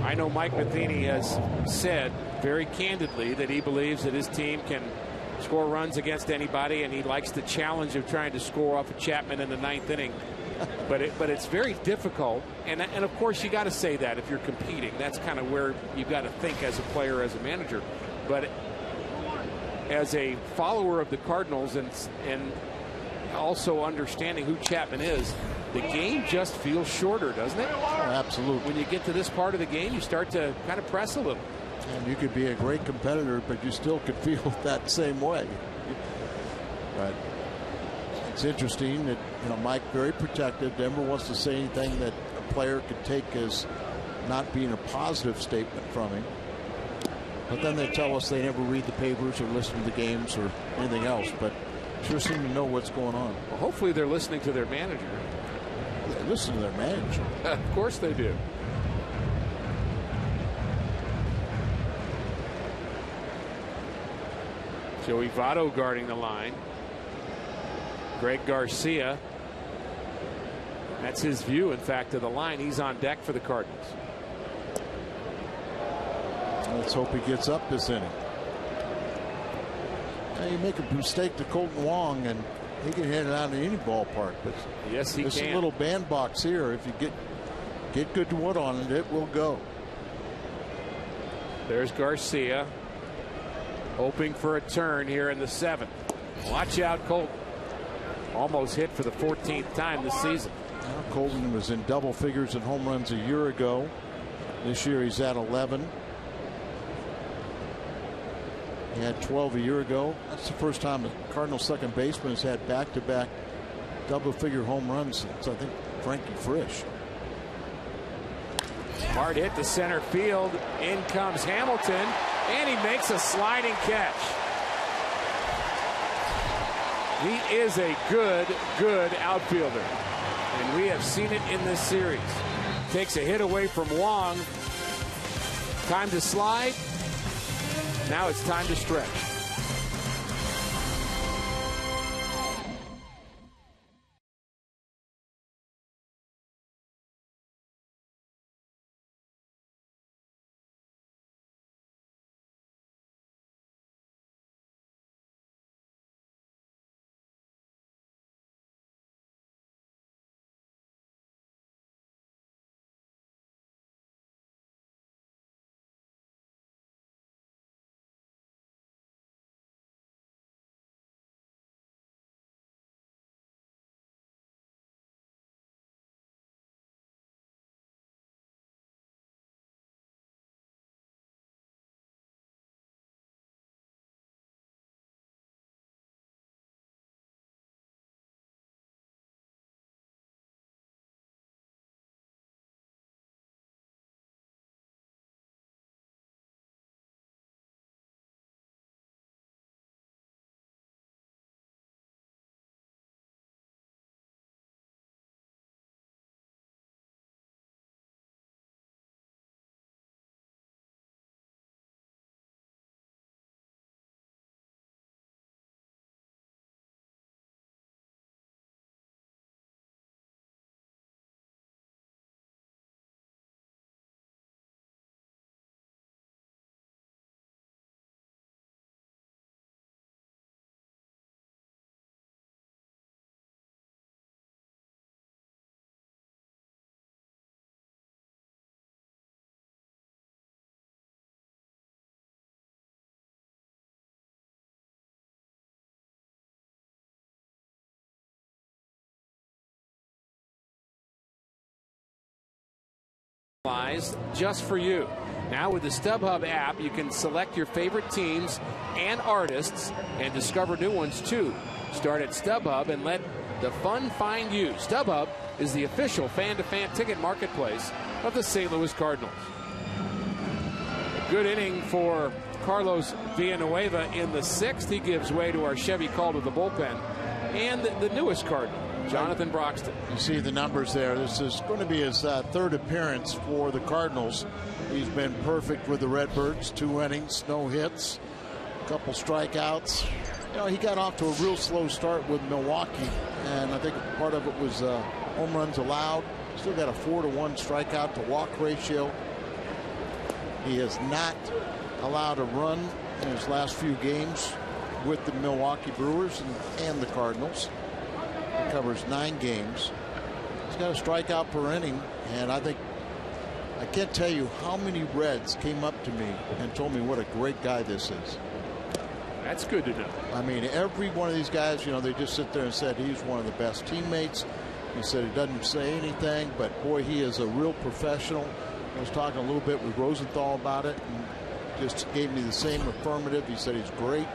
I know Mike Matheny has said very candidly that he believes that his team can score runs against anybody, and he likes the challenge of trying to score off of Chapman in the 9th inning. But it's very difficult, and of course you got to say that if you're competing. That's kind of where you've got to think as a player, as a manager. But as a follower of the Cardinals and also understanding who Chapman is, the game just feels shorter, doesn't it? Oh, absolutely. When you get to this part of the game, you start to kind of press a little. And you could be a great competitor, but you still could feel that same way. But it's interesting that, Mike very protective, never wants to say anything that a player could take as not being a positive statement from him. But then they tell us they never read the papers or listen to the games or anything else, but sure seem to know what's going on. Well, hopefully they're listening to their manager. They listen to their manager. Of course they do. Joey Votto guarding the line. Greg Garcia. That's his view, in fact, of the line. He's on deck for the Cardinals. Let's hope he gets up this inning. Now you make a mistake to Colton Wong, and he can hit it out in any ballpark. But yes, he can. This little bandbox here, if you get good wood on it, it will go. There's Garcia, hoping for a turn here in the 7th. Watch out, Colton. Almost hit for the 14th time this season. Now, Colton was in double figures in home runs a year ago. This year he's at 11. He had 12 a year ago. That's the first time a Cardinals second baseman has had back-to-back double-figure home runs since, I think, Frankie Frisch. Hard hit to center field. In comes Hamilton, and he makes a sliding catch. He is a good outfielder, and we have seen it in this series. Takes a hit away from Wong. Time to slide. Now it's time to stretch. Just for you. Now with the StubHub app, you can select your favorite teams and artists and discover new ones too. Start at StubHub and let the fun find you. StubHub is the official fan-to-fan ticket marketplace of the St. Louis Cardinals. A good inning for Carlos Villanueva in the 6th. He gives way to our Chevy call to the bullpen. And the newest Cardinal, Jonathan Broxton. You see the numbers there. This is going to be his 3rd appearance for the Cardinals. He's been perfect with the Redbirds. 2 innings, no hits, a couple strikeouts. He got off to a real slow start with Milwaukee, and I think part of it was home runs allowed. Still got a 4-to-1 strikeout to walk ratio. He has not allowed a run in his last few games with the Milwaukee Brewers and the Cardinals. He covers 9 games. He's got a strikeout per inning, and I can't tell you how many Reds came up to me and told me what a great guy this is. That's good to know. I mean, every one of these guys, you know, they just sit there and said he's one of the best teammates. He said he doesn't say anything, but boy, he is a real professional. I was talking a little bit with Rosenthal about it, and just gave me the same affirmative. He said he's great,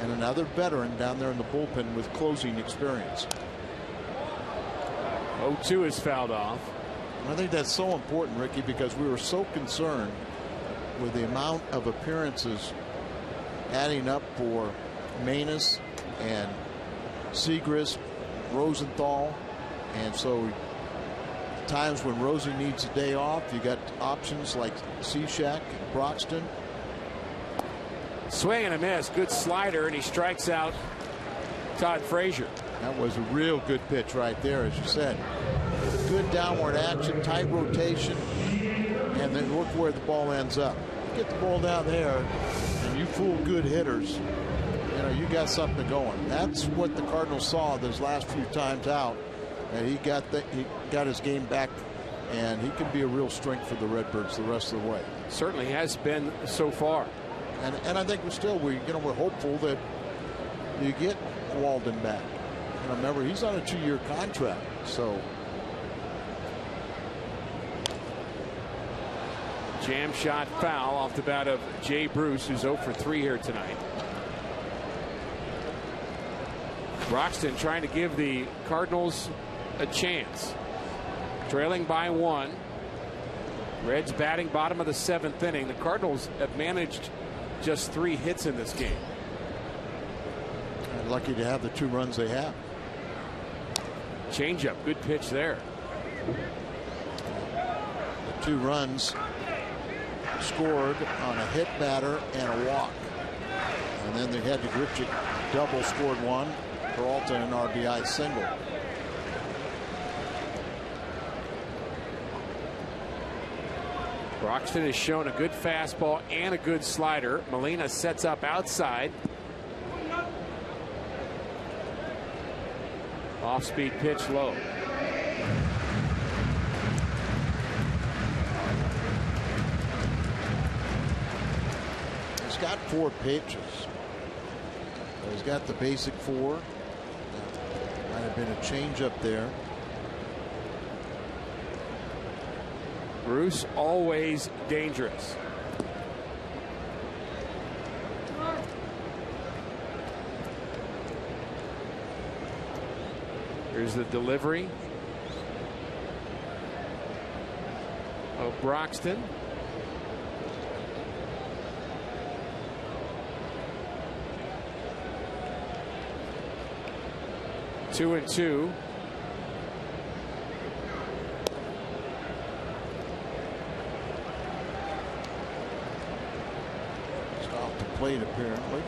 and another veteran down there in the bullpen with closing experience. 0-2 is fouled off. And I think that's so important, Ricky, because we were so concerned with the amount of appearances adding up for Manus and Segrist, Rosenthal, and so times when Rosie needs a day off, you got options like Cishek and Broxton. Swing and a miss. Good slider, and he strikes out Todd Frazier. That was a real good pitch right there, as you said. Good downward action, tight rotation, and then look where the ball ends up. You get the ball down there, and you fool good hitters, you know, you got something going. That's what the Cardinals saw those last few times out, and he got his game back, and he can be a real strength for the Redbirds the rest of the way. Certainly has been so far. And I think we're hopeful that you get Walden back. You know, remember, he's on a 2-year contract, so. Jam shot foul off the bat of Jay Bruce, who's 0 for 3 here tonight. Broxton trying to give the Cardinals a chance. Trailing by 1. Reds batting bottom of the 7th inning. The Cardinals have managed just 3 hits in this game. And lucky to have the 2 runs they have. Changeup, good pitch there. The 2 runs scored on a hit batter and a walk, and then they had the Grichuk double, scored 1. Peralta an RBI single. Broxton has shown a good fastball and a good slider. Molina sets up outside. Off-speed pitch low. He's got 4 pitches. He's got the basic 4. Might have been a changeup there. Bruce always dangerous. Here's the delivery of Broxton. Two and 2. Off the plate apparently.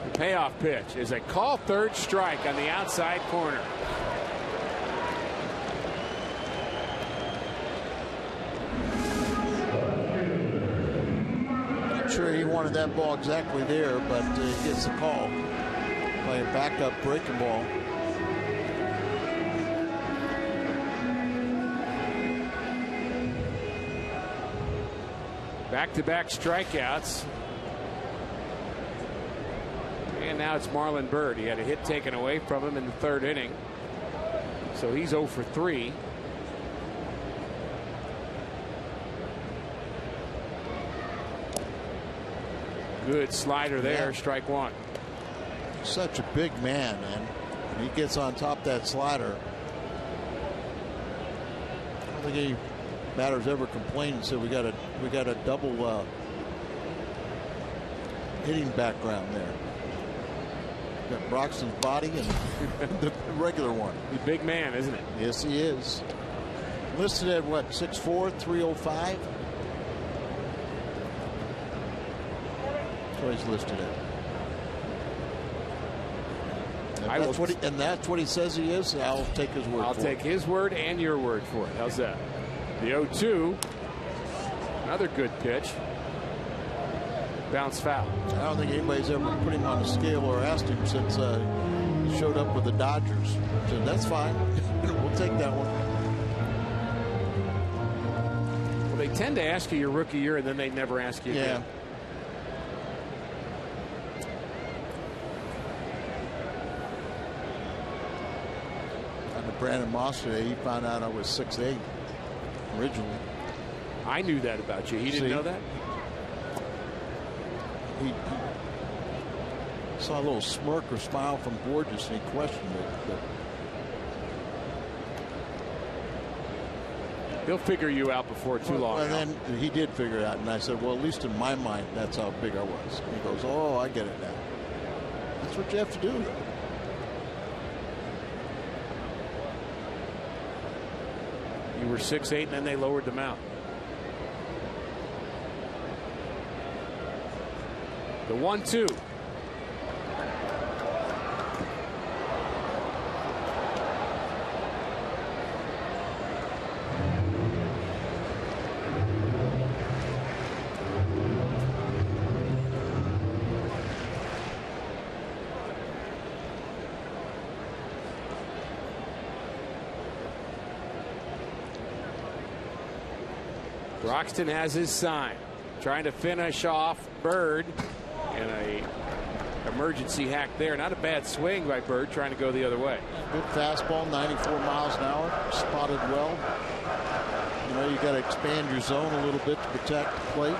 The payoff pitch is a call, 3rd strike on the outside corner. Sure, he wanted that ball exactly there, but he gets the call by a backup breaking ball. Back-to-back strikeouts. And now it's Marlon Byrd. He had a hit taken away from him in the 3rd inning. So he's 0 for 3. Good slider there, strike 1. Such a big man, and when he gets on top of that slider, I don't think any batter's ever complained and said we got a double hitting background there. Got Broxton's body and the regular one. He's a big man, isn't it? Yes, he is. Listed at what, 6'4", 305? That's what he's listed at. And that's what he says he is. I'll take his word. I'll take his word and your word for it. How's that? The 0-2. Another good pitch. Bounce foul. I don't think anybody's ever put him on a scale or asked him since he showed up with the Dodgers. So that's fine. We'll take that one. Well, they tend to ask you your rookie year, and then they never ask you again. On the Brandon Moss today, he found out I was 6'8" originally. I knew that about you. He didn't know that? He saw a little smirk or smile from Borges, and he questioned it. He'll figure you out before too long. And then he did figure it out, and I said, well, at least in my mind, that's how big I was. And he goes, oh, I get it now. That's what you have to do, though. You were 6'8", and then they lowered the mound. The 1-2. Broxton has his sign, trying to finish off Bird in a emergency hack there. Not a bad swing by Bird, trying to go the other way. Good fastball, 94 miles an hour, spotted well. You know, you got to expand your zone a little bit to protect the plate.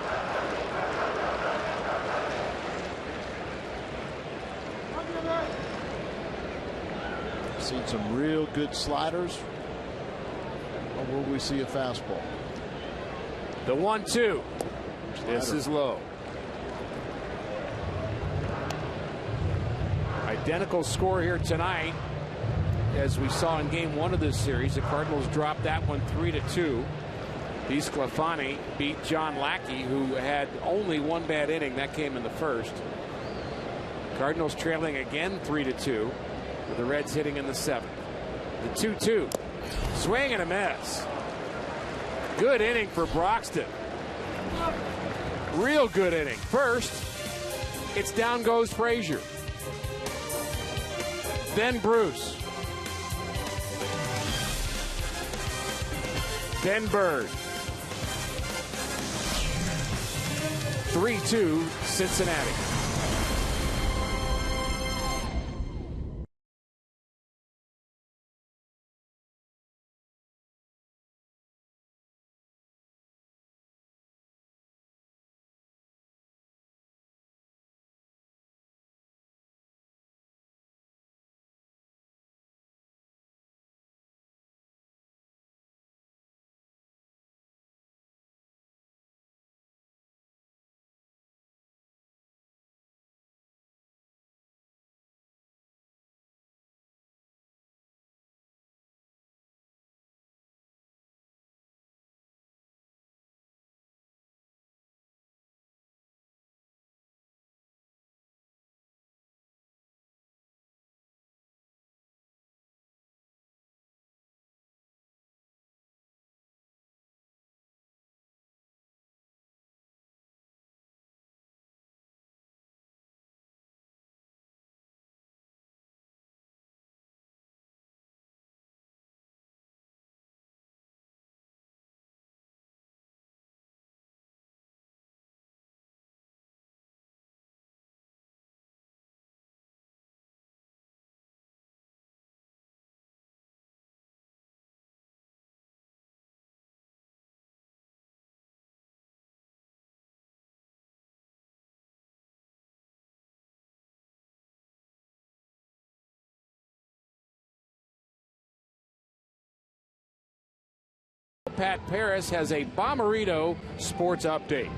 Seen some real good sliders. Or will we see a fastball? The 1-2. This is low. Identical score here tonight as we saw in game 1 of this series. The Cardinals dropped that one 3-2. DeSclafani beat John Lackey, who had only one bad inning. That came in the first. Cardinals trailing again 3-2 with the Reds hitting in the 7th. The 2-2. Swing and a miss. Good inning for Broxton. Real good inning. First, it's down goes Frazier. Then Bruce. Then Bird. 3-2 Cincinnati. Pat Paris has a Bomberito sports update.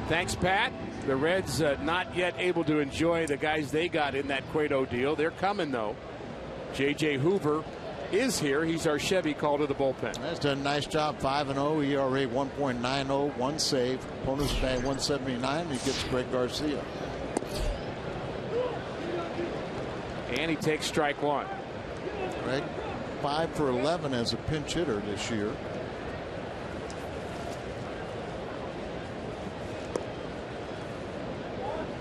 Thanks, Pat. The Reds not yet able to enjoy the guys they got in that Cueto deal. They're coming, though. J.J. Hoover is here. He's our Chevy call to the bullpen. That's done a nice job. 5-0, ERA 1.90, one save. Opponent's batting 179. He gets Greg Garcia. And he takes strike one. Greg, 5 for 11 as a pinch hitter this year.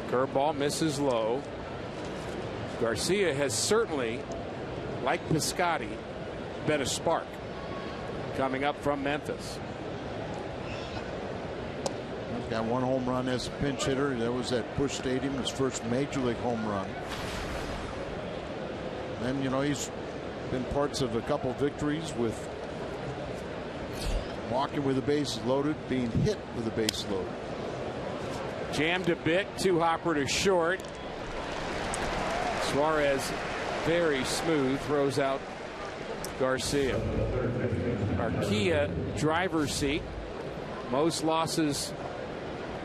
Curveball misses low. Garcia has certainly, like Piscotty, been a spark coming up from Memphis. He's got one home run as a pinch hitter. That was at Busch Stadium, his first major league home run. And, you know, he's been parts of a couple victories with walking with the bases loaded, being hit with the bases loaded. Jammed a bit, two hopper to short. Suarez very smooth, throws out Garcia. Arquilla driver's seat. Most losses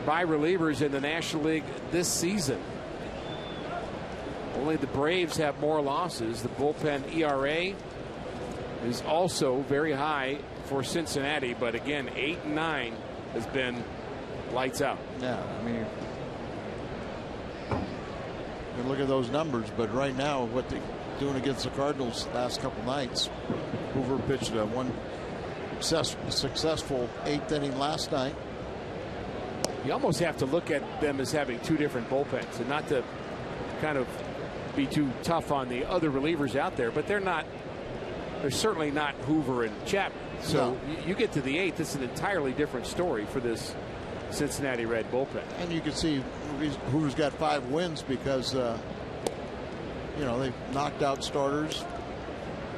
by relievers in the National League this season. Only the Braves have more losses. The bullpen ERA is also very high for Cincinnati, but again, 8-9 has been lights out. Yeah, I mean, you look at those numbers, but right now, what they're doing against the Cardinals last couple nights, Hoover pitched a successful 8th inning last night. You almost have to look at them as having two different bullpens, and not to kind of be too tough on the other relievers out there, but they're not. They're certainly not Hoover and Chapman. So you get to the 8th, it's an entirely different story for this Cincinnati Red bullpen. And you can see Hoover's got 5 wins because you know, they've knocked out starters.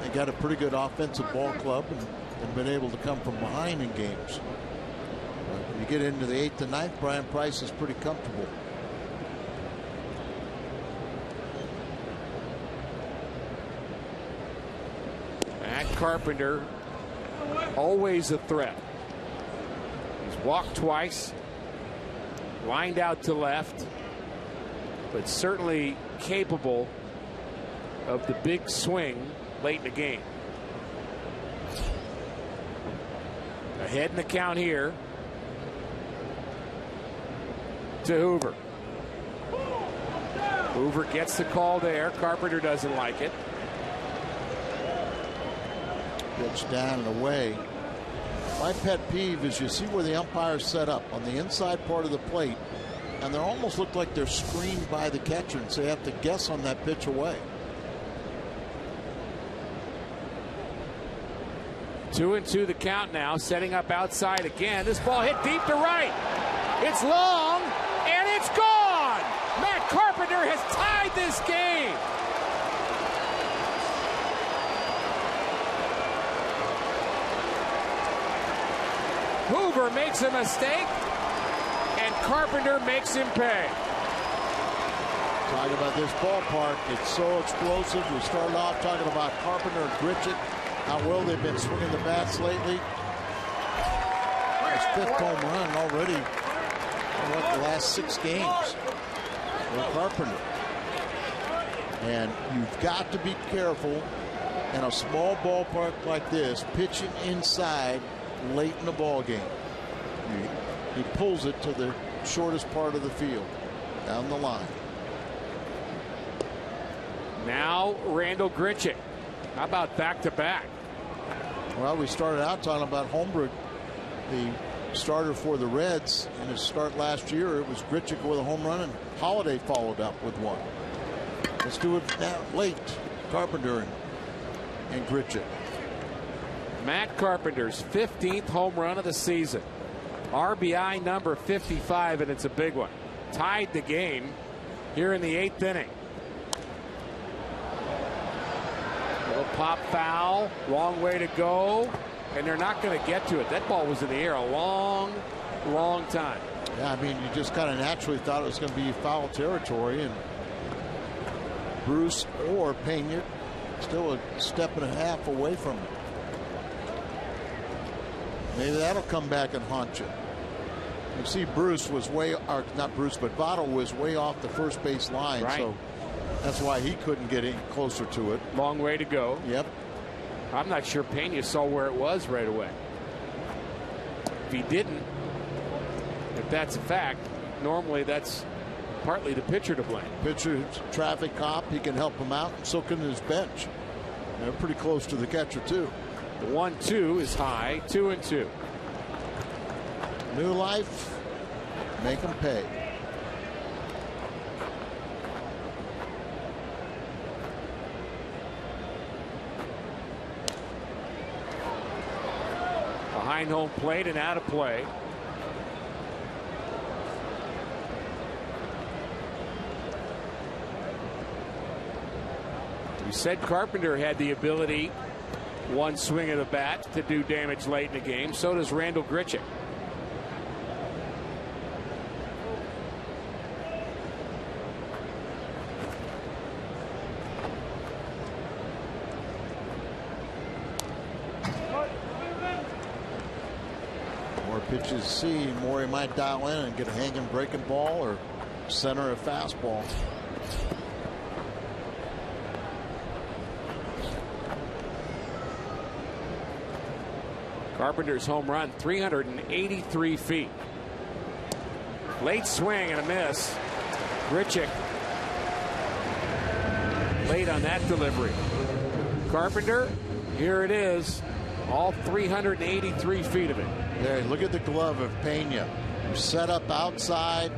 They got a pretty good offensive ball club and been able to come from behind in games. When you get into the 8th and 9th, Brian Price is pretty comfortable. Matt Carpenter, always a threat. He's walked twice, lined out to left, but certainly capable of the big swing late in the game. Ahead in the count here to Hoover. Hoover gets the call there. Carpenter doesn't like it. Pitch down and away. My pet peeve is you see where the umpire's set up on the inside part of the plate, and they almost look like they're screened by the catcher, and so you have to guess on that pitch away. 2-2 the count now, setting up outside again. This ball hit deep to right. It's long, and it's gone. Matt Carpenter has tied this game. Hoover makes a mistake, and Carpenter makes him pay. Talking about this ballpark, it's so explosive. We started off talking about Carpenter and Gritchett, how well they've been swinging the bats lately. His 5th home run already in the last 6 games for Carpenter. And you've got to be careful in a small ballpark like this, pitching inside late in the ball game. He pulls it to the shortest part of the field, down the line. Now Randall Grichuk. How about back-to-back? Well, we started out talking about Holmberg, the starter for the Reds. In his start last year, it was Grichuk with a home run, and Holiday followed up with one. Let's do it now, late. Carpenter and Grichuk. Matt Carpenter's 15th home run of the season. RBI number 55, and it's a big one. Tied the game here in the 8th inning. Little pop foul, wrong way to go, and they're not going to get to it. That ball was in the air a long time. Yeah, I mean, you just kind of naturally thought it was going to be foul territory, and Bruce or Pena still a step and a half away from it. Maybe that'll come back and haunt you. You see Bruce was not Bruce, but Votto was way off the first base line. Right. So that's why he couldn't get any closer to it. Long way to go. Yep. I'm not sure Pena saw where it was right away. If he didn't, if that's a fact, normally that's partly the pitcher to blame. Pitcher's traffic cop, he can help him out. So can his bench. They're pretty close to the catcher too. The 1-2 is high. 2-2. New life, make them pay. Behind home plate and out of play. We said Carpenter had the ability, one swing of the bat, to do damage late in the game. So does Randall Grichuk. More pitches see, more he might dial in and get a hanging breaking ball or center a fastball. Carpenter's home run, 383 feet. Late swing and a miss. Grichuk late on that delivery. Carpenter, here it is, all 383 feet of it. There, look at the glove of Pena. Set up outside,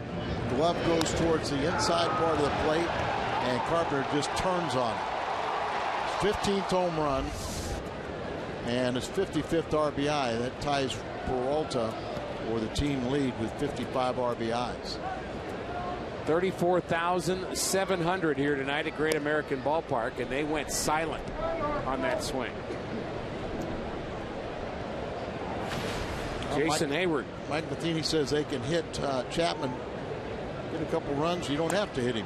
glove goes towards the inside part of the plate, and Carpenter just turns on it. 15th home run and his 55th RBI. That ties Peralta for the team lead with 55 RBIs. 34,700 here tonight at Great American Ballpark, and they went silent on that swing. Jason Hayward. Mike Matheny says they can hit Chapman, get a couple runs. You don't have to hit him.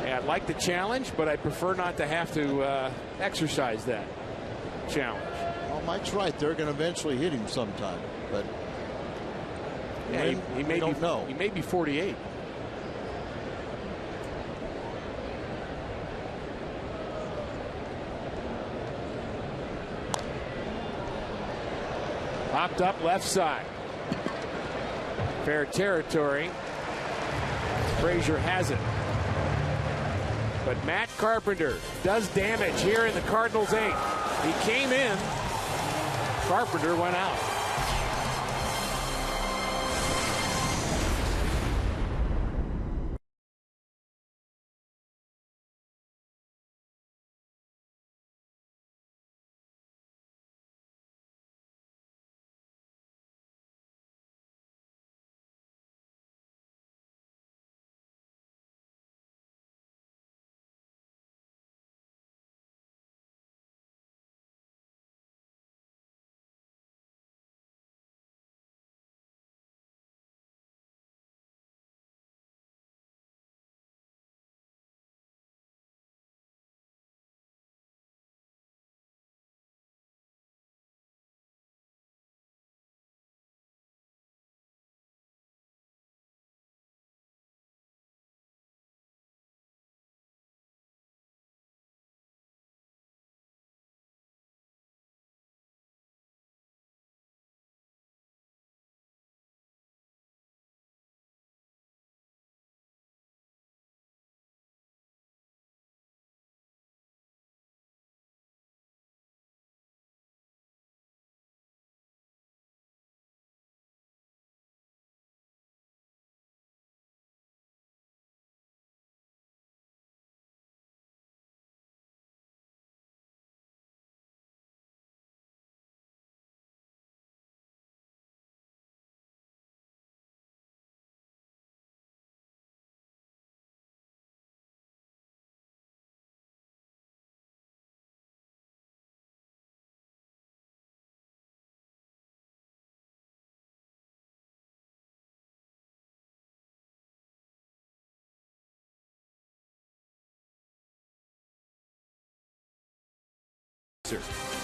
Yeah, I'd like the challenge, but I prefer not to have to exercise that challenge. Well, Mike's right. They're going to eventually hit him sometime, but yeah, he may don't know. He may be 48. Popped up left side. Fair territory. Frazier has it. But Matt Carpenter does damage here in the Cardinals' 8th. He came in. Carpenter went out.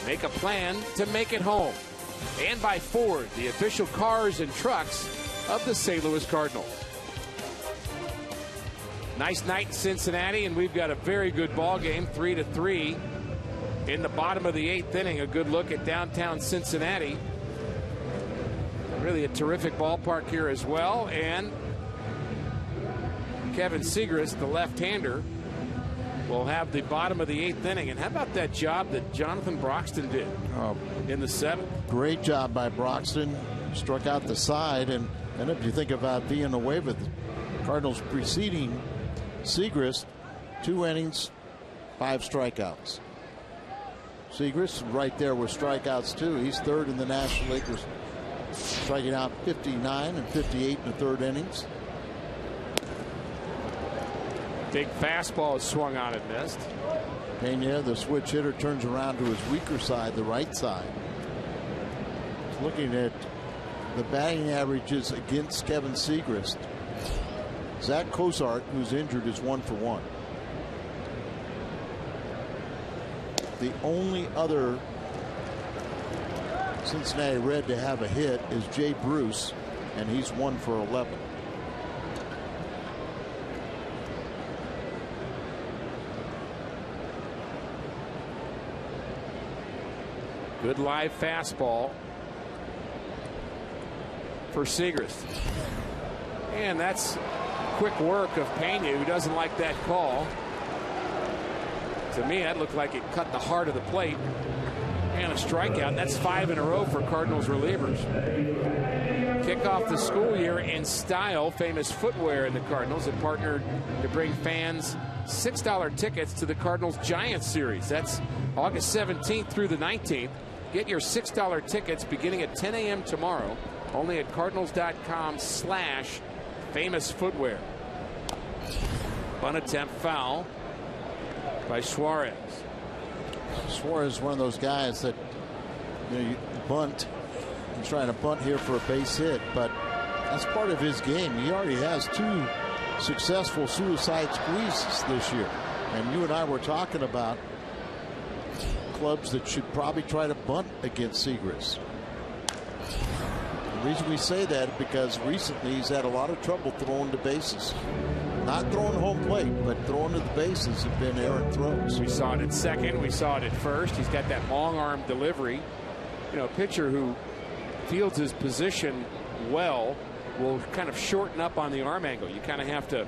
Make a plan to make it home. and by Ford, the official cars and trucks of the St. Louis Cardinals. Nice night in Cincinnati, and we've got a very good ball game, 3-3 in the bottom of the 8th inning. A good look at downtown Cincinnati. Really a terrific ballpark here as well, and Kevin Segrist, the left-hander, will have the bottom of the 8th inning. And how about that job that Jonathan Broxton did in the 7th? Great job by Broxton. Struck out the side, and if you think about Villanueva, the Cardinals preceding Segrist, 2 innings, 5 strikeouts. Segrist right there with strikeouts too. He's 3rd in the National League, was striking out 59 and 58 in the 3rd innings. Big fastball is swung on and missed. Pena, the switch hitter, turns around to his weaker side, the right side. Looking at the batting averages against Kevin Segrist, Zach Cozart, who's injured, is 1 for 1. The only other Cincinnati Red to have a hit is Jay Bruce, and he's 1 for 11. Good live fastball for Segrist. And that's quick work of Pena, who doesn't like that call. To me, that looked like it cut the heart of the plate. And a strikeout. That's 5 in a row for Cardinals relievers. Kick off the school year in style. Famous Footwear and the Cardinals have partnered to bring fans $6 tickets to the Cardinals Giants series. That's August 17th through the 19th. Get your $6 tickets beginning at 10 a.m. tomorrow, only at cardinals.com/famous footwear. Bunt attempt foul by Suarez. Suarez is one of those guys that, you bunt. He's trying to bunt here for a base hit, but that's part of his game. He already has 2 successful suicide squeezes this year. And you and I were talking about clubs that should probably try to bunt against Segrist. The reason we say that is because recently he's had a lot of trouble throwing to bases. Not throwing home plate, but throwing to the bases have been errant throws. We saw it at second. We saw it at first. He's got that long arm delivery. You know, a pitcher who fields his position well will kind of shorten up on the arm angle. You kind of have to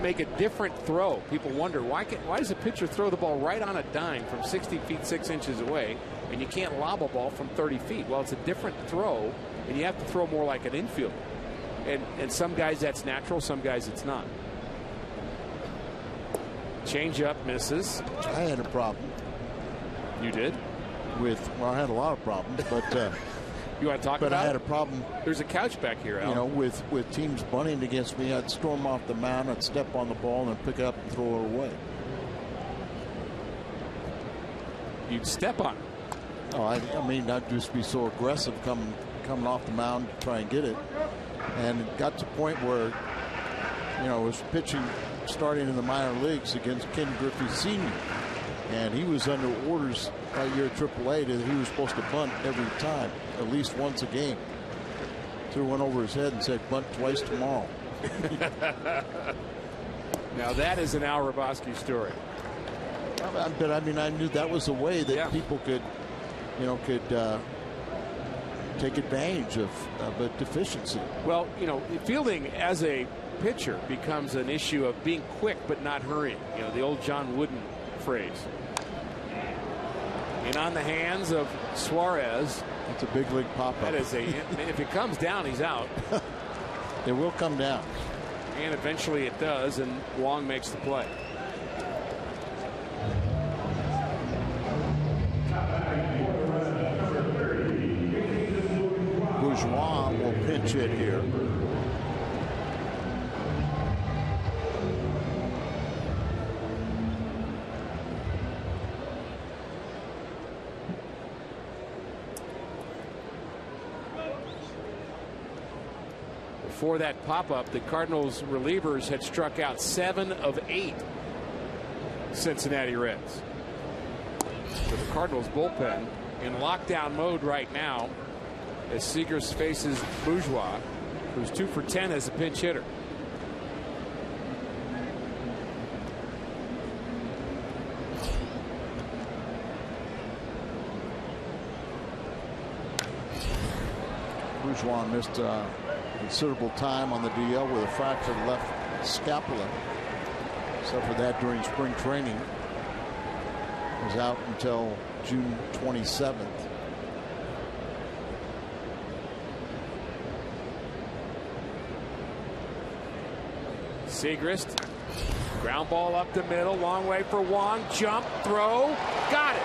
make a different throw. People wonder why does a pitcher throw the ball right on a dime from 60 feet 6 inches away, and you can't lob a ball from 30 feet? Well, it's a different throw, and you have to throw more like an infielder. And some guys that's natural, some guys it's not. Changeup misses. I had a problem. You did? Well, I had a lot of problems, but you want to talk about it? But I had a problem. There's a couch back here, Al. You know, with teams bunting against me, I'd storm off the mound, I'd step on the ball and pick it up and throw it away. You'd step on it? Oh, I mean, I'd just be so aggressive coming off the mound to try and get it. And it got to the point where, you know, I was pitching, starting in the minor leagues against Ken Griffey Sr. And he was under orders right here at AAA that he was supposed to bunt every time, at least once a game. Threw one over his head and said, bunt twice tomorrow. Now that is an Al Hrabosky story. But I mean, I knew that was a way that people could, you know, take advantage of a deficiency. Well, you know, fielding as a pitcher becomes an issue of being quick but not hurrying. You know, the old John Wooden phrase. And on the hands of Suarez. That's a big league pop-up. That is if it comes down, he's out. It will come down. And eventually it does, and Wong makes the play. Bourgeois will pinch hit here. Before that pop-up, the Cardinals relievers had struck out 7 of 8 Cincinnati Reds. So the Cardinals bullpen in lockdown mode right now as Seegers faces Bourgeois, who's 2 for 10 as a pinch hitter. Bourgeois missed considerable time on the DL with a fractured left scapula. Except for that during spring training. Was out until June 27th. Segrist, ground ball up the middle, long way for Wong, jump, throw, got it.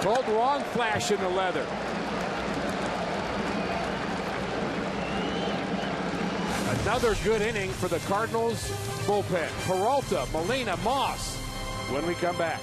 Told wrong, flash in the leather. Another good inning for the Cardinals bullpen. Peralta, Molina, Moss when we come back.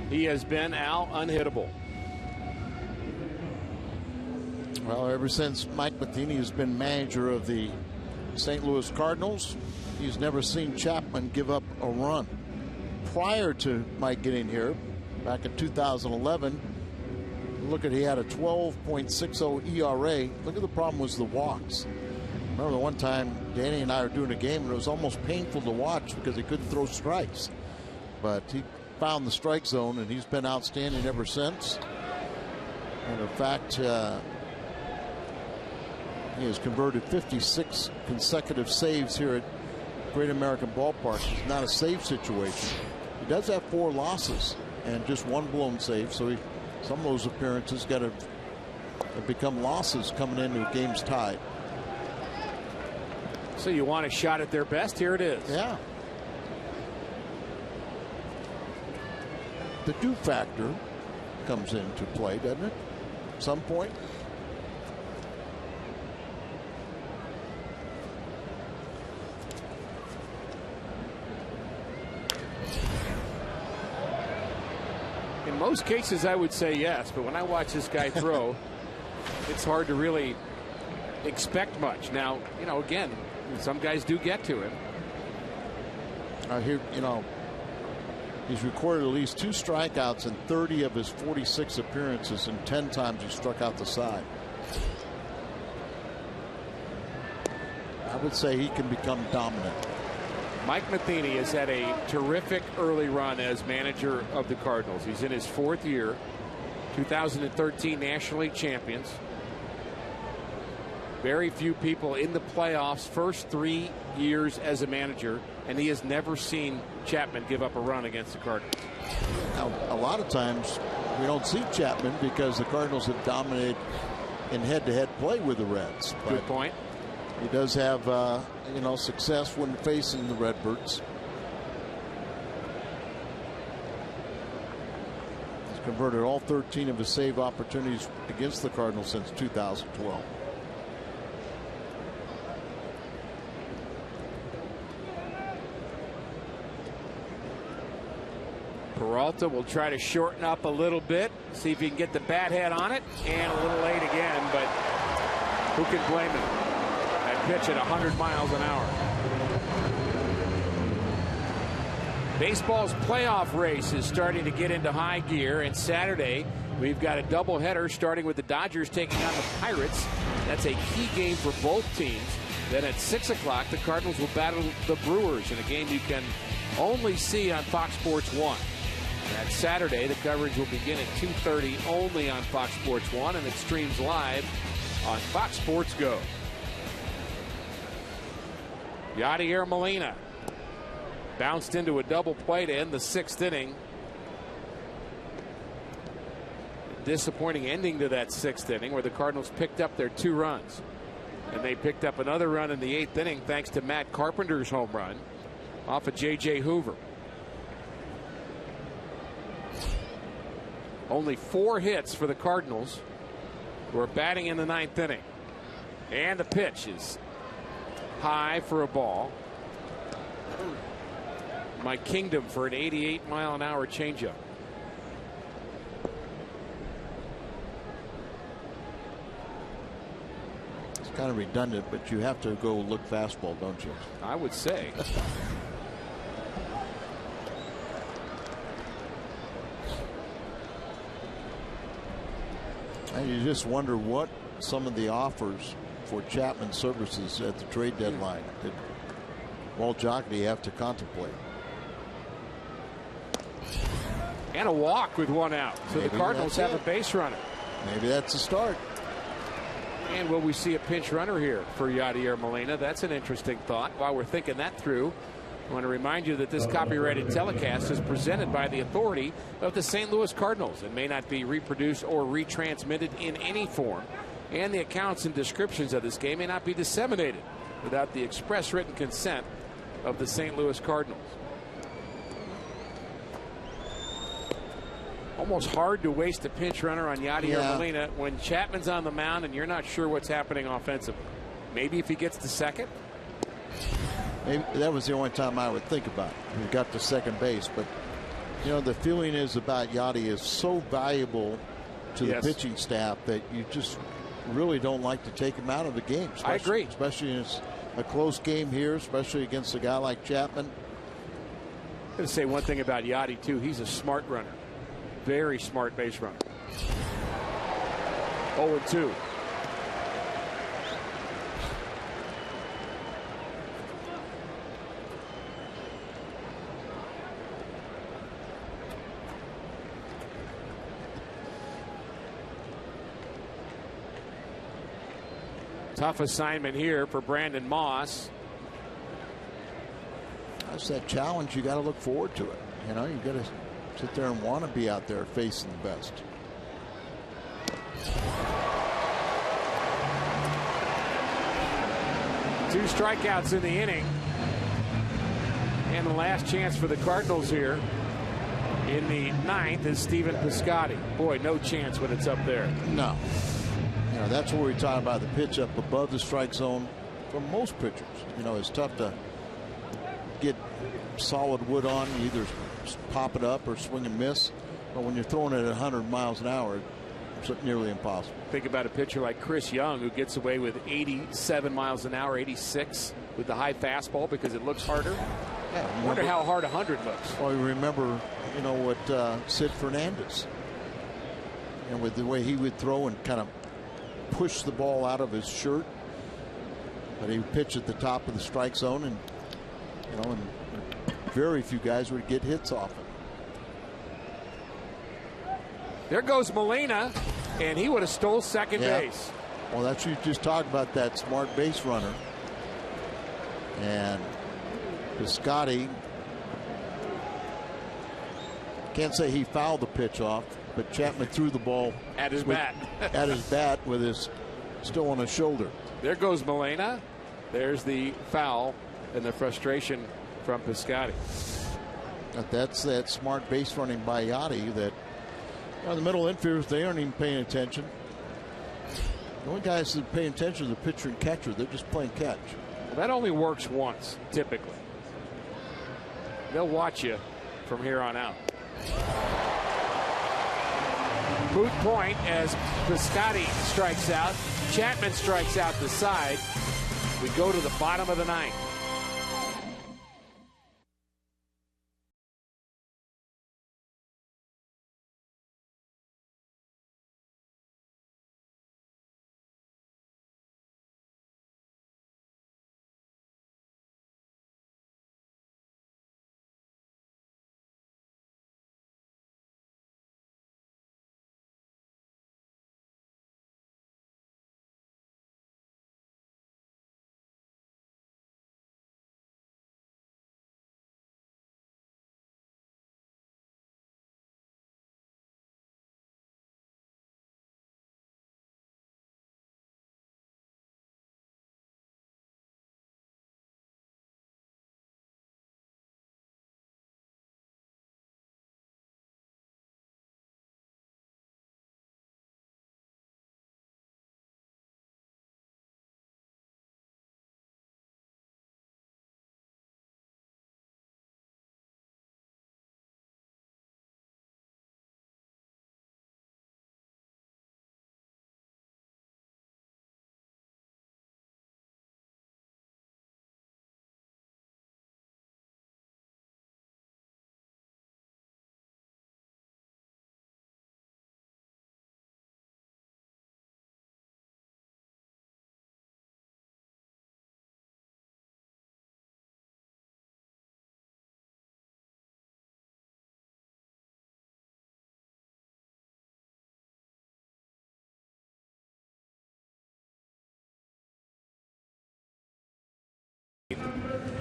He has been, Al, unhittable. Well, ever since Mike Matheny has been manager of the St. Louis Cardinals, he's never seen Chapman give up a run. Prior to Mike getting here, back in 2011, look at, he had a 12.60 ERA. Look at the problem was the walks. Remember the one time Danny and I were doing a game and it was almost painful to watch because he couldn't throw strikes. But he found the strike zone and he's been outstanding ever since. And in fact, he has converted 56 consecutive saves here at Great American Ballpark. It's not a save situation. He does have 4 losses and just 1 blown save, so some of those appearances got to become losses coming into games tied. So you want a shot at their best? Here it is. Yeah. The do factor comes into play, doesn't it? At some point. In most cases, I would say yes, but when I watch this guy throw, it's hard to really expect much. Now, you know, again, some guys do get to him. Here, you know, he's recorded at least 2 strikeouts in 30 of his 46 appearances, and 10 times he struck out the side. I would say he can become dominant. Mike Matheny has had a terrific early run as manager of the Cardinals. He's in his 4th year, 2013 National League champions, Very few people in the playoffs first 3 years as a manager, and he has never seen Chapman give up a run against the Cardinals. Now, a lot of times we don't see Chapman because the Cardinals have dominated in head-to-head play with the Reds. Good point. He does have success when facing the Redbirds. He's converted all 13 of his save opportunities against the Cardinals since 2012. Peralta will try to shorten up a little bit, see if he can get the bat head on it, and a little late again, but who can blame him? That pitch at 100 miles an hour. Baseball's playoff race is starting to get into high gear, and Saturday we've got a doubleheader starting with the Dodgers taking on the Pirates. That's a key game for both teams. Then at 6 o'clock, the Cardinals will battle the Brewers in a game you can only see on Fox Sports 1. That Saturday, the coverage will begin at 2:30 only on Fox Sports 1, and it streams live on Fox Sports Go. Yadier Molina bounced into a double play to end the 6th inning. Disappointing ending to that 6th inning where the Cardinals picked up their 2 runs. And they picked up another run in the 8th inning thanks to Matt Carpenter's home run off of J.J. Hoover. Only 4 hits for the Cardinals, who are batting in the 9th inning. And the pitch is high for a ball. Mike Kingdom for an 88-mile-an-hour changeup. It's kind of redundant, but you have to go look fastball, don't you? I would say. And you just wonder what some of the offers for Chapman services at the trade deadline did Walt Jocketty have to contemplate. And a walk with 1 out. So Maybe the Cardinals have a base runner. Maybe that's a start. And will we see a pinch runner here for Yadier Molina? That's an interesting thought. While we're thinking that through, I want to remind you that this copyrighted telecast is presented by the authority of the St. Louis Cardinals and may not be reproduced or retransmitted in any form. And the accounts and descriptions of this game may not be disseminated without the express written consent of the St. Louis Cardinals. Almost hard to waste a pinch runner on Yadier Molina when Chapman's on the mound and you're not sure what's happening offensively. Maybe if he gets to second. Maybe that was the only time I would think about it. He got to second base, but the feeling is about Yadi is so valuable to the pitching staff that you just really don't like to take him out of the game. I agree. Especially in a close game here, especially against a guy like Chapman. I'm going to say one thing about Yadi, too. He's a smart runner. Very smart base runner. 0-2. Tough assignment here for Brandon Moss. That's that challenge. You got to look forward to it. You got to sit there and want to be out there facing the best. Two strikeouts in the inning. And the last chance for the Cardinals here in the 9th is Stephen Piscotty. Boy, no chance when it's up there. No. That's where we talk about the pitch up above the strike zone. For most pitchers, it's tough to get solid wood on. You either pop it up or swing and miss. But when you're throwing it at 100 miles an hour, it's nearly impossible. Think about a pitcher like Chris Young, who gets away with 87 miles an hour, 86 with the high fastball because it looks harder. Yeah, I wonder how hard 100 looks. Well, you remember, what Sid Fernandez, and with the way he would throw and kind of push the ball out of his shirt, but he would pitch at the top of the strike zone, and and very few guys would get hits off it. There goes Molina, and he would have stole second base. Well, that's what you just talked about, that smart base runner. And Piscotty, can't say he fouled the pitch off, but Chapman threw the ball at his bat. At his bat with his still on his shoulder. There goes Molina. There's the foul and the frustration from Piscotty. That's that smart base running by Yachty that, the middle infielders, they aren't even paying attention. The only guys that pay attention is the pitcher and catcher. They're just playing catch. Well, that only works once, typically. They'll watch you from here on out. Moot point as Piscotty strikes out. Chapman strikes out the side. We go to the bottom of the ninth.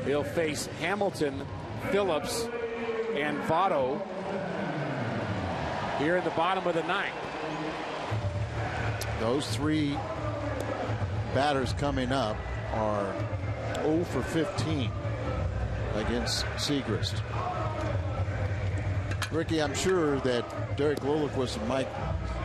He'll face Hamilton, Phillips, and Votto here in the bottom of the ninth. Those three batters coming up are 0 for 15 against Segrist. Ricky, I'm sure that Derek Lilliquist and Mike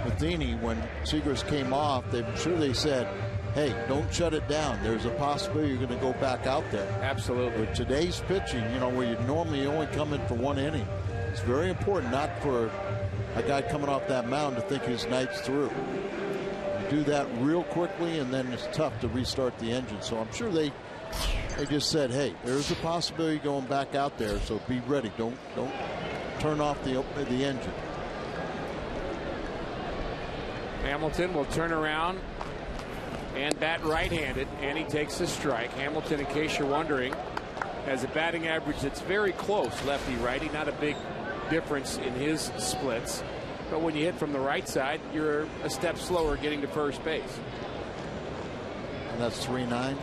Matheny, when Segrist came off, I'm sure they said, hey, don't shut it down. There's a possibility you're going to go back out there. Absolutely. With today's pitching, where you normally only come in for one inning, it's very important not for a guy coming off that mound to think his night's through. You do that real quickly, and then it's tough to restart the engine. So I'm sure they just said, hey, there's a possibility going back out there, so be ready. Don't turn off the engine. Hamilton will turn around and bat right-handed, and he takes the strike. Hamilton, in case you're wondering, has a batting average that's very close, lefty-righty. Not a big difference in his splits. But when you hit from the right side, you're a step slower getting to first base. And that's 3-9?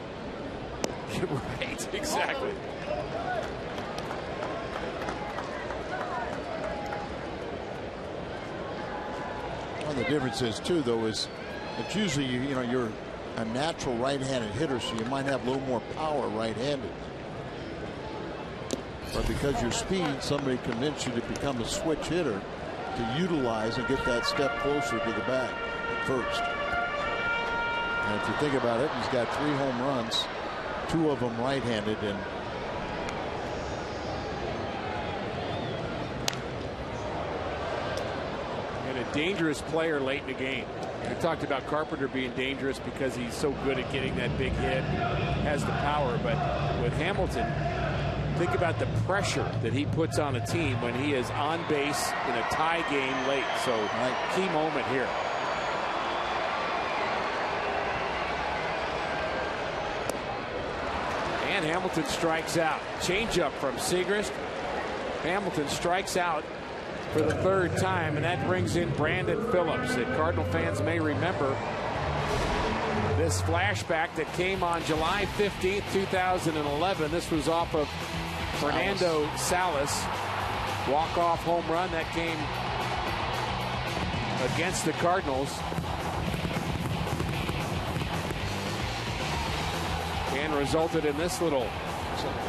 Right, exactly. Well, the difference is, too, though, is it's usually, you're a natural right-handed hitter, so you might have a little more power right-handed. But because your speed, somebody convinced you to become a switch hitter to utilize and get that step closer to the bag at first. And if you think about it, he's got 3 home runs, 2 of them right-handed, and a dangerous player late in the game. We talked about Carpenter being dangerous because he's so good at getting that big hit, has the power. But with Hamilton, think about the pressure that he puts on a team when he is on base in a tie game late. So, key moment here. And Hamilton strikes out. Changeup from Segrist. Hamilton strikes out for the 3rd time, and that brings in Brandon Phillips, that Cardinal fans may remember This flashback that came on July 15th, 2011. This was off of Fernando Salas. Walk-off home run that came against the Cardinals. And resulted in this little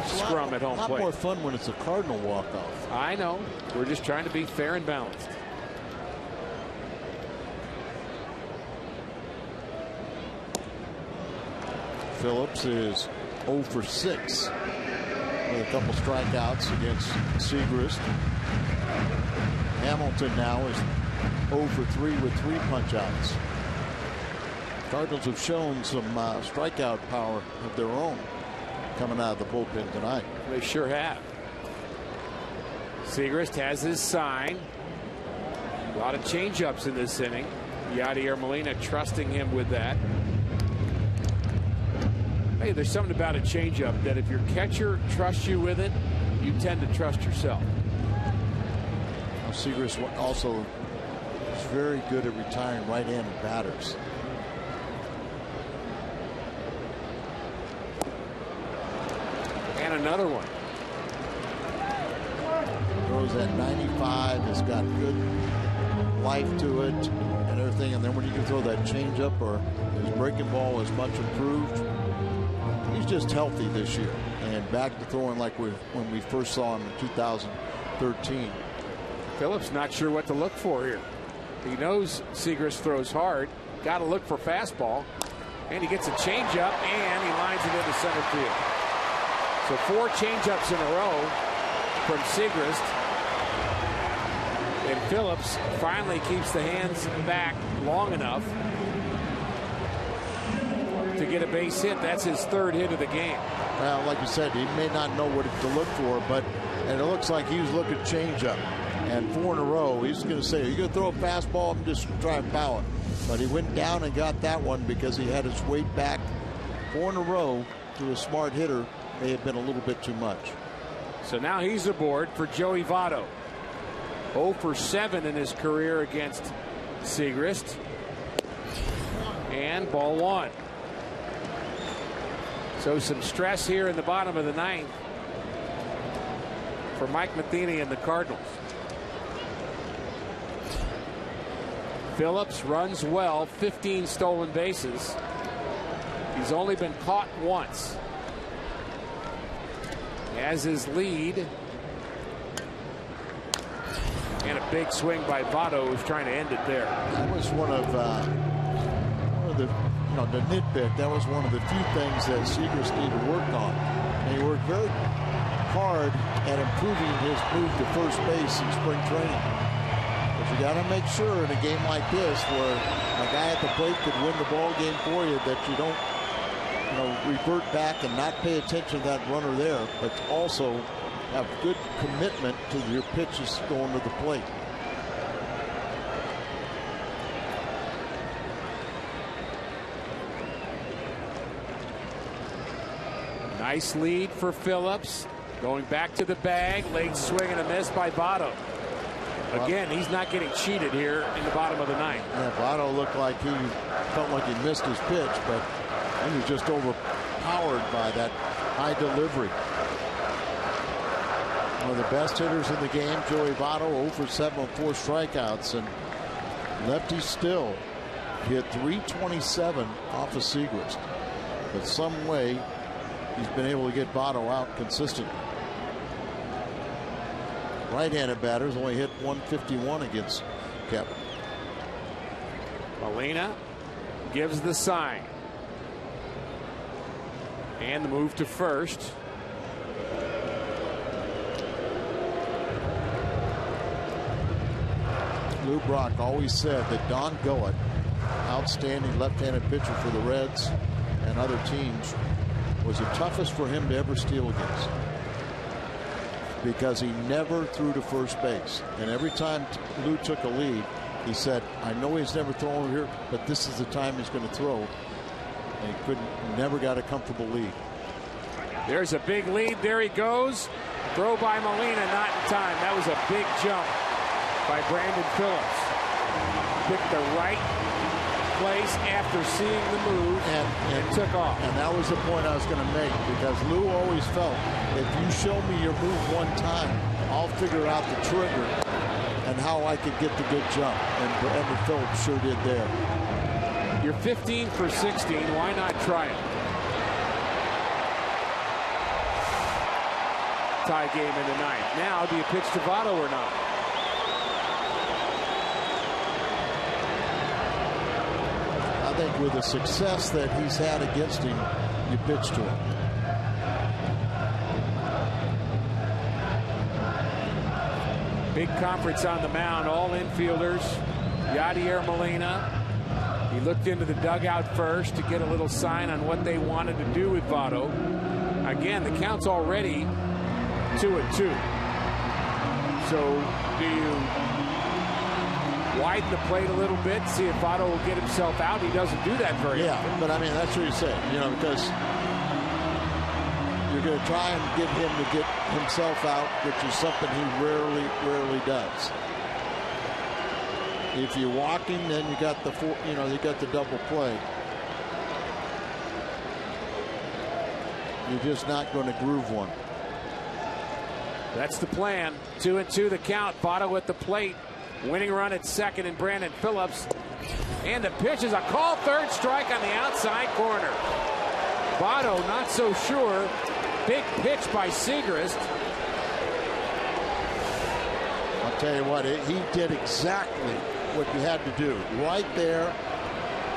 scrum at home plate. A lot more fun when it's a Cardinal walk-off. I know. We're just trying to be fair and balanced. Phillips is 0 for 6 with a couple strikeouts against Segrist. Hamilton now is 0 for 3 with 3 punch-outs. Cardinals have shown some strikeout power of their own coming out of the bullpen tonight. They sure have. Segrist has his sign. A lot of change-ups in this inning. Yadier Molina trusting him with that. Hey, there's something about a changeup that if your catcher trusts you with it, you tend to trust yourself. Segrist also is very good at retiring right-handed batters. And another one. Throws at 95, has got good life to it and everything. And then when you can throw that changeup, or his breaking ball is much improved. He's just healthy this year and back to throwing like when we first saw him in 2013. Phillips not sure what to look for here. He knows Segrist throws hard. Got to look for fastball. And he gets a changeup and he lines it into center field. So 4 changeups in a row from Segrist. And Phillips finally keeps the hands back long enough to get a base hit. That's his 3rd hit of the game. Well, like you said, he may not know what to look for, and it looks like he was looking changeup. And 4 in a row, he's going to say, are you going to throw a fastball? I'm just trying to foul it. But he went down and got that one because he had his weight back. 4 in a row to a smart hitter may have been a little bit too much. So now he's aboard for Joey Votto. 0 for 7 in his career against Segrist. And ball 1. So some stress here in the bottom of the 9th for Mike Matheny and the Cardinals. Phillips runs well, 15 stolen bases. He's only been caught once. He has his lead. And a big swing by Votto, who's trying to end it there. That was one of the nitpick. That was one of the few things that Segrist needed to work on. And he worked very hard at improving his move to first base in spring training. But you got to make sure in a game like this, where a guy at the plate could win the ball game for you, that you don't, revert back and not pay attention to that runner there, but also have good commitment to your pitches going to the plate. Nice lead for Phillips. Going back to the bag. Late swing and a miss by Votto. Again, he's not getting cheated here in the bottom of the 9th. Yeah, Votto looked like he felt like he missed his pitch, but he was just overpowered by that high delivery. One of the best hitters in the game, Joey Votto, 0 for 7 on 4 strikeouts, and lefty still hit .327 off of Segrist. But some way he's been able to get Votto out consistently. Right-handed batters only hit .151 against Kevin. Molina gives the sign. And the move to first. Lou Brock always said that Don Gullett, outstanding left-handed pitcher for the Reds and other teams, was the toughest for him to ever steal against, because he never threw to first base. And every time Lou took a lead, he said, I know he's never thrown over here, but this is the time he's going to throw. And he never got a comfortable lead. There's a big lead. There he goes. Throw by Molina, not in time. That was a big jump by Brandon Phillips. Picked the right place after seeing the move and took off. And that was the point I was going to make, because Lou always felt, if you show me your move one time, I'll figure out the trigger and how I could get the good jump. And Edward Phillips sure did there. You're 15 for 16. Why not try it? Tie game in the ninth. Now, do you pitch to Votto or not? I think with the success that he's had against him, you pitch to him. Big conference on the mound, all infielders. Yadier Molina. He looked into the dugout first to get a little sign on what they wanted to do with Votto. Again, the count's already 2-2. So do you widen the plate a little bit, see if Votto will get himself out? He doesn't do that very often. Yeah, but I mean, that's what you say, because you're going to try and get him to get himself out, which is something he rarely does. If you walk him, then you got the double play. You're just not going to groove one. That's the plan. 2-2 the count. Votto at the plate. Winning run at second and Brandon Phillips. And the pitch is a call, third strike on the outside corner. Votto not so sure. Big pitch by Segrist. I'll tell you what, he did exactly what you had to do. Right there.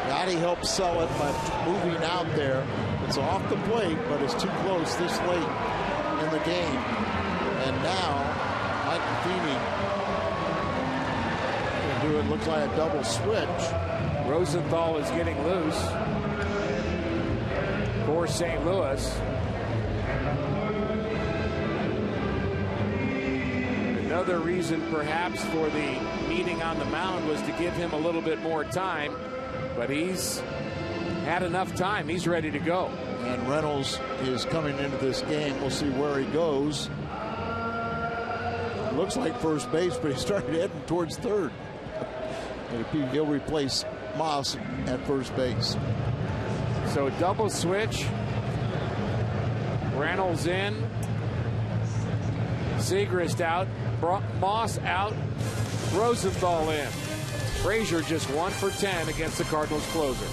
Gotti helped sell it by moving out there. It's off the plate, but it's too close this late in the game. And now, Mike Matheny can do it. Looks like a double switch. Rosenthal is getting loose for St. Louis. Another reason perhaps for the meeting on the mound was to give him a little bit more time, but he's had enough time. He's ready to go. And Reynolds is coming into this game. We'll see where he goes. Looks like first base, but he started heading towards third. He'll replace Moss at first base. So double switch. Reynolds in. Segrist out. Moss out. Rosenthal in. Frazier just 1 for 10 against the Cardinals closer.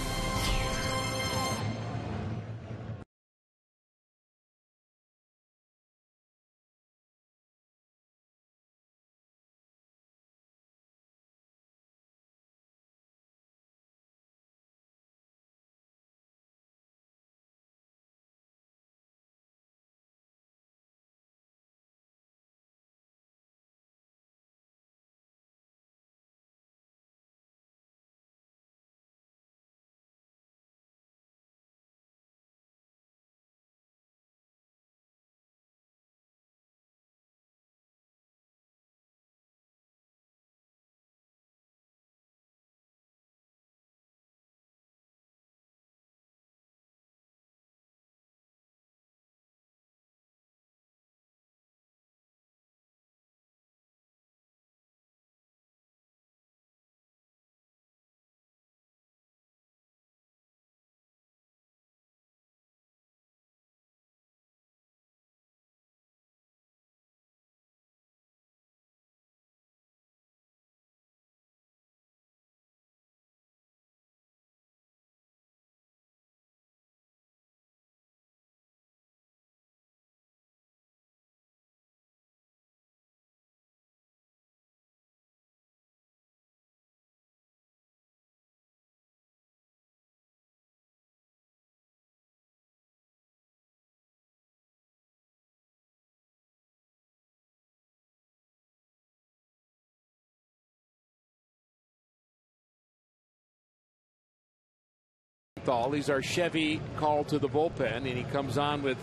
He's our Chevy call to the bullpen, and he comes on with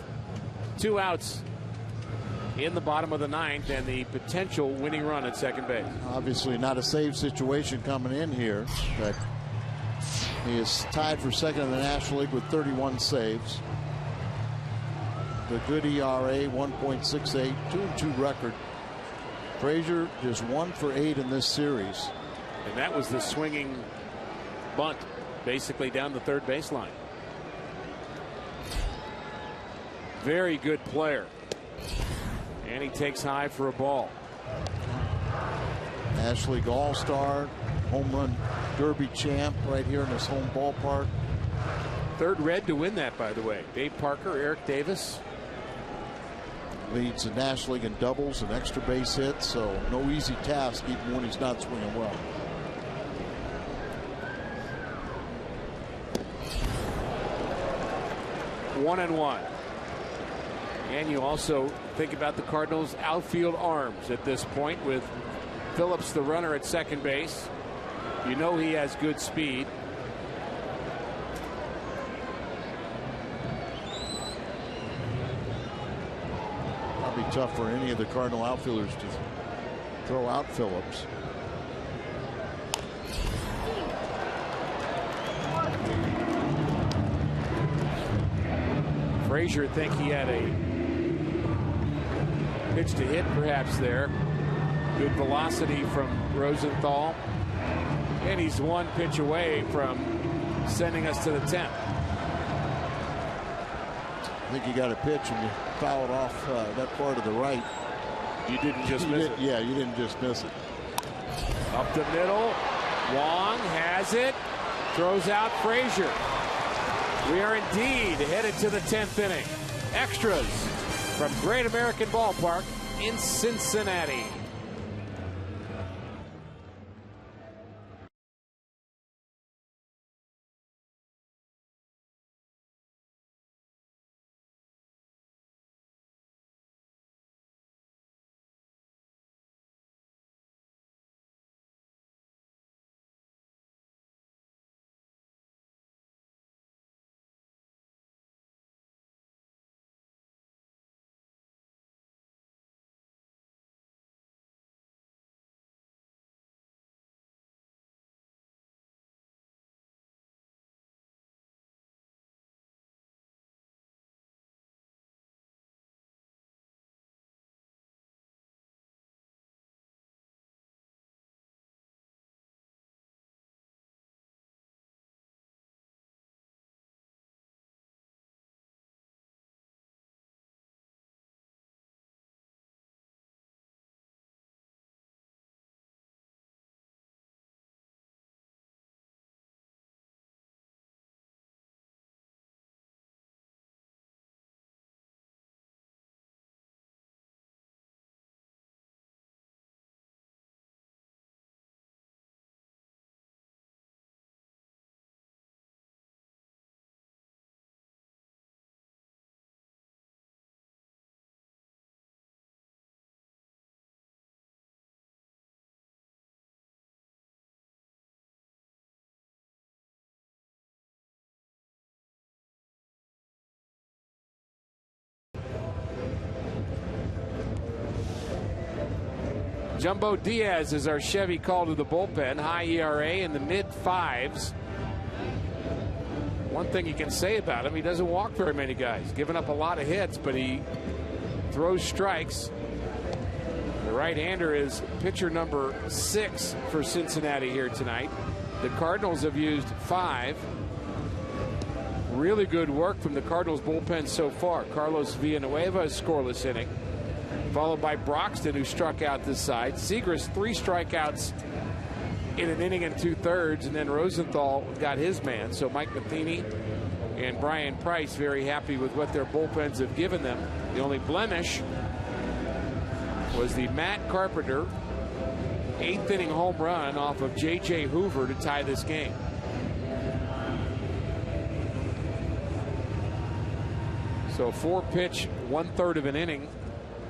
2 outs in the bottom of the ninth and the potential winning run at second base. Obviously not a save situation coming in here, but he is tied for second in the National League with 31 saves. The good ERA 1.68, 2-2 record. Frazier just 1 for 8 in this series. And that was the swinging bunt basically down the third baseline. Very good player. And he takes high for a ball. National League All-Star, home run derby champ right here in his home ballpark. Third Red to win that, by the way. Dave Parker, Eric Davis. Leads the National League in doubles and extra base hits, so no easy task even when he's not swinging well. One and one. And you also think about the Cardinals' outfield arms at this point with Phillips, the runner, at second base. You know he has good speed. Probably tough for any of the Cardinal outfielders to throw out Phillips. Frazier think he had a pitch to hit perhaps there. Good velocity from Rosenthal. And he's one pitch away from sending us to the 10th. I think you got a pitch and you foul it off that far to the right. You didn't just miss it. Yeah, you didn't just miss it. Up the middle. Wong has it. Throws out Frazier. We are indeed headed to the 10th inning. Extras from Great American Ballpark in Cincinnati. Jumbo Diaz is our Chevy call to the bullpen. High ERA in the mid-5s. One thing you can say about him, he doesn't walk very many guys. Giving up a lot of hits, but he throws strikes. The right-hander is pitcher number 6 for Cincinnati here tonight. The Cardinals have used 5. Really good work from the Cardinals bullpen so far. Carlos Villanueva, a scoreless inning, followed by Broxton, who struck out this side. Seagrass, 3 strikeouts in an inning and 2/3, and then Rosenthal got his man. So Mike Matheny and Brian Price very happy with what their bullpens have given them. The only blemish was the Matt Carpenter 8th inning home run off of J.J. Hoover to tie this game. So 4-pitch, 1/3 of an inning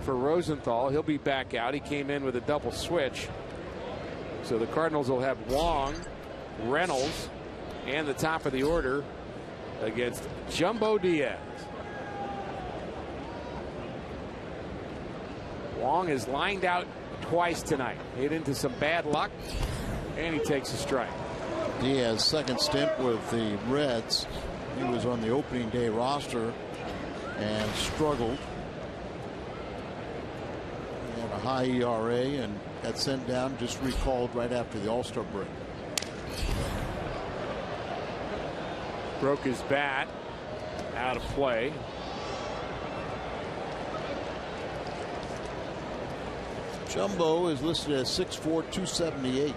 for Rosenthal. He'll be back out. He came in with a double switch. So the Cardinals will have Wong, Reynolds, and the top of the order against Jumbo Diaz. Wong is lined out twice tonight. Hit into some bad luck, and he takes a strike. Diaz's second stint with the Reds. He was on the opening day roster and struggled. He had a high ERA and got sent down, just recalled right after the All-Star break. Broke his bat. Out of play. Jumbo is listed as 6'4", 278.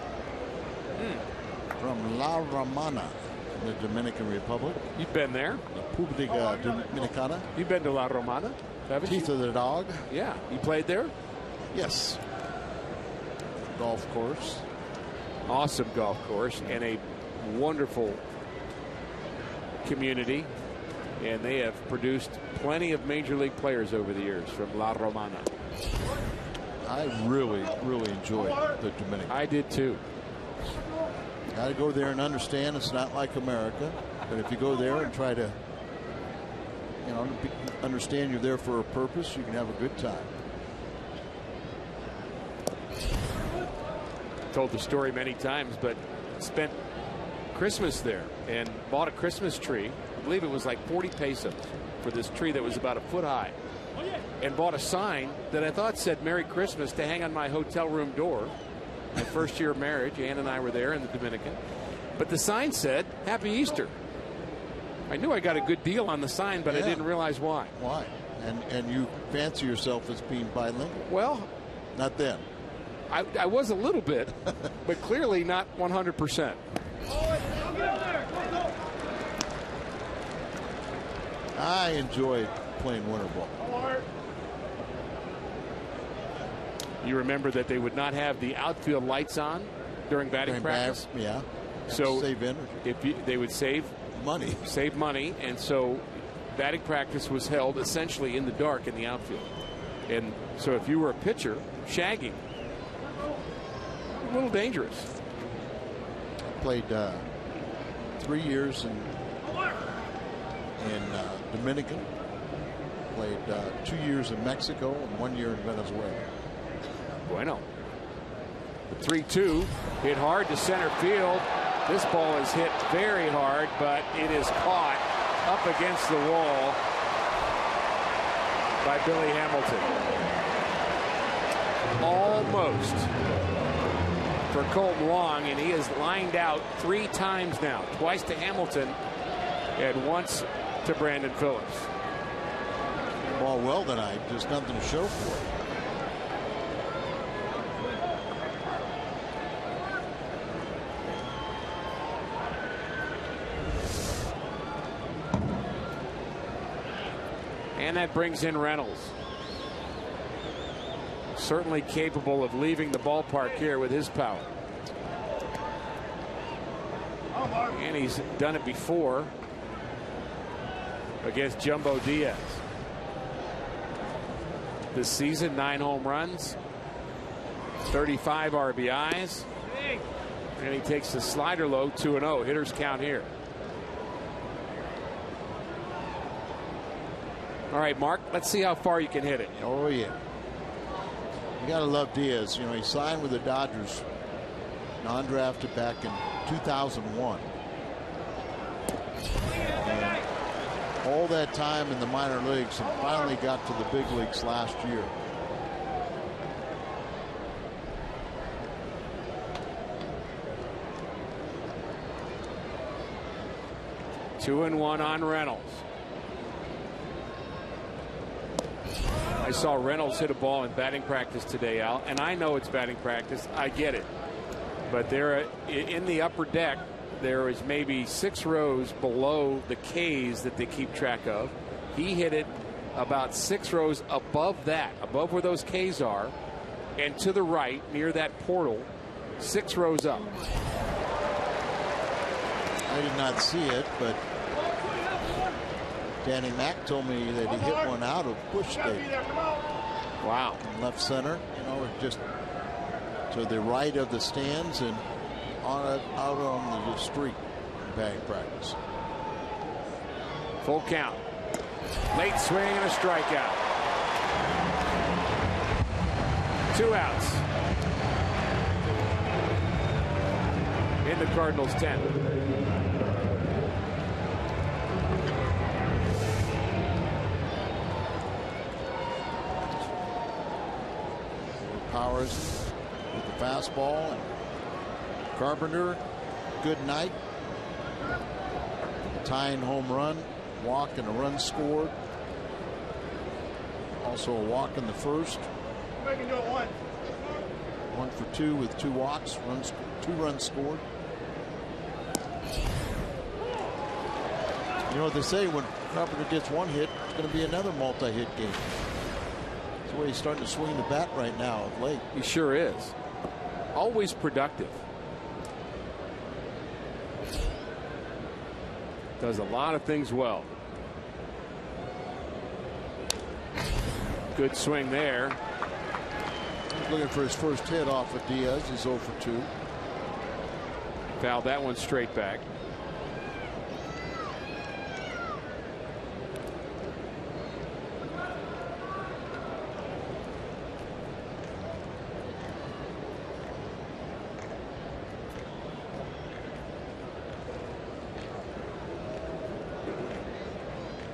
From La Romana, in the Dominican Republic. You've been there? República Dominicana. You've been to La Romana, haven't you? Teeth of the Dog. Yeah. You played there? Yes. Golf course. Awesome golf course and a wonderful community. And they have produced plenty of major league players over the years from La Romana. I really enjoyed the Dominican. I did too. Got to go there and understand it's not like America. But if you go there and try to, understand you're there for a purpose, you can have a good time. Told the story many times, but spent Christmas there and bought a Christmas tree. I believe it was like 40 pesos for this tree that was about a foot high. And bought a sign that I thought said Merry Christmas to hang on my hotel room door. My first year of marriage, Ann and I were there in the Dominican. But the sign said Happy Easter. I knew I got a good deal on the sign, but I didn't realize why. Why? And you fancy yourself as being bilingual? Well, not then. I was a little bit, but clearly not 100%. I enjoyed playing winter ball. You remember that they would not have the outfield lights on during batting practice? Yeah. So save energy. They would save money. And so batting practice was held essentially in the dark in the outfield. And so if you were a pitcher, shagging, a little dangerous. I played 3 years in Dominican. Played 2 years in Mexico and 1 year in Venezuela. Bueno. The 3-2 hit hard to center field. This ball is hit very hard, but it is caught up against the wall by Billy Hamilton. Almost for Colton Wong, and he has lined out 3 times now. Twice to Hamilton and once to Brandon Phillips. Ball well tonight, just nothing to show for it. And that brings in Reynolds. Certainly capable of leaving the ballpark here with his power. And he's done it before against Jumbo Diaz. This season, 9 home runs, 35 RBIs. And he takes the slider low, 2-0. Hitters count here. All right, Mark, let's see how far you can hit it. Oh, yeah. You got to love Diaz. He signed with the Dodgers, non-drafted back in 2001. And all that time in the minor leagues and finally got to the big leagues last year. Two and one on Reynolds. I saw Reynolds hit a ball in batting practice today, Al, and I know it's batting practice. I get it. But there, in the upper deck, there is maybe 6 rows below the K's that they keep track of. He hit it about 6 rows above that, above where those K's are, and to the right, near that portal, 6 rows up. I did not see it, but Danny Mack told me that he hit one out of Busch Stadium. Wow. In left center, just to the right of the stands and out on the street in batting practice. Full count. Late swing and a strikeout. 2 outs. In the Cardinals' 10th. Powers with the fastball, and Carpenter, good night. tying home run, walk, and a run scored. Also a walk in the first. 1 for 2 with 2 walks, 2 runs scored. You know what they say, when Carpenter gets 1 hit, it's going to be another multi-hit game. That's the way he's starting to swing the bat right now of late. He sure is. Always productive. Does a lot of things well. Good swing there. He's looking for his first hit off of Diaz. He's 0 for 2. Fouled that one straight back.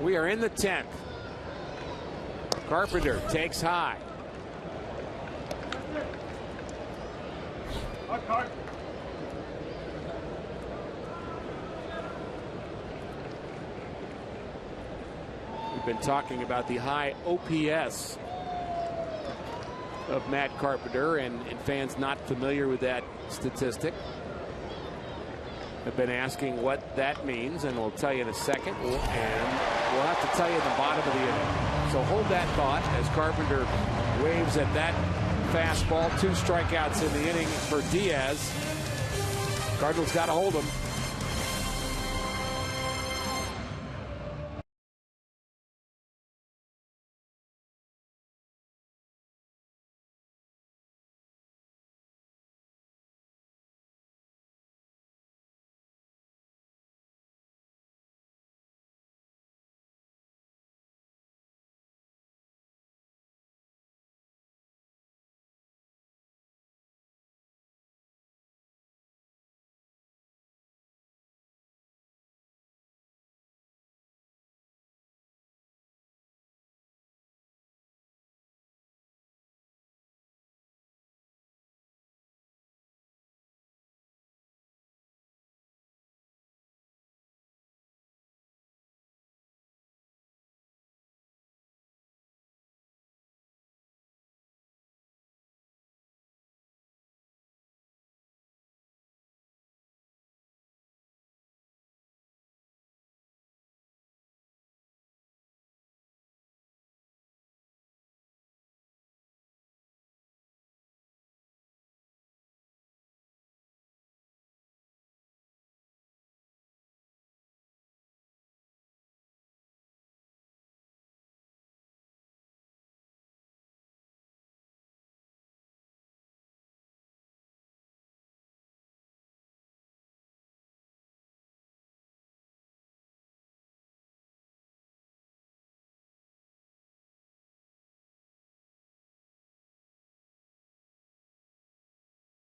We are in the 10th. Carpenter takes high. We've been talking about the high OPS of Matt Carpenter, and fans not familiar with that statistic have been asking what that means, and we'll tell you in a second. And we'll have to tell you in the bottom of the inning. So hold that thought as Carpenter waves at that fastball. 2 strikeouts in the inning for Diaz. Cardinals got to hold him.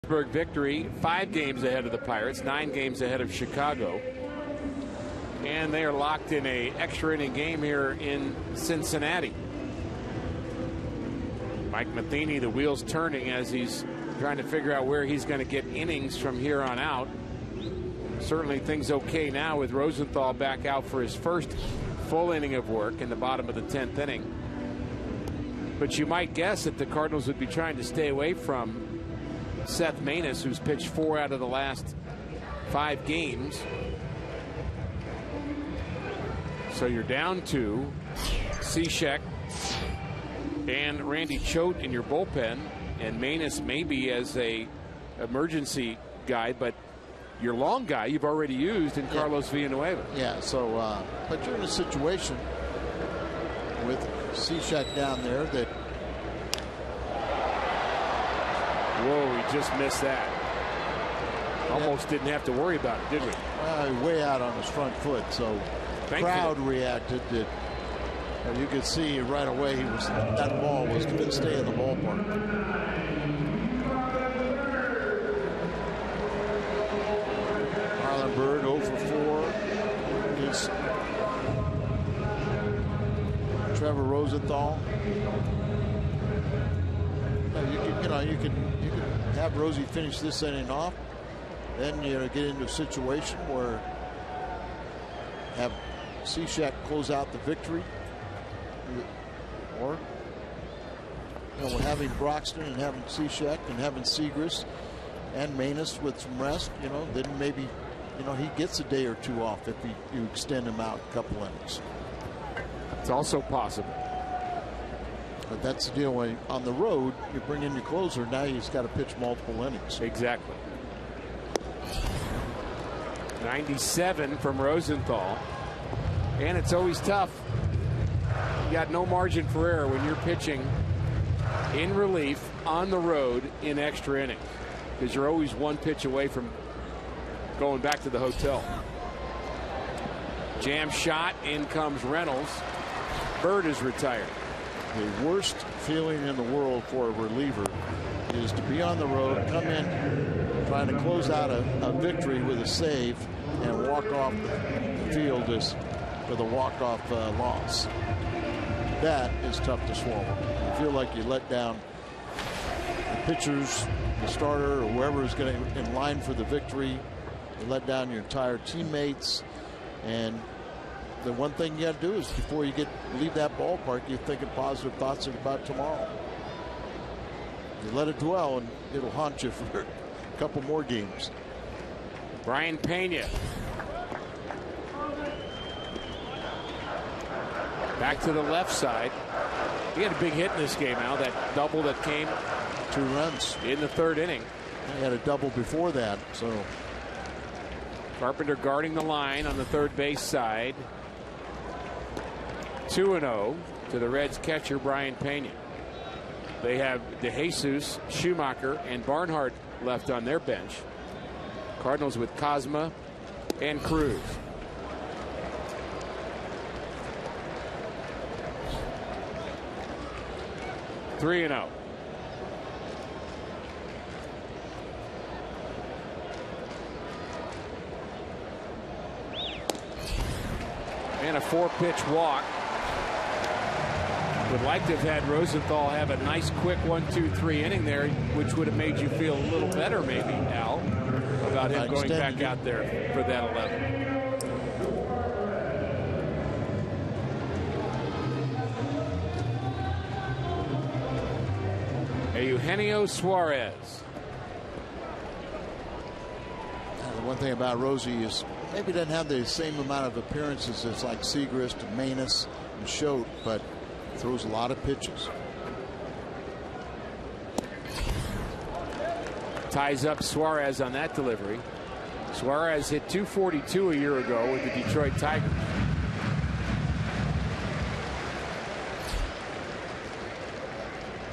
Pittsburgh victory, 5 games ahead of the Pirates, 9 games ahead of Chicago. And they are locked in a extra inning game here in Cincinnati. Mike Matheny, the wheels turning as he's trying to figure out where he's going to get innings from here on out. Certainly things okay now with Rosenthal back out for his first full inning of work in the bottom of the 10th inning. But you might guess that the Cardinals would be trying to stay away from Seth Maness, who's pitched 4 out of the last 5 games. So you're down to Cishek and Randy Choate in your bullpen, and Maness maybe as a emergency guy, but your long guy you've already used in Carlos Villanueva. Yeah, so but you're in a situation with Cishek down there that. Whoa, he just missed that. Almost didn't have to worry about it, did we? Well, way out on his front foot, so the crowd reacted. That you could see right away that ball was going to stay in the ballpark. Marlon Byrd 0 for 4 against Trevor Rosenthal. You can have Rosie finish this inning off, then get into a situation where have Cishek close out the victory, or with having Broxton and having Cishek and having Segras and Manus with some rest, then maybe he gets a day or two off if you extend him out a couple innings. It's also possible. But that's the deal. When on the road, you bring in your closer. Now he's got to pitch multiple innings. Exactly. 97 from Rosenthal. And it's always tough. You got no margin for error when you're pitching in relief on the road in extra innings, because you're always one pitch away from going back to the hotel. Jam shot. In comes Reynolds. Bird is retired. The worst feeling in the world for a reliever is to be on the road, come in trying to close out a victory with a save, and walk off the field with a walk-off loss. That is tough to swallow. You feel like you let down the pitchers, the starter, or whoever is going to in line for the victory. You let down your entire teammates, and the one thing you got to do is before you leave that ballpark, you're thinking positive thoughts about tomorrow. You let it dwell, and it'll haunt you for a couple more games. Brian Pena. Back to the left side. He had a big hit in this game, Al. That double that came. 2 runs in the 3rd inning. He had a double before that. So Carpenter guarding the line on the third base side. 2-0 to the Reds catcher Brian Pena. They have DeJesus, Schumacher, and Barnhart left on their bench. Cardinals with Cosma and Cruz. Three and 0. And a 4-pitch walk. Would like to have had Rosenthal have a nice quick 1-2-3 inning there, which would have made you feel a little better, maybe, Al, about him going back out there for that 11. Eugenio Suarez. The one thing about Rosie is maybe doesn't have the same amount of appearances as like Segrist and Manus and Schote, but throws a lot of pitches. Ties up Suarez on that delivery. Suarez hit .242 a year ago with the Detroit Tigers.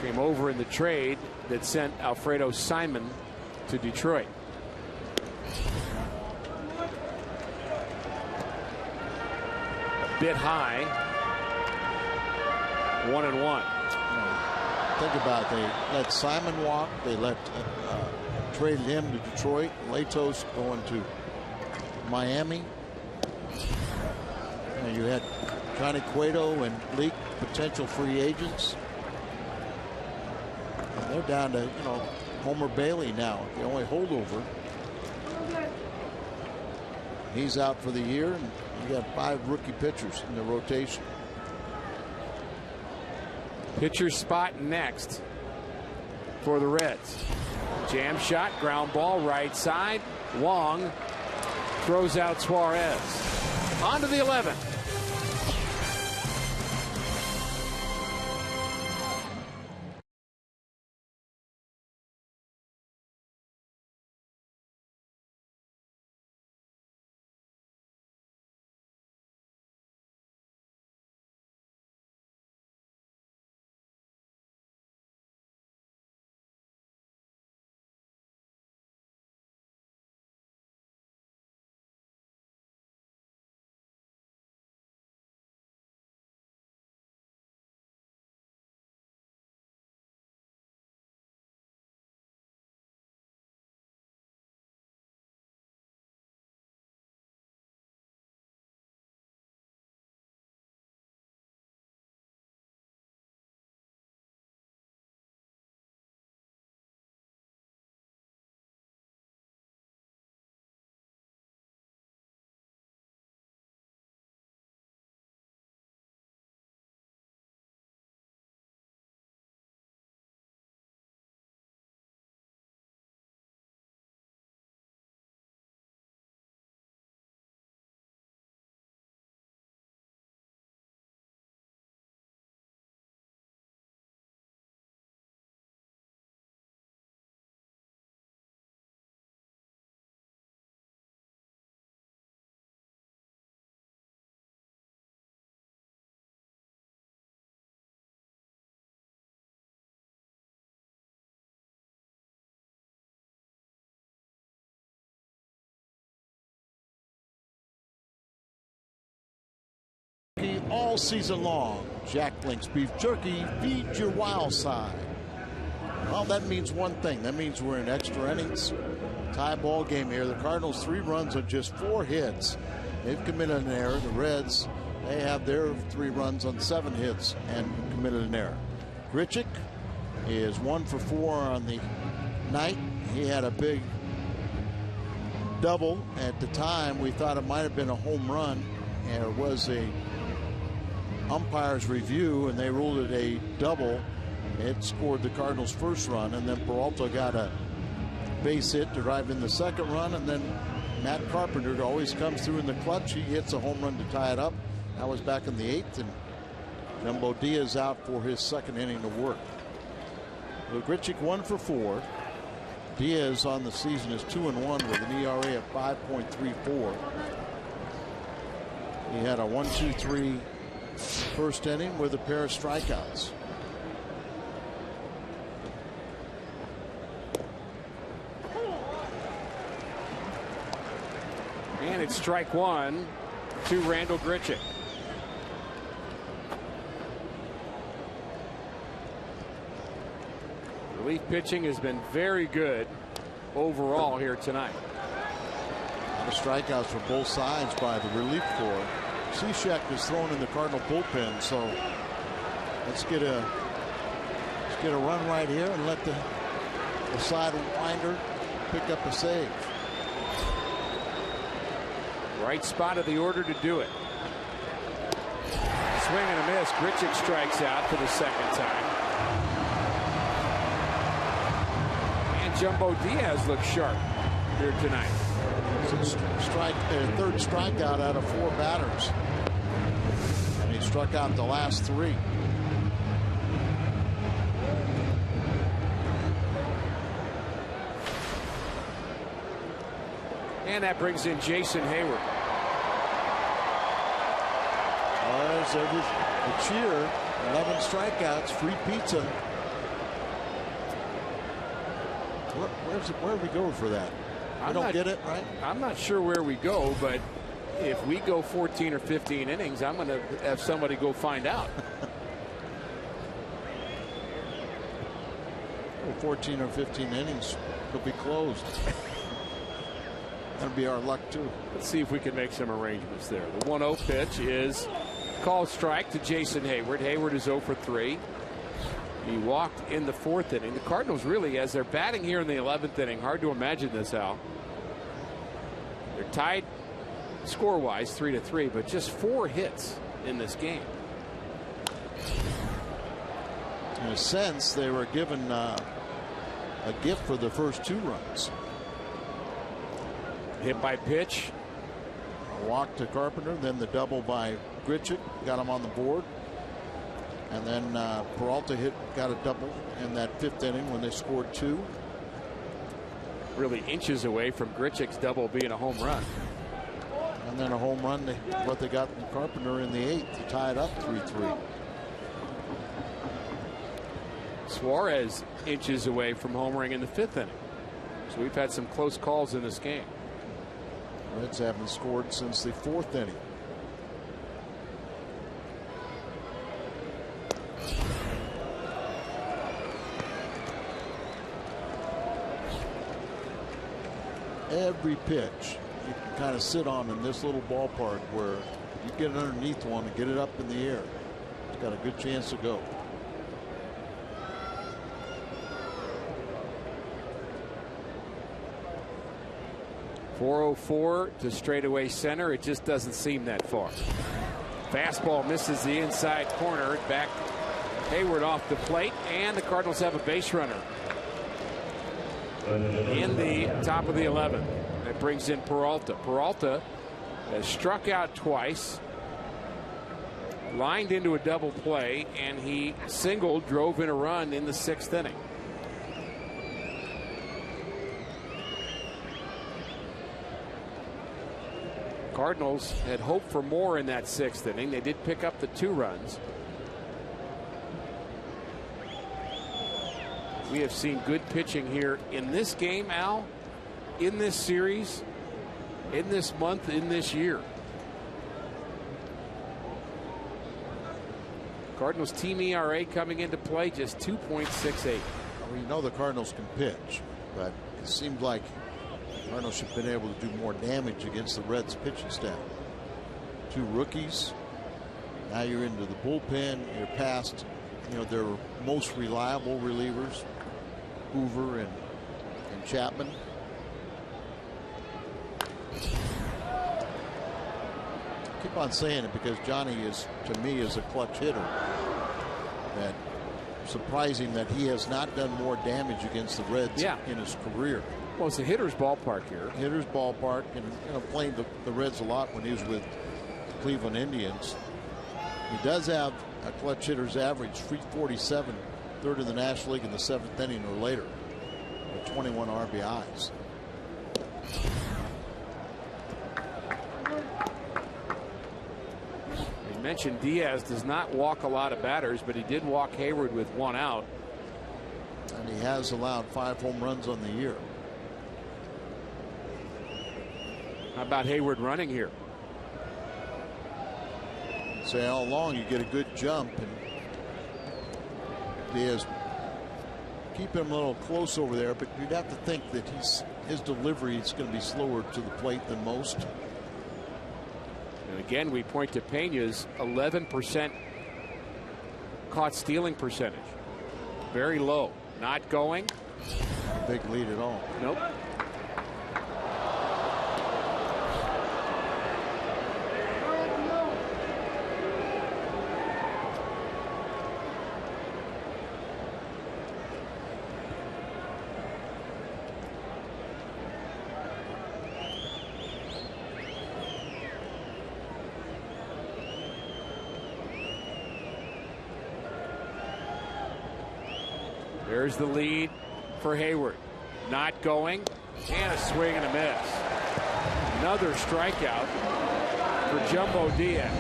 Came over in the trade that sent Alfredo Simon to Detroit. A bit high. 1-1. Think about it. They let Simon walk. They traded him to Detroit. Latos going to Miami. And you had Johnny Cueto and Leak potential free agents. And they're down to Homer Bailey now, the only holdover. He's out for the year, and you got 5 rookie pitchers in the rotation. Pitcher spot next for the Reds. Jam shot, ground ball, right side. Wong throws out Suarez. On to the 11th. jerky all season long. Jack Link's beef jerky feeds your wild side. Well, that means one thing. That means we're in extra innings. Tie ball game here. The Cardinals 3 runs on just 4 hits. They've committed an error. The Reds, they have their 3 runs on 7 hits and committed an error. Grichuk is 1 for 4 on the night. He had a big double. At the time, we thought it might have been a home run, and it was a umpire's review, and they ruled it a double. It scored the Cardinals' first run, and then Peralta got a base hit to drive in the second run, and then Matt Carpenter always comes through in the clutch. He hits a home run to tie it up. That was back in the 8th, and Jumbo Diaz out for his second inning of work. So Grichuk 1 for 4. Diaz on the season is 2-1 with an ERA of 5.34. He had a 1-2-3 first inning with a pair of strikeouts. And it's strike 1 to Randal Grichuk. Relief pitching has been very good overall here tonight. The strikeouts for both sides by the relief corps. Cishek is thrown in the Cardinal bullpen, so let's get a run right here and let the sidewinder pick up a save. Right spot of the order to do it. Swing and a miss. Grichuk strikes out for the second time. And Jumbo Diaz looks sharp here tonight. It's a third strikeout out of 4 batters. And he struck out the last 3. And that brings in Jason Hayward. There's a cheer. 11 strikeouts, free pizza. Where do we go for that? I don't get it, right? I'm not sure where we go, but if we go 14 or 15 innings, I'm going to have somebody go find out. 14 or 15 innings will be closed. That'll be our luck too. Let's see if we can make some arrangements there. The 1-0 pitch is called strike to Jason Hayward. Hayward is 0 for 3. He walked in the 4th inning. The Cardinals really, as they're batting here in the 11th inning, hard to imagine this, Al. They're tied score-wise 3-3, but just 4 hits in this game. In a sense, they were given a gift for the first 2 runs. Hit by pitch. A walk to Carpenter, then the double by Grichuk got him on the board. And then Peralta got a double in that 5th inning when they scored 2. Really inches away from Grichuk's double being a home run. And then a home run, what they got from Carpenter in the 8th to tie it up 3-3. Suarez inches away from homering in the 5th inning. So we've had some close calls in this game. Reds haven't scored since the 4th inning. Every pitch you can kind of sit on in this little ballpark where you get underneath one and get it up in the air. It's got a good chance to go. .404 to straightaway center. It just doesn't seem that far. Fastball misses the inside corner. Back Hayward off the plate, and the Cardinals have a base runner in the top of the 11th. That brings in Peralta. Peralta has struck out twice, lined into a double play, and he singled, drove in a run in the 6th inning. Cardinals had hoped for more in that 6th inning. They did pick up the 2 runs. We have seen good pitching here in this game, Al, in this series, in this month, in this year. Cardinals team ERA coming into play just 2.68. Well, you know the Cardinals can pitch, but it seems like the Cardinals should have been able to do more damage against the Reds pitching staff. 2 rookies. Now you're into the bullpen. You're past, their most reliable relievers, Hoover and Chapman. I keep on saying it because Johnny is, to me, is a clutch hitter. That surprising that he has not done more damage against the Reds in his career. Well, it's a hitter's ballpark here. Hitter's ballpark, and playing the Reds a lot when he was with the Cleveland Indians. He does have a clutch hitter's average, 347, third in the National League in the 7th inning or later, with 21 RBIs. You mentioned Diaz does not walk a lot of batters, but he did walk Hayward with 1 out. And he has allowed 5 home runs on the year. How about Hayward running here? Say all along you get a good jump, and Diaz keep him a little close over there, but you'd have to think that his delivery is going to be slower to the plate than most. And again, we point to Pena's 11% caught stealing percentage. Very low. Not going. Big lead at all. Nope. There's the lead for Hayward. Not going. And a swing and a miss. Another strikeout for Jumbo Diaz.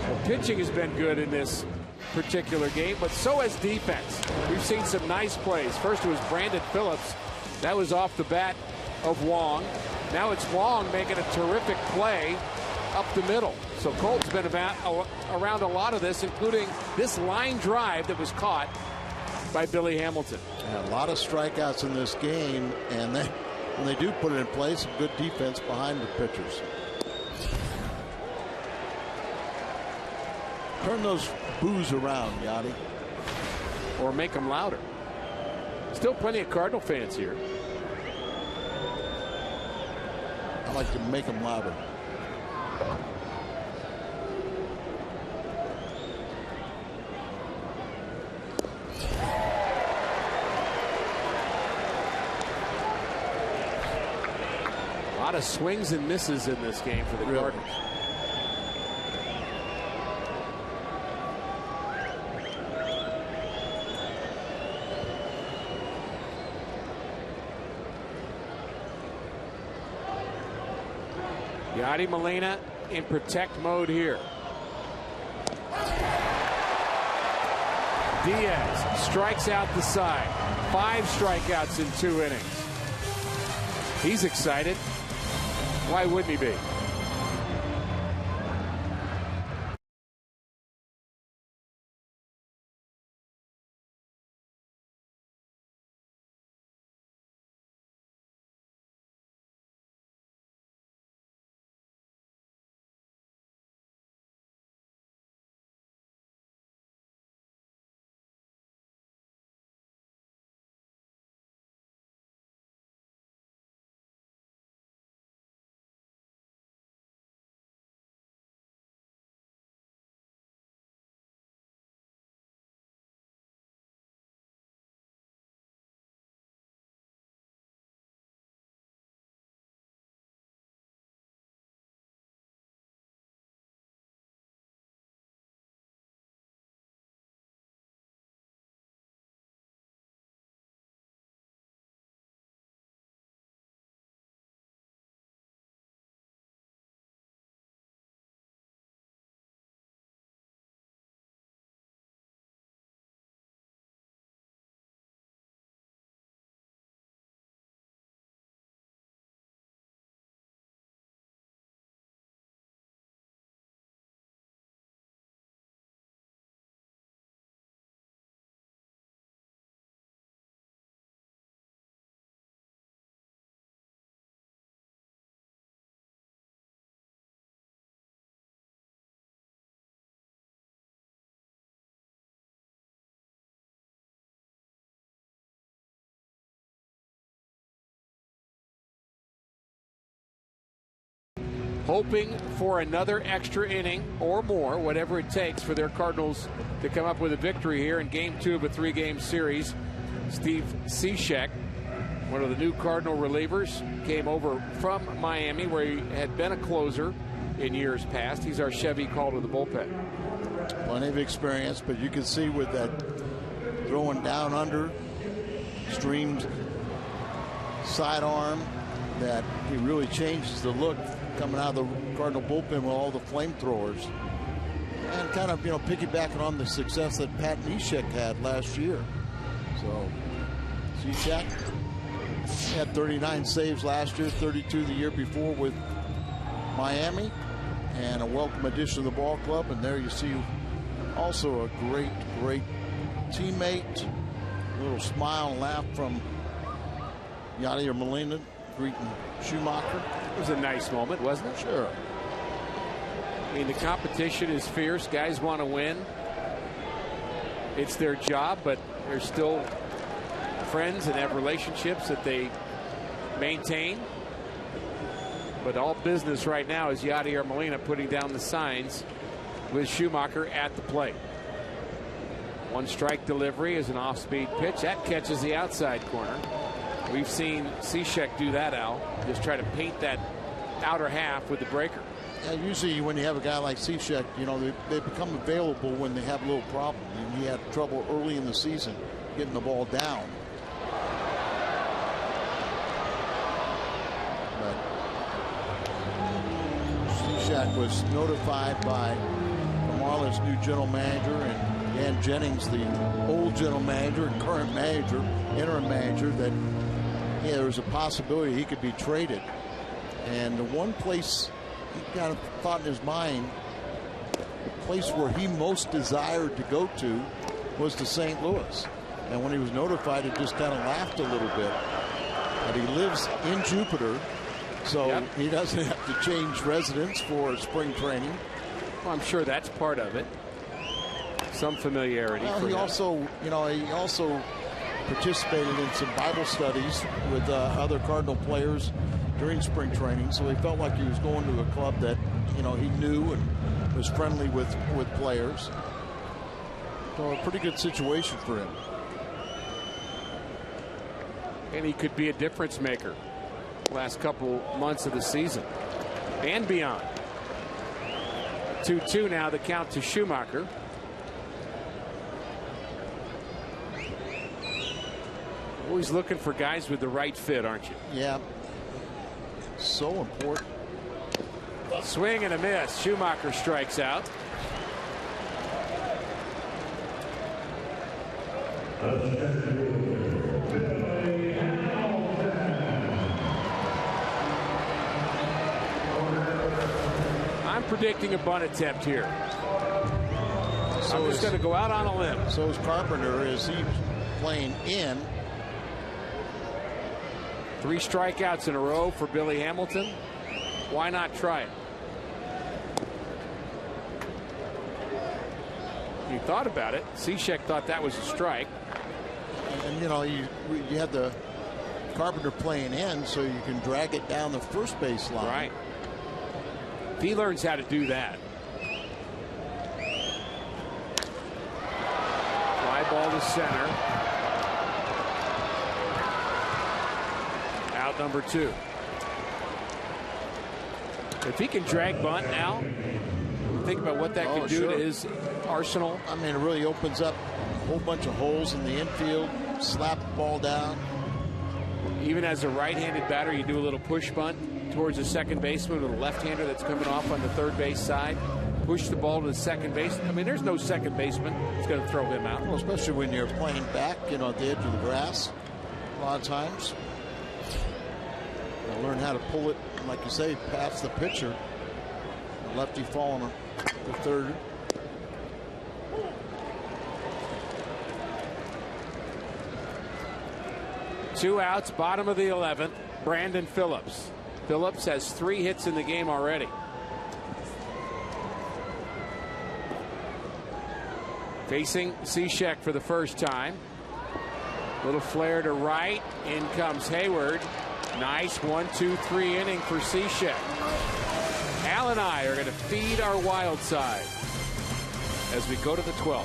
Well, pitching has been good in this particular game, but so has defense. We've seen some nice plays. First it was Brandon Phillips. That was off the bat of Wong. Now it's Wong making a terrific play up the middle. So Colt's been around a lot of this, including this line drive that was caught by Billy Hamilton. Yeah, a lot of strikeouts in this game, and when they do put it in place, some good defense behind the pitchers. Turn those boos around, Yachty. Or make them louder. Still plenty of Cardinal fans here. I like to make them louder. A lot of swings and misses in this game for the Cardinals. Yadi Molina in protect mode here. Diaz strikes out the side. 5 strikeouts in 2 innings. He's excited. Why wouldn't he be? hoping for another extra inning or more, whatever it takes for their Cardinals to come up with a victory here in Game 2 of a 3-game series. Steve Cishek, one of the new Cardinal relievers, came over from Miami, where he had been a closer in years past. He's our Chevy call to the bullpen. Plenty of experience, but you can see with that throwing down under, streamed sidearm, that he really changes the look coming out of the Cardinal bullpen with all the flamethrowers. And kind of, piggybacking on the success that Pat Neshek had last year. So, Cishek had 39 saves last year, 32 the year before with Miami, and a welcome addition to the ball club. And there you see also a great teammate. A little smile and laugh from Yadier Molina greeting Schumacher. It was a nice moment, wasn't it? Sure. I mean, the competition is fierce. Guys want to win. It's their job, but they're still friends and have relationships that they maintain. But all business right now is Yadier Molina putting down the signs with Schumacher at the plate. 1 strike delivery is an off-speed pitch. That catches the outside corner. We've seen Cishek do that, Al. Just try to paint that outer half with the breaker. Yeah, usually when you have a guy like Cishek, they become available when they have a little problem. And he had trouble early in the season getting the ball down. But Cishek was notified by the Marlins' new general manager and Dan Jennings, the old general manager and current manager, interim manager, that there was a possibility he could be traded. And the one place he kind of thought in his mind, the place where he most desired to go to was to St. Louis. And when he was notified, he just kind of laughed a little bit. But he lives in Jupiter, so he doesn't have to change residence for spring training. Well, I'm sure that's part of it. Some familiarity. Well, he also participated in some Bible studies with other Cardinal players during spring training, so he felt like he was going to a club that he knew and was friendly with players. So a pretty good situation for him. And he could be a difference maker last couple months of the season and beyond. 2-2 now, the count to Schumacher. Always looking for guys with the right fit, aren't you? Yeah. So important. Swing and a miss. Schumacher strikes out. I'm predicting a bunt attempt here. So I'm just going to go out on a limb. So is Carpenter. Is he playing in? 3 strikeouts in a row for Billy Hamilton. Why not try it? He thought about it. Cishek thought that was a strike. And you have the Carpenter playing in, so you can drag it down the first base line. Right. If he learns how to do that. Fly ball to center. Out number 2. If he can drag bunt now, think about what that could do to his arsenal. I mean, it really opens up a whole bunch of holes in the infield. Slap the ball down. Even as a right-handed batter, you do a little push bunt towards the second baseman with a left-hander that's coming off on the third base side. Push the ball to the second base. I mean, there's no second baseman that's going to throw him out. Well, especially when you're playing back, at the edge of the grass a lot of times. Learn how to pull it, like you say, past the pitcher. The lefty falling to third. Two outs, bottom of the 11th. Brandon Phillips. Phillips has 3 hits in the game already. Facing Cishek for the first time. Little flare to right. In comes Hayward. Nice 1-2-3 inning for Cishek. Al and I are going to feed our wild side as we go to the 12th.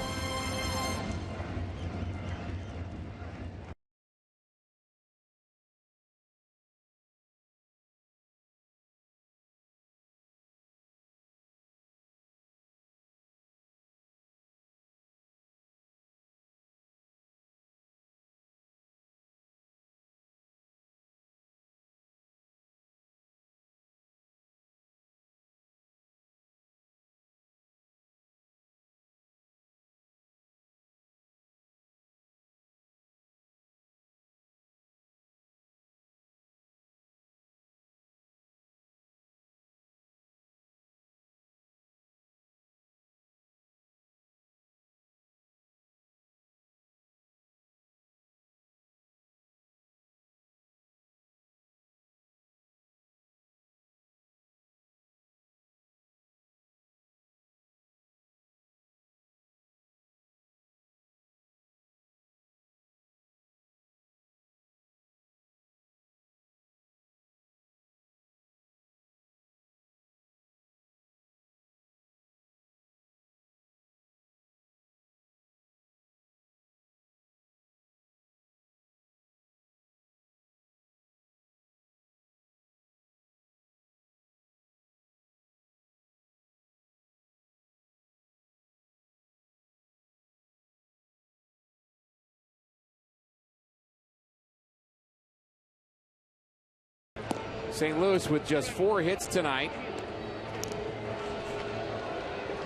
St. Louis with just 4 hits tonight.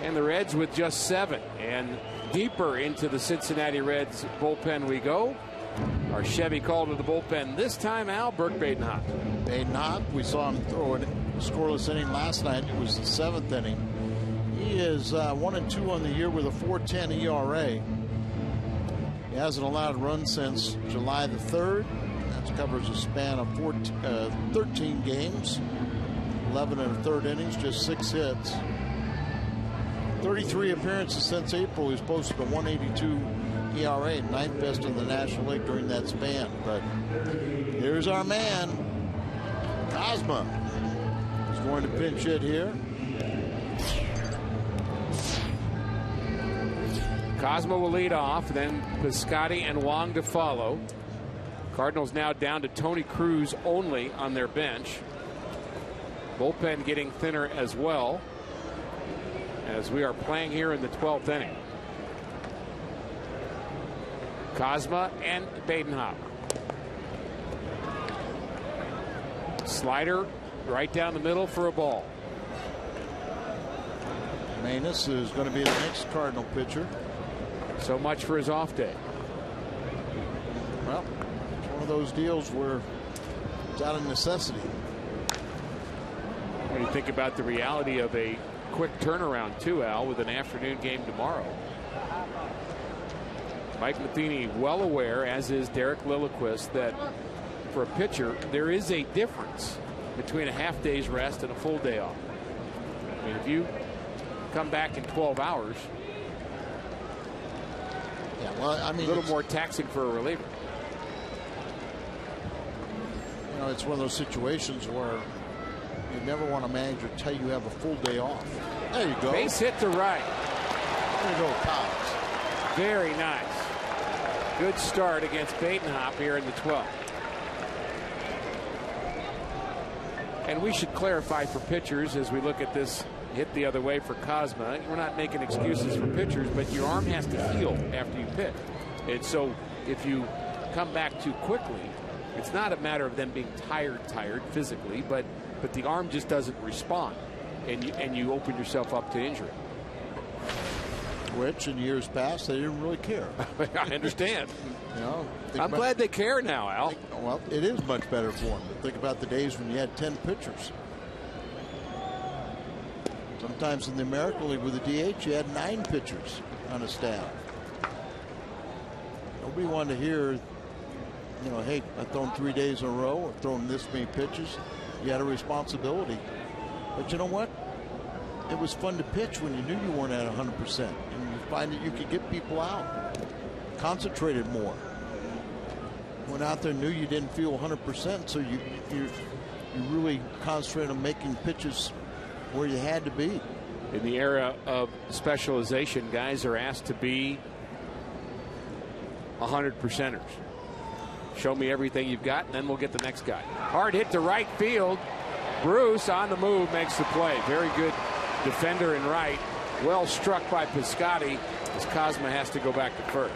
And the Reds with just 7. And deeper into the Cincinnati Reds bullpen we go. Our Chevy call to the bullpen this time, Al, Burke Badenhop. Badenhop, we saw him throw a scoreless inning last night. It was the 7th inning. He is 1-2 on the year with a 4.10 ERA. He hasn't allowed a run since July the 3rd. That covers a span of 13 games, 11 1/3 innings, just 6 hits. 33 appearances since April. He's posted a 1.82 ERA, 9th best in the National League during that span. But here's our man, Cosma. He's going to pinch hit here. Cosma will lead off, then Piscotty and Wong to follow. Cardinals now down to Tony Cruz only on their bench. Bullpen getting thinner as well as we are playing here in the 12th inning. Cosma and Badenhop. Slider right down the middle for a ball. Manus is going to be the next Cardinal pitcher. So much for his off day. Well, it's one of those deals where it's out of necessity. When you think about the reality of a quick turnaround too, Al, with an afternoon game tomorrow. Mike Matheny well aware, as is Derek Lilliquist, that for a pitcher there is a difference between a half day's rest and a full day off. I mean, if you come back in 12 hours, yeah, well, I mean, a little more taxing for a reliever. You know, it's one of those situations where you never want a manager to tell you have a full day off. There you go. Base hit to right. There you go, Powers. Very nice. Good start against Badenhop here in the 12th. And we should clarify for pitchers as we look at this hit the other way for Cosma. We're not making excuses for pitchers, but your arm has to heal after you pitch. And so if you come back too quickly, it's not a matter of them being tired physically, but the arm just doesn't respond, and you open yourself up to injury. Which in years past they didn't really care. I understand. You know, I'm glad they care now, Al. Well, it is much better for them. But think about the days when you had 10 pitchers. Sometimes in the American League with the DH, you had 9 pitchers on a staff. Nobody wanted to hear, you know, hey, I've thrown 3 days in a row, I've thrown this many pitches. You had a responsibility. But you know what? It was fun to pitch when you knew you weren't at 100%. And you find that you could get people out. Concentrated more. Went out there, knew you didn't feel 100%, so you really concentrated on making pitches where you had to be. In the era of specialization, guys are asked to be 100%ers. Show me everything you've got, and then we'll get the next guy. Hard hit to right field. Bruce on the move makes the play. Very good defender in right. Well struck by Piscotty as Cosma has to go back to first.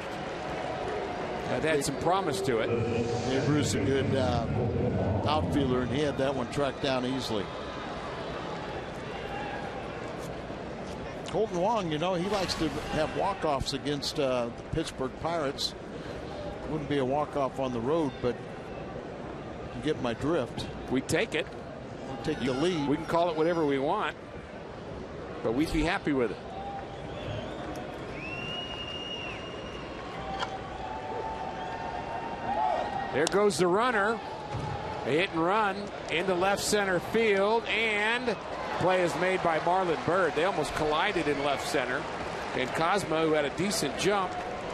That had some promise to it. Yeah, Bruce, a good outfielder, and he had that one tracked down easily. Colton Wong, you know, he likes to have walk-offs against the Pittsburgh Pirates. Wouldn't be a walk-off on the road, but you get my drift. We take it. We'll take the lead. We can call it whatever we want, but we'd be happy with it. There goes the runner. A hit and run into left center field, and play is made by Marlon Byrd. They almost collided in left center, and Cosmo, who had a decent jump,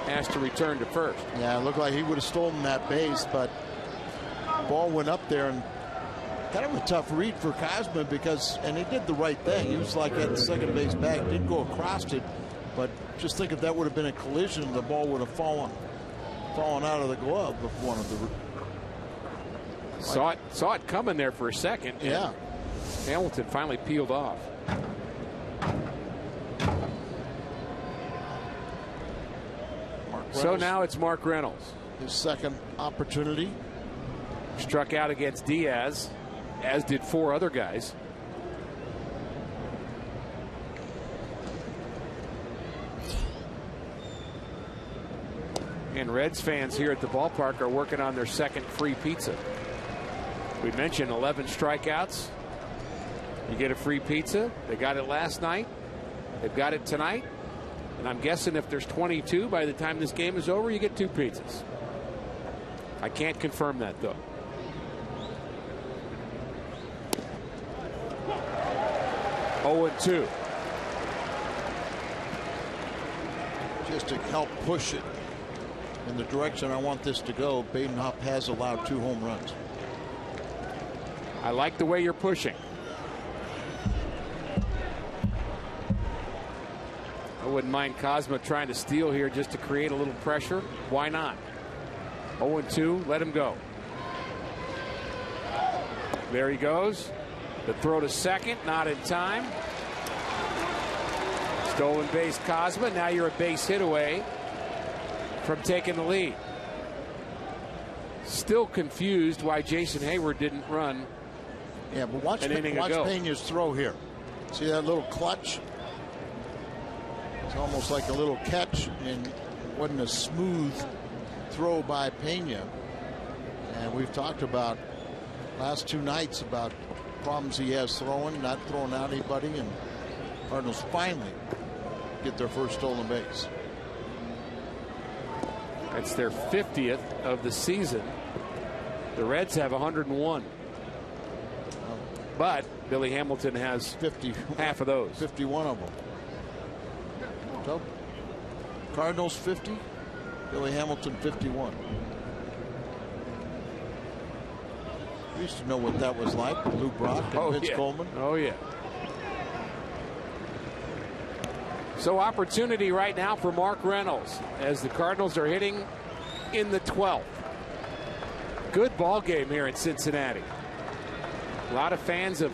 has to return to first. Yeah, it looked like he would have stolen that base, but ball went up there, and kind of a tough read for Cosmo because, and he did the right thing. He was like at the second base back, didn't go across it, but just think if that would have been a collision, the ball would have fallen out of the glove of one of the. Saw it coming there for a second. Yeah. Hamilton finally peeled off. So now it's Mark Reynolds. His second opportunity. Struck out against Diaz, as did 4 other guys. And Reds fans here at the ballpark are working on their second free pizza. We mentioned 11 strikeouts. You get a free pizza. They got it last night. They've got it tonight. And I'm guessing if there's 22 by the time this game is over, you get 2 pizzas. I can't confirm that, though. Oh, and 2. Just to help push it in the direction I want this to go, Badenhop has allowed 2 home runs. I like the way you're pushing. I wouldn't mind Cosma trying to steal here just to create a little pressure. Why not? 0-2, let him go. There he goes. The throw to second, not in time. Stolen base, Cosma. Now you're a base hit away from taking the lead. Still confused why Jason Hayward didn't run. Yeah, but watch ago. Pena's throw here. See that little clutch? It's almost like a little catch, and it wasn't a smooth throw by Pena. And we've talked about last 2 nights about problems he has throwing, not throwing out anybody, and Cardinals finally get their first stolen base. That's their 50th of the season. The Reds have 101. But Billy Hamilton has 50, half of those. 51 of them. So Cardinals 50, Billy Hamilton 51. We used to know what that was like. Lou Brock and Vince Coleman. Oh, yeah. So opportunity right now for Mark Reynolds as the Cardinals are hitting in the 12th. Good ball game here in Cincinnati. A lot of fans have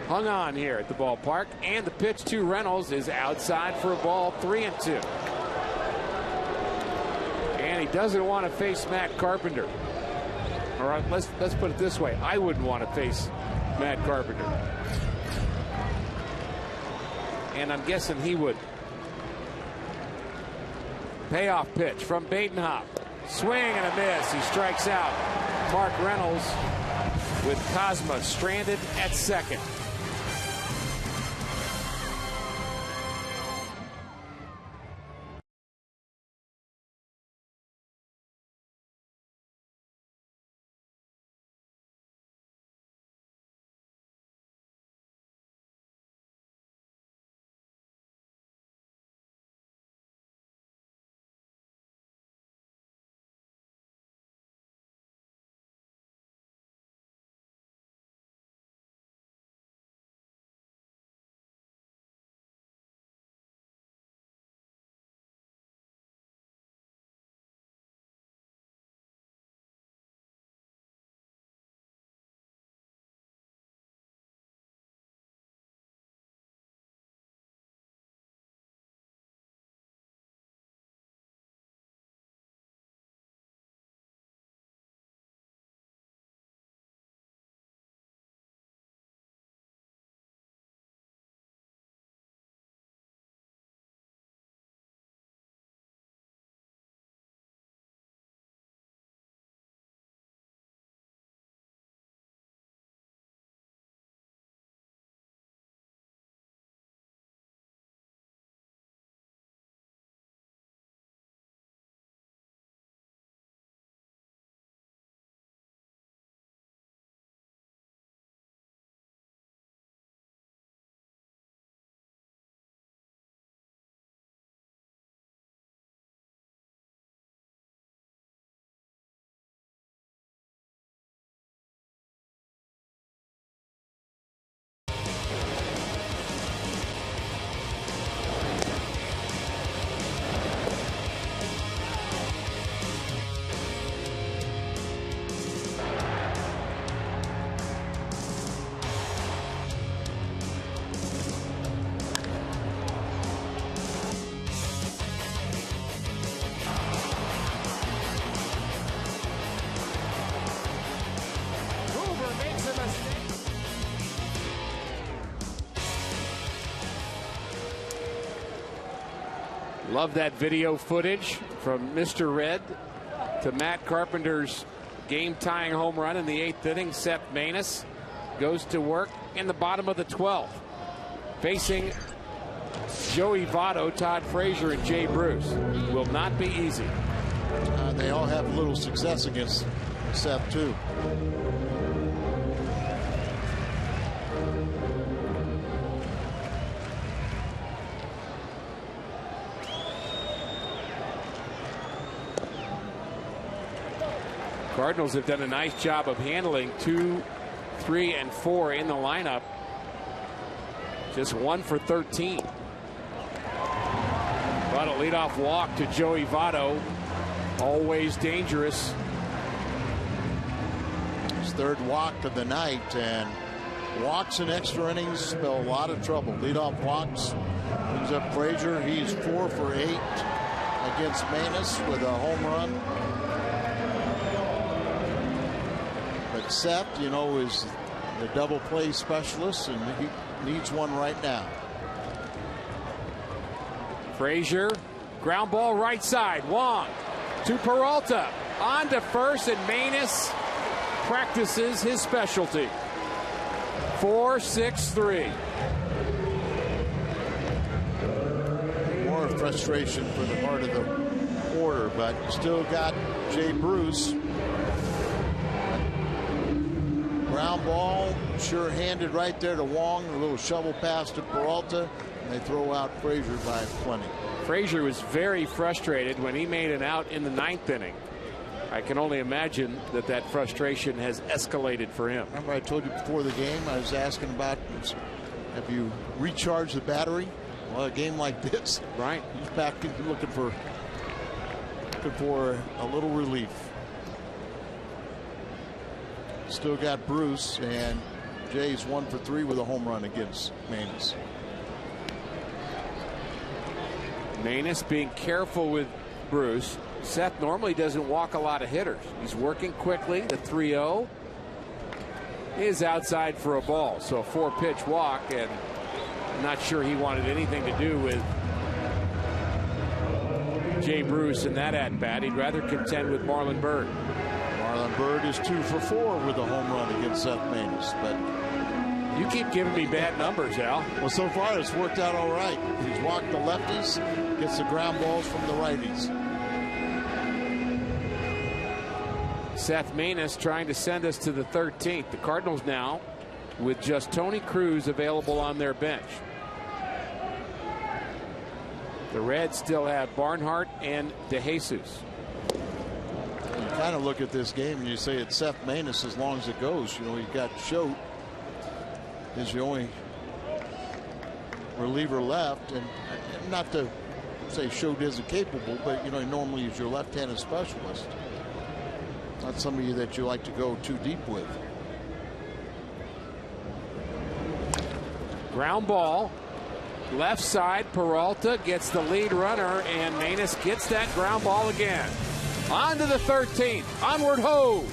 hung on here at the ballpark, and the pitch to Reynolds is outside for a ball, 3-2. And he doesn't want to face Matt Carpenter. All right, let's put it this way. I wouldn't want to face Matt Carpenter. And I'm guessing he would. Payoff pitch from Badenhop. Swing and a miss. He strikes out Mark Reynolds with Cosma stranded at second. Love that video footage from Mr. Red to Matt Carpenter's game-tying home run in the 8th inning. Seth Maness goes to work in the bottom of the 12th, facing Joey Votto, Todd Frazier, and Jay Bruce. Will not be easy. They all have a little success against Seth, too. Cardinals have done a nice job of handling 2, 3, and 4 in the lineup. Just 1 for 13. But a leadoff walk to Joey Votto. Always dangerous. His 3rd walk of the night, and walks in extra innings spell a lot of trouble. Leadoff walks brings up Frazier. He's 4 for 8 against Maness with a home run. But Seth, you know, is the double play specialist, and he needs one right now. Frazier, ground ball right side. Wong to Peralta. On to first, and Maness practices his specialty. 4-6-3. More frustration for the part of the order, but still got Jay Bruce. Ground ball, sure-handed right there to Wong. A little shovel pass to Peralta, and they throw out Frazier by plenty. Frazier was very frustrated when he made an out in the 9th inning. I can only imagine that that frustration has escalated for him. Remember I told you before the game, I was asking about, have you recharged the battery? Well, a game like this, right? He's back looking for a little relief. Still got Bruce, and Jay's 1 for 3 with a home run against Maness. Maness being careful with Bruce. Seth normally doesn't walk a lot of hitters. He's working quickly. The 3-0 is outside for a ball. So a 4-pitch walk, and I'm not sure he wanted anything to do with Jay Bruce in that at-bat. He'd rather contend with Marlon Byrd. Marlon Byrd is 2 for 4 with a home run against Seth Maness, but you keep giving me bad numbers, Al. Well, so far it's worked out all right. He's walked the lefties, gets the ground balls from the righties. Seth Maness trying to send us to the 13th. The Cardinals now with just Tony Cruz available on their bench. The Reds still have Barnhart and DeJesus. You kind of look at this game and you say it's Seth Maness as long as it goes. You know, you've got Schote is the only reliever left, and not to say Schote isn't capable, but you know, normally he's your left-handed specialist. Not somebody that you like to go too deep with. Ground ball. Left side, Peralta gets the lead runner, and Maness gets that ground ball again. On to the 13th. Onward ho!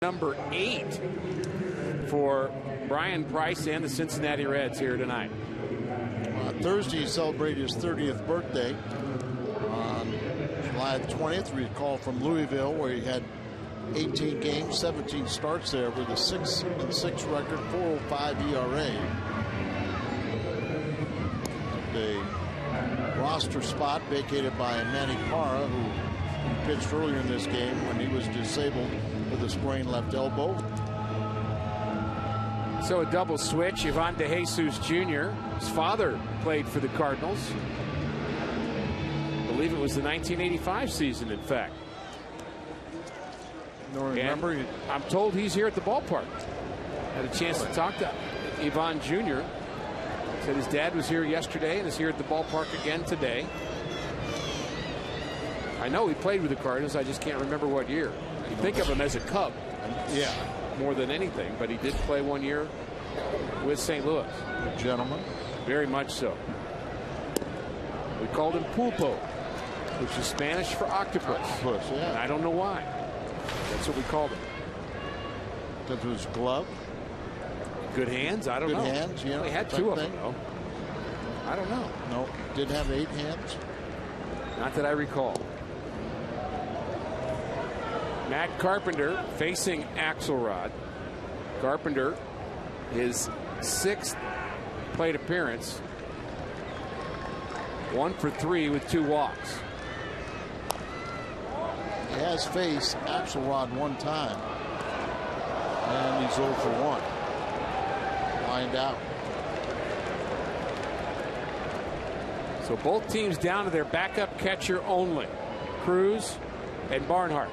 Number 8 for Brian Price and the Cincinnati Reds here tonight. Thursday, he celebrated his 30th birthday. On July 20th, we recall from Louisville, where he had 18 games, 17 starts there with a 6-6 record, 4.05 ERA. The roster spot vacated by Manny Parra, who pitched earlier in this game when he was disabled with a sprained left elbow. So a double switch. Ivan DeJesus Jr. His father played for the Cardinals. I believe it was the 1985 season, in fact. Remember, I'm told he's here at the ballpark. Had a chance to talk to Ivan Jr. Said his dad was here yesterday and is here at the ballpark again today. I know he played with the Cardinals. I just can't remember what year. You think of him as a Cub, yeah, more than anything, but he did play 1 year with St. Louis. A gentleman. Very much so. We called him Pulpo, which is Spanish for octopus. Octopus, yeah. And I don't know why. That's what we called him. Because it was glove. Good hands? I don't know. Good hands, yeah. He had 2 of them, though. I don't know. No, did have 8 hands. Not that I recall. Matt Carpenter facing Axelrod. Carpenter, his 6th plate appearance. 1 for 3 with 2 walks. He has faced Axelrod 1 time. And he's 0 for 1. Lined out. So both teams down to their backup catcher only. Cruz and Barnhart.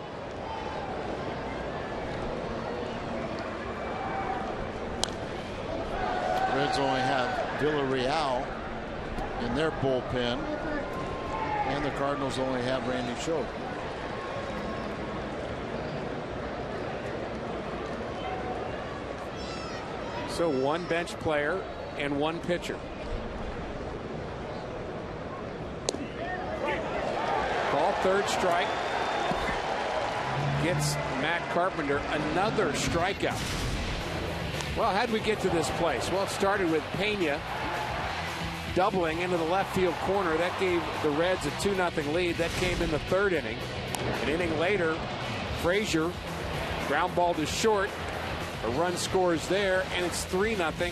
Reds only have Villarreal in their bullpen, and the Cardinals only have Randy Schoch. So 1 bench player and 1 pitcher. Call 3rd strike. Gets Matt Carpenter another strikeout. Well, how'd we get to this place? Well, it started with Pena doubling into the left field corner. That gave the Reds a 2-0 lead. That came in the 3rd inning. An inning later, Frazier ground ball to short. A run scores there, and it's 3-0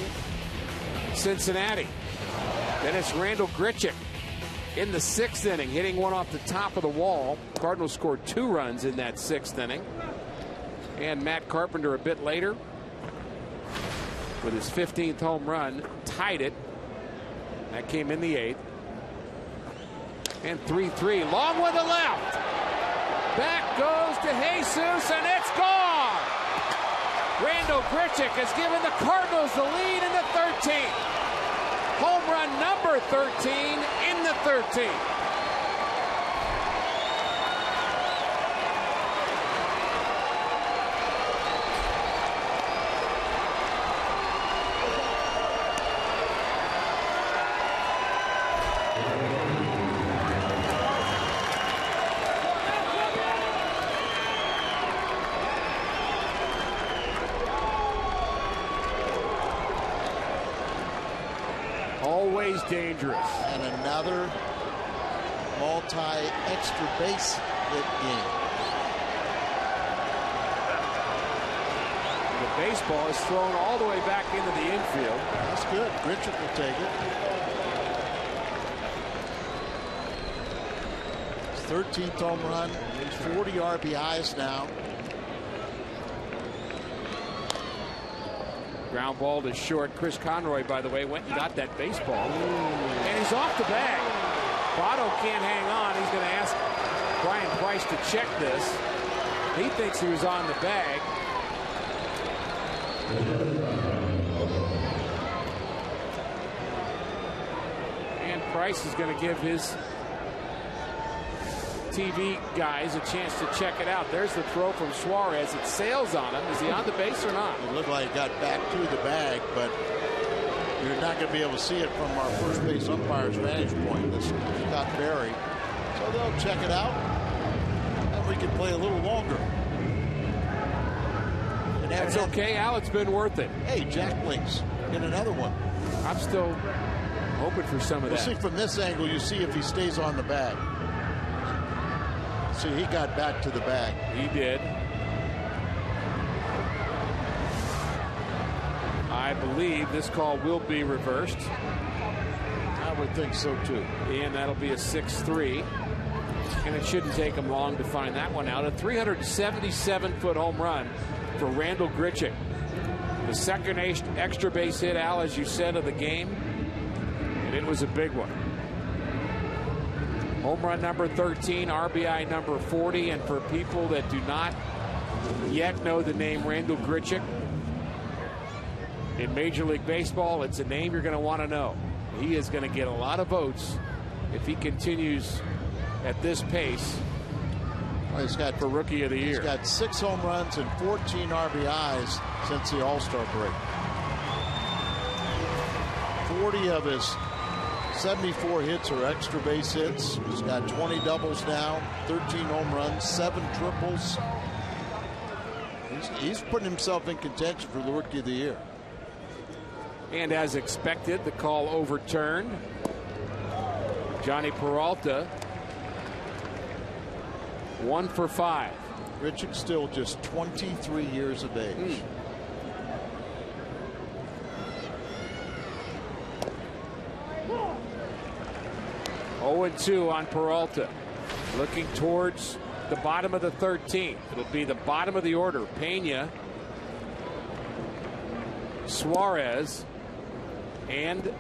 Cincinnati. Then it's Randall Grichuk in the 6th inning, hitting one off the top of the wall. Cardinals scored 2 runs in that 6th inning. And Matt Carpenter a bit later, with his 15th home run, tied it. That came in the 8th. And 3-3. Long with the left. Back goes to Jesus, and it's gone. Randall Grichuk has given the Cardinals the lead in the 13th. Home run number 13 in the 13th. Always dangerous. And another multi-extra base hit game. The baseball is thrown all the way back into the infield. That's good. Grichuk will take it. His 13th home run. He's 40 RBIs now. Ground ball to short. Chris Conroy, by the way, went and got that baseball. And he's off the bag. Votto can't hang on. He's going to ask Brian Price to check this. He thinks he was on the bag. And Price is going to give his TV guys a chance to check it out. There's the throw from Suarez. It sails on him. Is he on the base or not? It looked like he got back to the bag, but you're not going to be able to see it from our first base umpire's vantage point. This is Scott Berry. So they'll check it out, and we can play a little longer. That's okay, Al. It's been worth it. Hey, Jack Blinks, get another one. I'm still hoping for some of that. We'll see from this angle. You see if he stays on the bag. See, he got back to the bag. He did. I believe this call will be reversed. I would think so too. And that'll be a 6-3. And it shouldn't take him long to find that one out. A 377-foot home run for Randall Grichuk. The second extra base hit, Al, as you said, of the game. And it was a big one. Home run number 13, RBI number 40. And for people that do not yet know the name Randall Grichuk, in Major League Baseball, it's a name you're going to want to know. He is going to get a lot of votes if he continues at this pace. Well, he's got for Rookie of the Year. He's got 6 home runs and 14 RBIs since the All-Star break. 40 of his 74 hits are extra base hits. He's got 20 doubles now, 13 home runs, 7 triples. He's putting himself in contention for the Rookie of the Year. And as expected, the call overturned. Johnny Peralta, 1 for 5. Grichuk still just 23 years of age. 0-2 on Peralta. Looking towards the bottom of the 13th. It'll be the bottom of the order. Pena, Suarez, and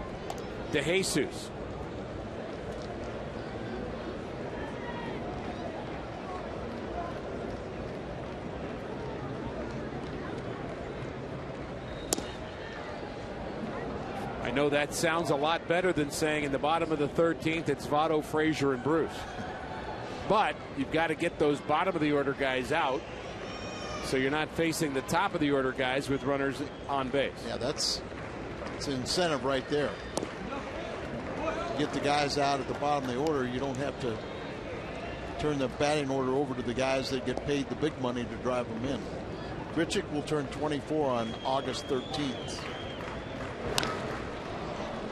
DeJesus. I know that sounds a lot better than saying in the bottom of the 13th it's Votto, Frazier, and Bruce. But you've got to get those bottom of the order guys out so you're not facing the top of the order guys with runners on base. Yeah, that's an incentive right there. Get the guys out at the bottom of the order. You don't have to turn the batting order over to the guys that get paid the big money to drive them in. Grichuk will turn 24 on August 13th.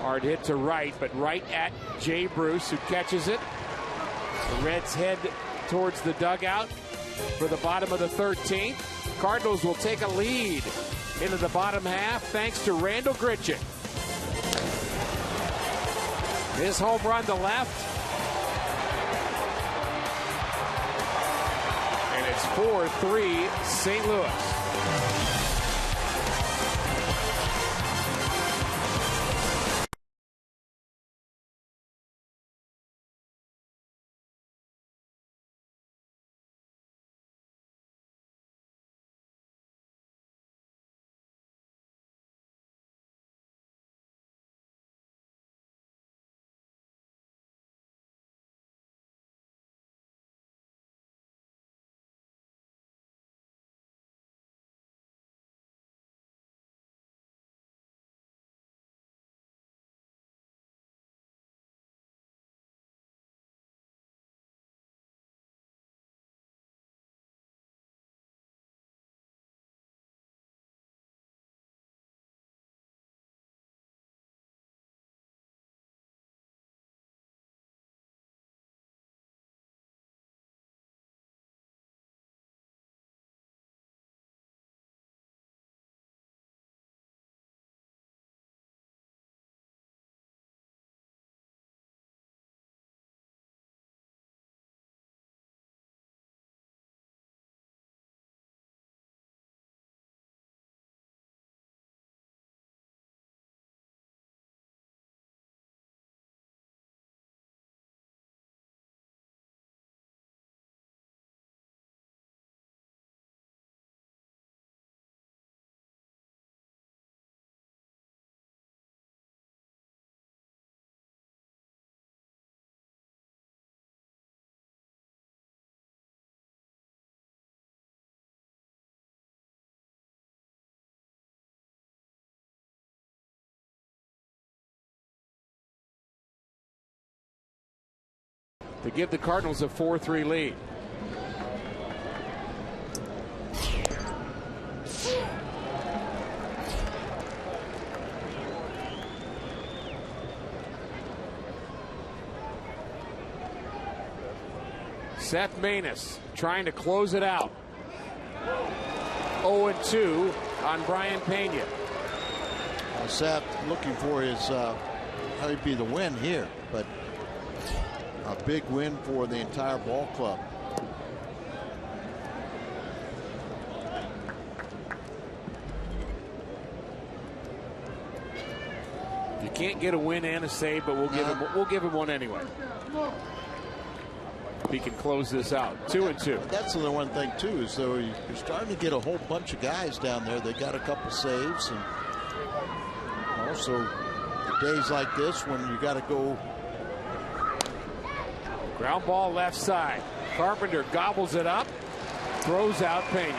Hard hit to right, but right at Jay Bruce, who catches it. The Reds head towards the dugout for the bottom of the 13th. Cardinals will take a lead into the bottom half thanks to Randall Grichuk. His home run to left. And it's 4-3 St. Louis. To give the Cardinals a 4-3 lead. Seth Maness trying to close it out. 0-2 on Brian Pena. Seth looking for his he'd be the win here, but a big win for the entire ball club. You can't get a win and a save, but we'll give him one anyway. He can close this out. 2-2. That's the one thing too, is though you're starting to get a whole bunch of guys down there. They got a couple saves, and also days like this when you got to go. Ground ball left side. Carpenter gobbles it up, throws out Pena.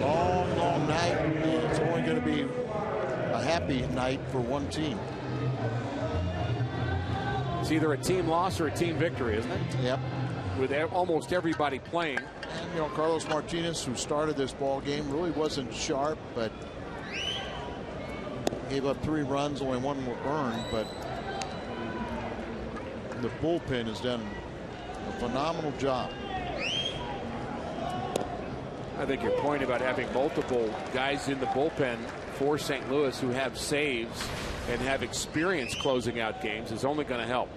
Long night. It's only going to be a happy night for one team. It's either a team loss or a team victory, isn't it? Yep. With almost everybody playing. And, Carlos Martinez, who started this ball game, really wasn't sharp, but gave up 3 runs, only 1 were earned, but the bullpen has done a phenomenal job. I think your point about having multiple guys in the bullpen for St. Louis who have saves and have experience closing out games is only going to help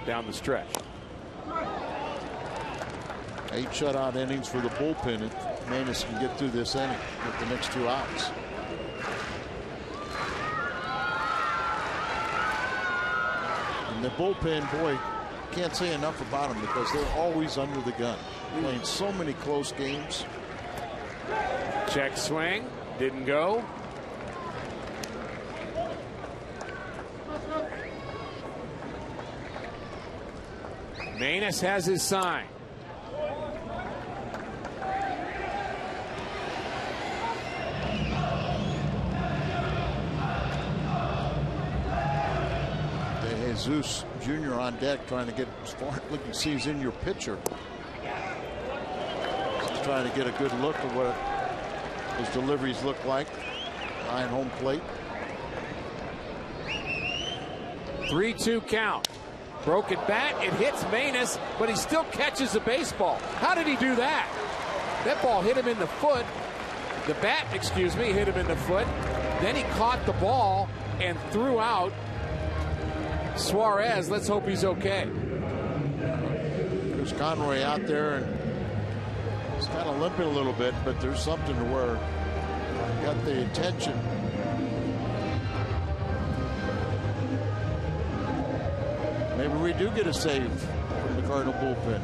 down the stretch. 8 shutout innings for the bullpen if Maness can get through this inning with the next 2 outs. And the bullpen, boy, can't say enough about them because they're always under the gun, playing so many close games. Check swing, didn't go. Maness has his sign. Jesus Jr. on deck trying to get as far looking to see he's in your pitcher. Just trying to get a good look at what his deliveries look like behind home plate. 3-2 count. Broken bat, it hits Maness, but he still catches the baseball. How did he do that? That ball hit him in the foot. The bat, excuse me, hit him in the foot. Then he caught the ball and threw out Suarez. Let's hope he's okay. There's Conroy out there, and he's kind of limping a little bit, but there's something to where he got the attention. Maybe we do get a save from the Cardinal bullpen.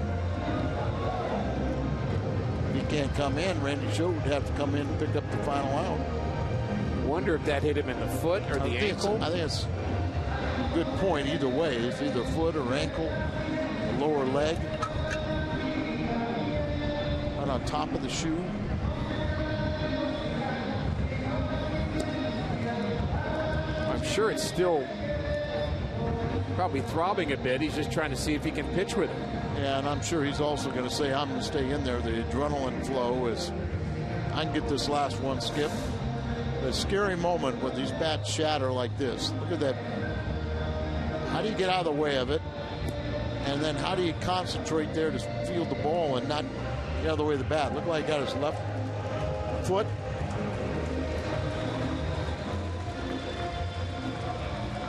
If he can't come in, Randy Schoen would have to come in and pick up the final out. I wonder if that hit him in the foot or the ankle. I think it's a good point either way. It's either foot or ankle, or lower leg, right on top of the shoe. I'm sure it's still probably throbbing a bit. He's just trying to see if he can pitch with it. Yeah, and I'm sure he's also going to say, I'm going to stay in there. The adrenaline flow is, I can get this last one skip. The scary moment when these bats shatter like this. Look at that. How do you get out of the way of it? And then how do you concentrate there to field the ball and not get out of the way of the bat? Look like he got his left foot.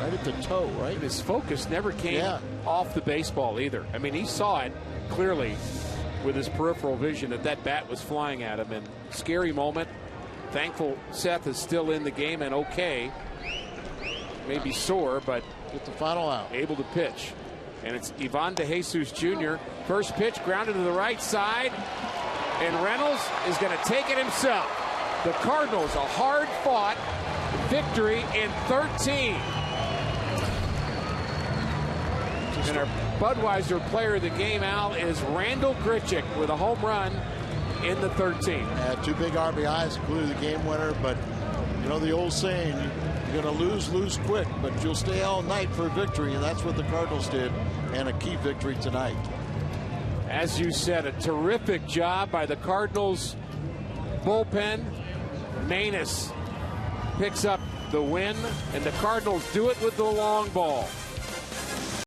Right at the toe, right? And his focus never came off the baseball either. I mean, he saw it clearly with his peripheral vision that bat was flying at him. And scary moment. Thankful Seth is still in the game and okay. Maybe sore, but get the final out. Able to pitch. And it's Ivan DeJesus Jr. First pitch grounded to the right side. And Reynolds is going to take it himself. The Cardinals, a hard-fought victory in 13. And our Budweiser player of the game, Al, is Randall Grichuk with a home run in the 13. Yeah, 2 big RBIs, including the game winner. But you know the old saying, you're going to lose quick, but you'll stay all night for a victory, and that's what the Cardinals did, and a key victory tonight. As you said, a terrific job by the Cardinals bullpen. Maness picks up the win, and the Cardinals do it with the long ball.